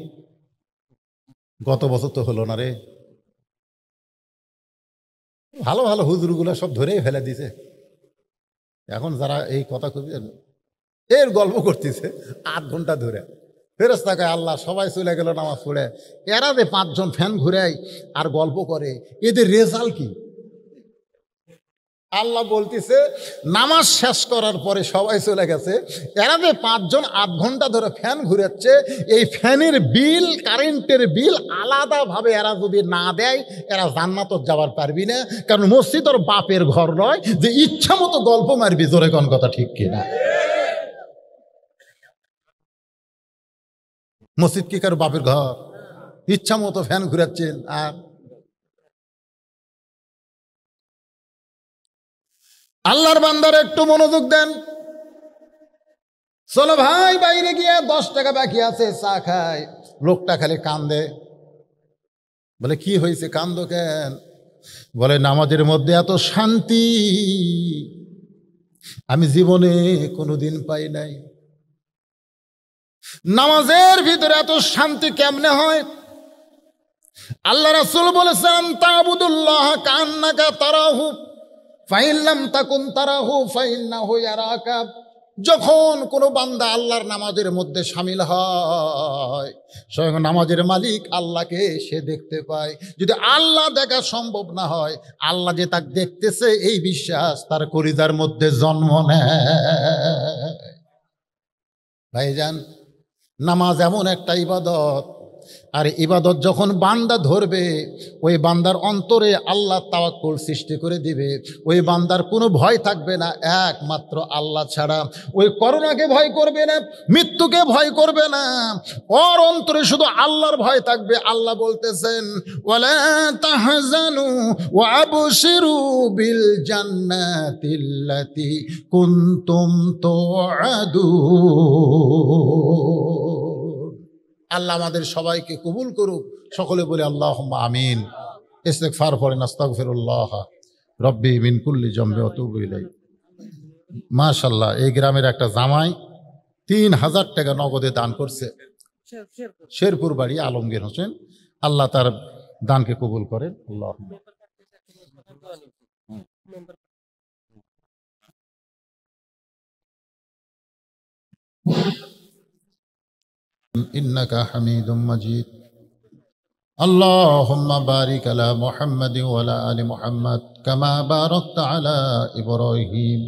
গত বছর তো হলো না রে। ভালো ভালো হুজুরগুলো সব ধরেই ফেলে দিছে। এখন যারা এই কথা কবি এর গল্প করতেছে 8 ঘন্টা ধরে। ফেরেশতাকে আল্লাহ সবাই চলে গেল নামাজ পড়ে, এরা যে 5 জন ফ্যান ঘুরায় আর গল্প করে, এদের রেজাল্ট কি? আল্লাহ বলতেছে নামাজ শেষ করার পরে সবাই চলে গেছে, এরা যে 5 জন 8 ঘন্টা ধরে ফ্যান ঘুরাচ্ছে, এই ফ্যানের বিল, কারেন্টের বিল আলাদাভাবে এরা যদি না দেয়, এরা জান্নাত যাবার পারবি না। কারণ মসজিদ ওর বাপের ঘর নয় যে ইচ্ছা মতো গল্প মারবি। জোরে কোন কথা ঠিক কিনা? মসজিদ কি কারো বাপের ঘর? ইচ্ছা মতো ফ্যান ঘুরাচ্ছেন। আর আল্লাহর বান্দার একটু মনোযোগ দেন। চলো ভাই বাইরে গিয়ে 10 টাকা বাকি আছে, চা খায়। লোকটা খালি কান্দে। বলে কি হয়েছে, কান্দো কেন? বলে নামাজের মধ্যে এত শান্তি আমি জীবনে কোনোদিন পাই নাই। নামাজের ভিতরে এত শান্তি কেমনে হয়? আল্লাহ রাসূল বলেছেন তা'বুদুল্লাহ কান্নাকা তারাহু ফাইন লাম তাকুন তারাহু ফাইন্নাহু ইয়ারাকা। যখন কোনো বান্দা আল্লাহর নামাজের মধ্যে শামিল হয়, স্বয়ং নামাজের মালিক আল্লাহকে সে দেখতে পায়। যদি আল্লাহ দেখা সম্ভব না হয়, আল্লাহ যে তাকে দেখতেছে এই বিশ্বাস তার কলিজার মধ্যে জন্ম নেয়। ভাইজান, নামাজ এমন একটা ইবাদত, আর ইবাদত যখন বান্দা ধরবে, ওই বান্দার অন্তরে আল্লাহ তাওয়াক্কুল সৃষ্টি করে দিবে। ওই বান্দার কোনো ভয় থাকবে না একমাত্র আল্লাহ ছাড়া। ওই করোনাকে ভয় করবে না, মৃত্যুকে ভয় করবে না, ওর অন্তরে শুধু আল্লাহর ভয় থাকবে। আল্লাহ বলতেছেন ওয়ালা তাহজানু ওয়া আবশিরু বিল জান্নাতিল্লাতী কুনতুম তুআদুন। আল্লাহ আমাদের সবাইকে কবুল করুক। সকলে বলে আল্লাহুম্মা আমিন। ইস্তিগফার পড়েন, আস্তাগফিরুল্লাহ রব্বি মিন কুল্লি যামবি ওয়া আতুবু ইলাইহি। মাশাআল্লাহ, এই গ্রামের একটা জামাই 3000 টাকা নগদে দান করছে। শেরপুর বাড়ি আলমগীর হোসেন। আল্লাহ তার দানকে কবুল করেন। আল্লাহুম্মা ইন্নাকা হামিদুম মাজিদ। আল্লাহুম্মা বারিক আলা মুহাম্মাদ ওয়া আলা আলি মুহাম্মাদ কামা বারাকতা আলা ইব্রাহিম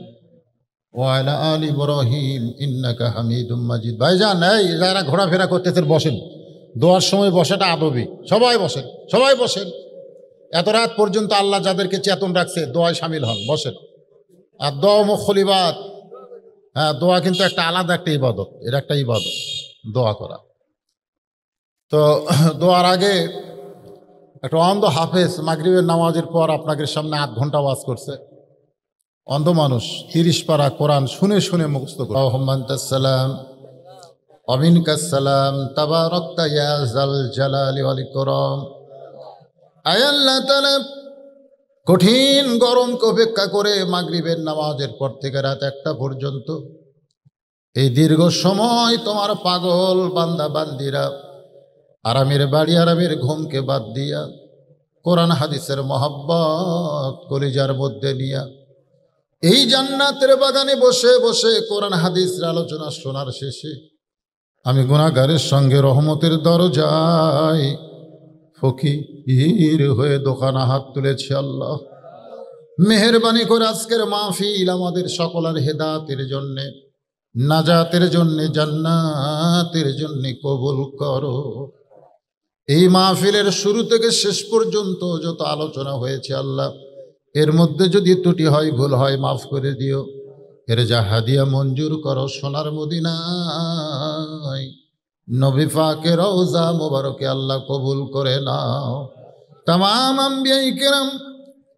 ওয়া আলা আলি ইব্রাহিম ইন্নাকা হামিদুম মাজিদ। ভাইজান, এই যারা ঘোরাফেরা করতেছেন বসেন, দোয়ার সময় বসাটা আদবি। সবাই বসেন, সবাই বসেন। এত রাত পর্যন্ত আল্লাহ যাদেরকে চেতন রাখছে দোয়ায় শামিল হন, বসেন। আর দোয়া মুখলিবাত, হ্যাঁ, দোয়া কিন্তু একটা আলাদা একটা ইবাদত, এটা একটা ইবাদত দোয়া করা। তো দোয়ার আগে একটা অন্ধ হাফেজ মাগরিবের নামাজের পর আপনাকে সামনে 8 ঘন্টা ওয়াজ করছে। অন্ধ মানুষ 30 পারা কোরআন শুনে শুনে মুখস্থ করে। আলহামদুলিল্লাহ, অমিনকাসসালাম, তাবারাকতা ইয়া যাল জালালি ওয়াল ইকরাম। আয় আল্লাহ তাআলা, কঠিন গরমকে উপেক্ষা করে মাগরিবের নামাজের পর থেকে রাত 1টা পর্যন্ত এই দীর্ঘ সময় তোমার পাগল বান্দা বান্দিরা আরামের বাড়ি আরামের ঘুমকে বাদ দিয়া কোরআন হাদিসের মহব্বত কলিজার মধ্যে নিয়া এই জান্নাতের বাগানে বসে বসে কোরআন হাদিসের আলোচনা শোনার শেষে আমি গুনাহগারের সঙ্গে রহমতের দরজায় ফকির হয়ে দোকানে হাত তুলেছি। আল্লাহ মেহেরবানি করে আজকের মাহফিল আমাদের সকলের হেদায়েতের জন্যে, নাজাতের জন্যে, জান্নাতের জন্যে কবুল করো। এই মাহফিলের শুরু থেকে শেষ পর্যন্ত যত আলোচনা হয়েছে আল্লাহ, এর মধ্যে যদি ত্রুটি হয়, ভুল হয়, মাফ করে দিও। এর যা হাদিয়া মঞ্জুর করো সোনার মদিনায় নবী পাকের রওজা মোবারকে আল্লাহ কবুল করে নাও। তামাম আম্বিয়ায়ে কেরাম,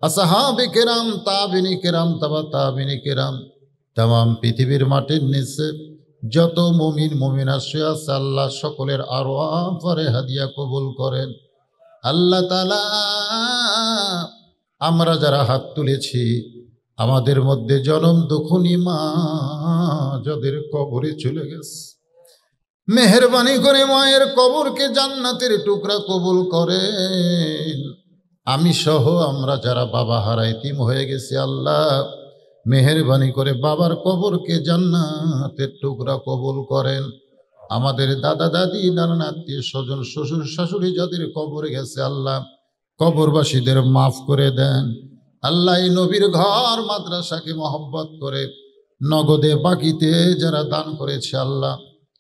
আসহাবে কেরাম, তাবিনী কেরাম, তাবা তাবিনী কেরাম, তামাম পৃথিবীর মাটির নিচে যত মুমিন মুমিনা শুয়ে আছে আল্লাহ সকলের আরওয়াহ পরে হাদিয়া কবুল করেন। আল্লাহ তাআলা, আমরা যারা হাত তুলেছি আমাদের মধ্যে জনম দুঃখনী মা যাদের কবরে চলে গেছে, মেহেরবানি করে মায়ের কবরকে জান্নাতের টুকরা কবুল করেন। আমি সহ আমরা যারা বাবা হারা এতিম হয়ে গেছি আল্লাহ, মেহেরবানি করে বাবার কবরকে জান্নাতের টুকরা কবুল করেন। আমাদের দাদা দাদি, নানা আত্মীয় স্বজন, শ্বশুর শাশুড়ি যাদের কবরে গেছে আল্লাহ, কবরবাসীদের মাফ করে দেন। আল্লাহ এই নবীর ঘর মাদ্রাসাকে মহব্বত করে নগদে বাকিতে যারা দান করেছে আল্লাহ,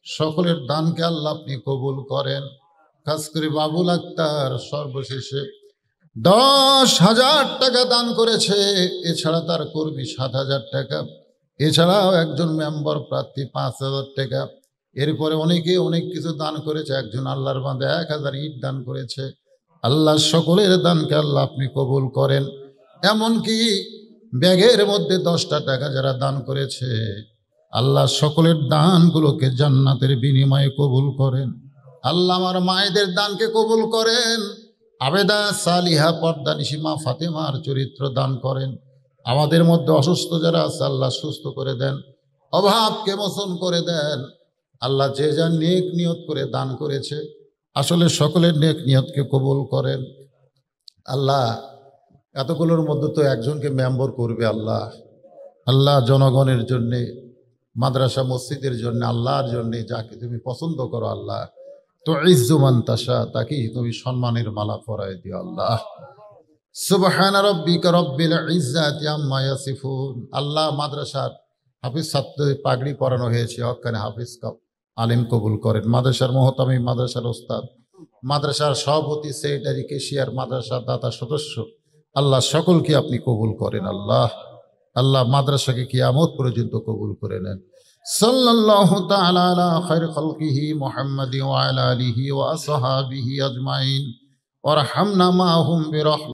সকলের দানকে আল্লাহ আপনি কবুল করেন। খাস করে বাবুল আক্তার সর্বশেষে 10,000 টাকা দান করেছে, এছাড়া তার কর্মী 7,000 টাকা, এছাড়াও একজন মেম্বার প্রার্থী 5,000 টাকা, এরপরে অনেকে অনেক কিছু দান করেছে। একজন আল্লাহর বান্দা 1,000 ইট দান করেছে। আল্লাহ সকলের দানকে আল্লাহ আপনি কবুল করেন। এমনকি ব্যাগের মধ্যে 10টা টাকা যারা দান করেছে আল্লাহ সকলের দানগুলোকে জান্নাতের বিনিময়ে কবুল করেন। আল্লাহ আমার মায়েদের দানকে কবুল করেন। আবেদা সালিহা পর্দানিশি মা ফাতেমার চরিত্র দান করেন। আমাদের মধ্যে অসুস্থ যারা আছে আল্লাহ সুস্থ করে দেন, অভাবকে মোচন করে দেন। আল্লাহ যে যা নেক নিয়ত করে দান করেছে আসলে সকলের নেক নিয়তকে কবুল করেন। আল্লাহ এতগুলোর মধ্যে তো একজনকে মেম্বার করবে আল্লাহ। আল্লাহ জনগণের জন্যে, মাদ্রাসা মসজিদের জন্য, আল্লাহর জন্যে যাকে তুমি পছন্দ করো আল্লাহ, তো ইজ্জুমান তাশা, তাকেই তুমি সম্মানের মালা পরায় দিও আল্লাহ। সুবহানা রাব্বিকা রাব্বিল ইজ্জাতি আম্মা ইয়াসিফুন। আল্লাহ মাদ্রাসার হাফিজ ছাত্র পাগড়ি পরানো হয়েছে, হক্কানে হাফিজ আলিম কবুল করেন। মাদ্রাসার মহতামি, মাদ্রাসার ওস্তাদ, মাদ্রাসার সভাপতি, সেক্রেটারি, কেশিয়ার, মাদ্রাসার দাতা সদস্য, আল্লাহ সকলকে আপনি কবুল করেন আল্লাহ। আল্লাহ মাদ্রাসাকে কিয়ামত পর্যন্ত কবুল করে নেন। সাল্লাল্লাহু তাআলা আলা খায়র খালকিহি মুহাম্মাদি ওয়া আলা আলিহি ওয়া আসহাবিহি আজমাইন ওয়ারহামনা মাহুম বিরাহমাতিকা।